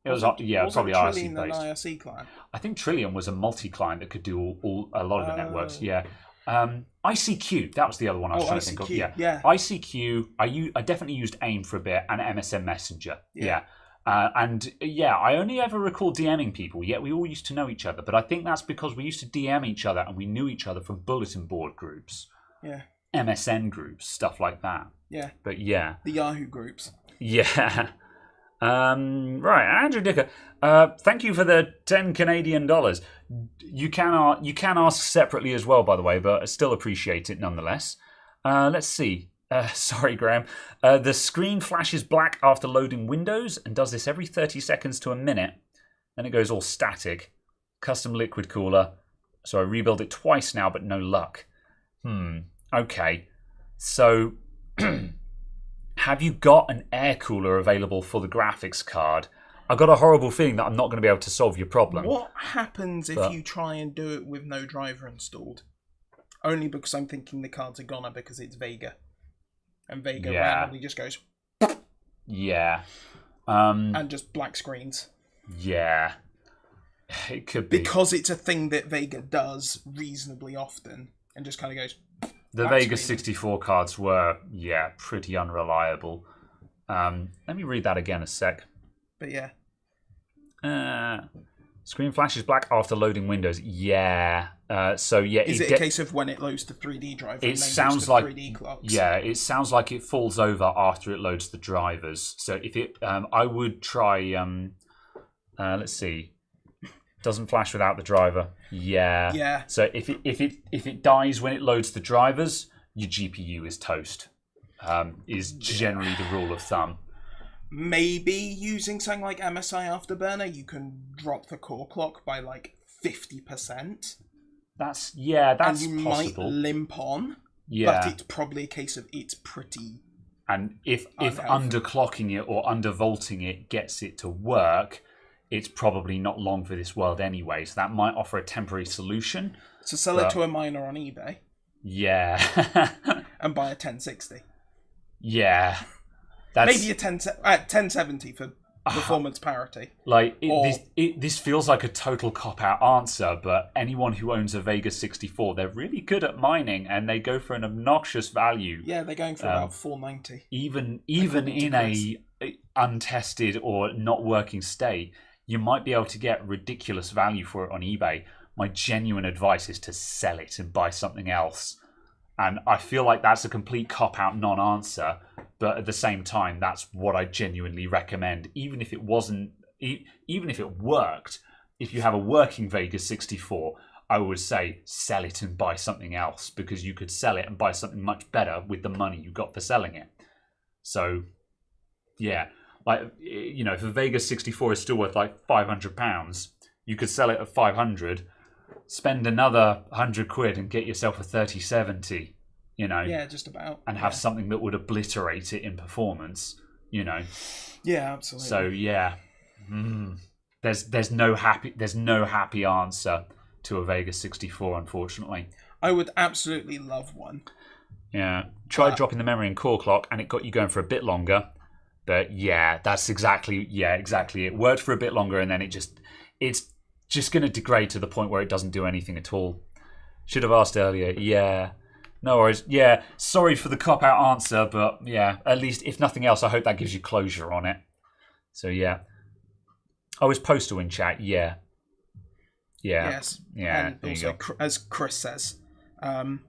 It was probably Trillion IRC based. an IRC client? I think Trillium was a multi-client that could do a lot of the networks. Yeah. ICQ, that was the other one I was trying to think of. Yeah. ICQ, I definitely used AIM for a bit and MSN Messenger. Yeah. I only ever recall DMing people, yet we all used to know each other. But I think that's because we used to DM each other and we knew each other from bulletin board groups. Yeah. MSN groups, stuff like that. Yeah. But yeah. The Yahoo groups. Yeah. Right, Andrew Dicker. Thank you for the 10 Canadian dollars. You can ask separately as well, by the way, but I still appreciate it nonetheless. Let's see. Sorry, Graham. The screen flashes black after loading Windows and does this every 30 seconds to a minute. Then it goes all static. Custom liquid cooler. So I rebuilt it twice now, but no luck. Okay. So, have you got an air cooler available for the graphics card? I've got a horrible feeling that I'm not going to be able to solve your problem. What happens if you try and do it with no driver installed? Only because I'm thinking the cards are goner because it's Vega. And Vega randomly just goes... Yeah. And just black screens. Yeah. It could be. Because it's a thing that Vega does reasonably often. And just kind of goes... The Vega 64 cards were, pretty unreliable. Let me read that again a sec. But yeah. Screen flashes black after loading Windows. Yeah. Is it a case of when it loads the 3D driver? It sounds like 3D clocks? Yeah, it sounds like it falls over after it loads the drivers. So if it, I would try. Let's see. Doesn't flash without the driver. Yeah. So if it dies when it loads the drivers, your GPU is toast. Is generally the rule of thumb. Maybe using something like MSI Afterburner, you can drop the core clock by like 50%. That's and you possible. Might limp on. Yeah. But it's probably a case of it's pretty. And if underclocking it or undervolting it gets it to work, it's probably not long for this world anyway. So that might offer a temporary solution. So sell it to a miner on eBay. Yeah. And buy a 1060. Yeah. Maybe a 1070 for performance parity. Like this feels like a total cop-out answer, but anyone who owns a Vega 64, they're really good at mining, and they go for an obnoxious value. Yeah, they're going for about $490. Even in a untested or not working state, you might be able to get ridiculous value for it on eBay. My genuine advice is to sell it and buy something else. And I feel like that's a complete cop-out non-answer, but at the same time, that's what I genuinely recommend. Even if it worked, if you have a working Vega 64, I would say sell it and buy something else, because you could sell it and buy something much better with the money you got for selling it. So, yeah, like, you know, if a Vega 64 is still worth like £500, you could sell it at 500. Spend another £100 and get yourself a 3070, you know. Yeah, just about. And have something that would obliterate it in performance, you know. Yeah, absolutely. So yeah, there's no happy answer to a Vega 64, unfortunately. I would absolutely love one. Yeah, tried dropping the memory and core clock, and it got you going for a bit longer. But yeah, that's exactly it. Worked for a bit longer, and then it's just going to degrade to the point where it doesn't do anything at all. Should have asked earlier. Yeah. No worries. Yeah. Sorry for the cop-out answer, but yeah, at least, if nothing else, I hope that gives you closure on it. So yeah. Oh, is Postal in chat? Yeah. Yeah. Yes. Yeah. And also, as Chris says, £10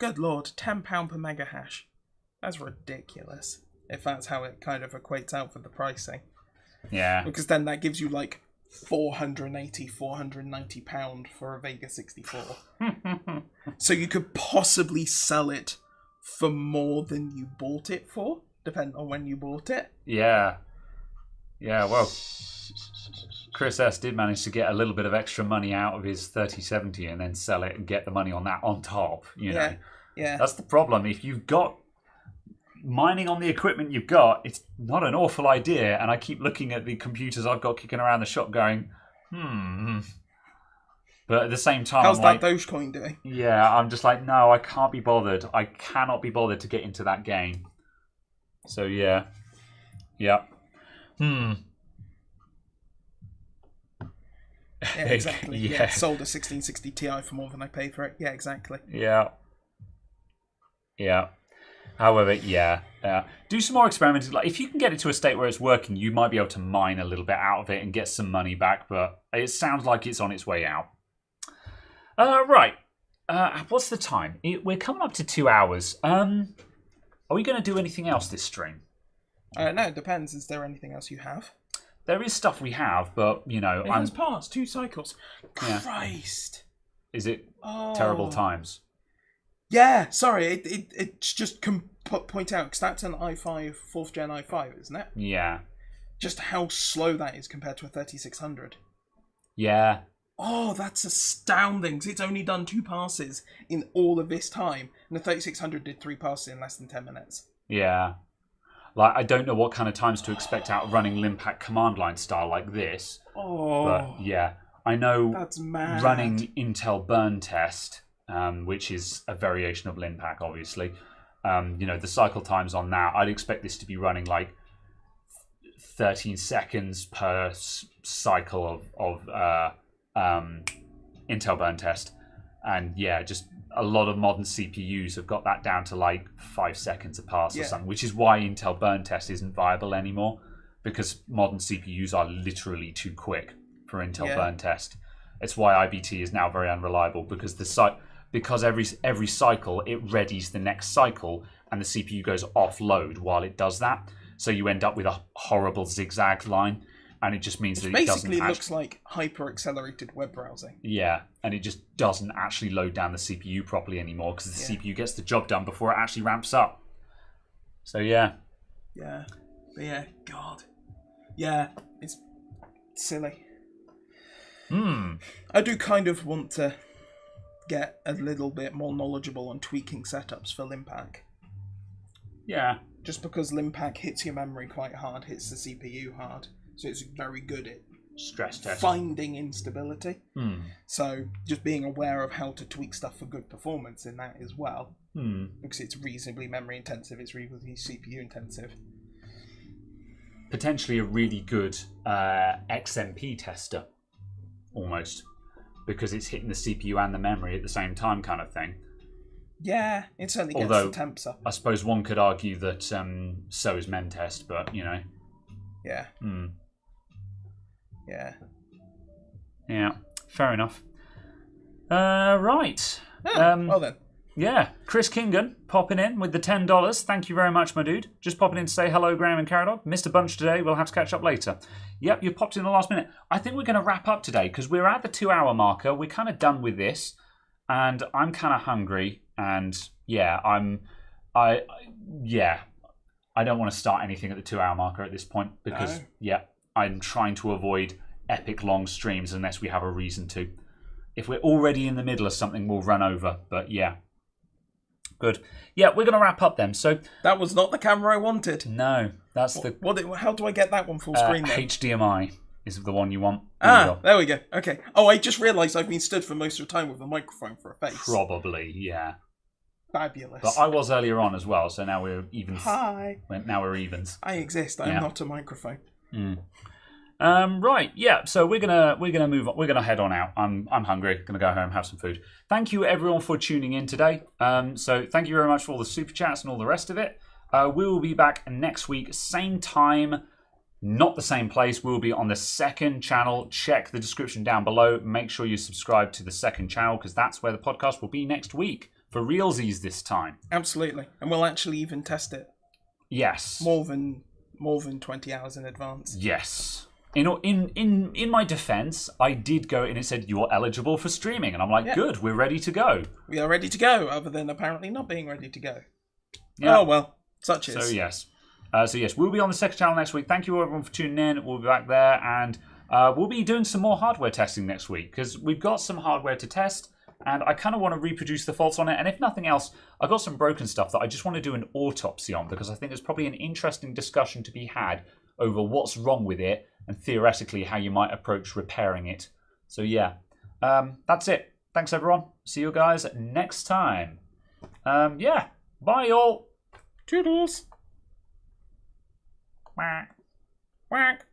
per mega hash. That's ridiculous. If that's how it kind of equates out for the pricing. Yeah. Because then that gives you like £490 for a Vega 64. So you could possibly sell it for more than you bought it for, depending on when you bought it. Yeah. Yeah, well, Chris S. did manage to get a little bit of extra money out of his 3070 and then sell it and get the money on that on top, you know. Yeah. That's the problem. If you've got mining on the equipment you've got, it's not an awful idea. And I keep looking at the computers I've got kicking around the shop going, But at the same time, how's that Dogecoin doing? Yeah, I'm just like, no, I can't be bothered. I cannot be bothered to get into that game. So yeah. Yeah, exactly. Yeah. Yeah, sold a 1660 Ti for more than I paid for it. Yeah, exactly. Yeah. Yeah. However, do some more experimenting. Like, if you can get it to a state where it's working, you might be able to mine a little bit out of it and get some money back. But it sounds like it's on its way out. Right. What's the time? We're coming up to 2 hours. Are we going to do anything else this stream? No, it depends. Is there anything else you have? There is stuff we have, but, It has passed 2 cycles. Yeah. Christ. Is it terrible times? Yeah, sorry. It's just point out, because that's an i5, 4th gen i5, isn't it? Yeah. Just how slow that is compared to a 3600. Yeah. Oh, that's astounding, because it's only done 2 passes in all of this time. And the 3600 did 3 passes in less than 10 minutes. Yeah. Like, I don't know what kind of times to expect out of running Limpac command line style like this. Oh. But, yeah. I know that's mad. Running Intel burn test, which is a variation of Limpac, obviously. The cycle times on that, I'd expect this to be running like 13 seconds per cycle of Intel burn test. And yeah, just a lot of modern CPUs have got that down to like 5 seconds a pass or something, which is why Intel burn test isn't viable anymore, because modern CPUs are literally too quick for Intel burn test. It's why IBT is now very unreliable, because because every cycle it readies the next cycle and the CPU goes offload while it does that. So you end up with a horrible zigzag line, and it just means that it basically looks like hyper-accelerated web browsing. Yeah, and it just doesn't actually load down the CPU properly anymore, because the CPU gets the job done before it actually ramps up. So yeah. Yeah. But yeah, God. Yeah, it's silly. I do kind of want to get a little bit more knowledgeable on tweaking setups for Limpac. Yeah. Just because Limpac hits your memory quite hard, hits the CPU hard. So it's very good at stress test finding instability. So just being aware of how to tweak stuff for good performance in that as well. Because it's reasonably memory intensive, it's reasonably CPU intensive. Potentially a really good XMP tester, almost, because it's hitting the CPU and the memory at the same time, kind of thing. Yeah, it certainly gets the temps up. I suppose one could argue that so is Mentest, but you know. Yeah. Yeah. Yeah. Fair enough. Right. Well then. Yeah, Chris Kingan popping in with the $10. Thank you very much, my dude. Just popping in to say hello, Graham and Caradog. Missed a bunch today. We'll have to catch up later. Yep, you popped in the last minute. I think we're going to wrap up today because we're at the 2-hour marker. We're kind of done with this, and I'm kind of hungry. And yeah, I don't want to start anything at the 2-hour marker at this point because I'm trying to avoid epic long streams unless we have a reason to. If we're already in the middle of something, we'll run over. But yeah. Good. Yeah, we're going to wrap up then. So that was not the camera I wanted. No, that's how do I get that one full screen then? HDMI is the one you want. There we go. Okay. Oh, I just realised I've been stood for most of the time with a microphone for a face. Probably, yeah. Fabulous. But I was earlier on as well, so now we're evens. Hi. Now we're evens. I exist. I'm not a microphone. Right, yeah. So we're gonna move on. We're gonna head on out. I'm hungry. Gonna go home, have some food. Thank you everyone for tuning in today. So thank you very much for all the super chats and all the rest of it. We will be back next week, same time, not the same place. We'll be on the second channel. Check the description down below. Make sure you subscribe to the second channel because that's where the podcast will be next week for realsies this time. Absolutely, and we'll actually even test it. Yes. More than 20 hours in advance. Yes. In my defense, I did go and it said you're eligible for streaming, and I'm like, good, we're ready to go. We are ready to go, other than apparently not being ready to go. Yeah. Oh well, such is. So yes, we'll be on the second channel next week. Thank you everyone for tuning in. We'll be back there, and we'll be doing some more hardware testing next week because we've got some hardware to test, and I kind of want to reproduce the faults on it. And if nothing else, I've got some broken stuff that I just want to do an autopsy on because I think there's probably an interesting discussion to be had over what's wrong with it and theoretically how you might approach repairing it. So yeah, that's it. Thanks everyone. See you guys next time. Yeah, bye all. Toodles. Quack. Quack.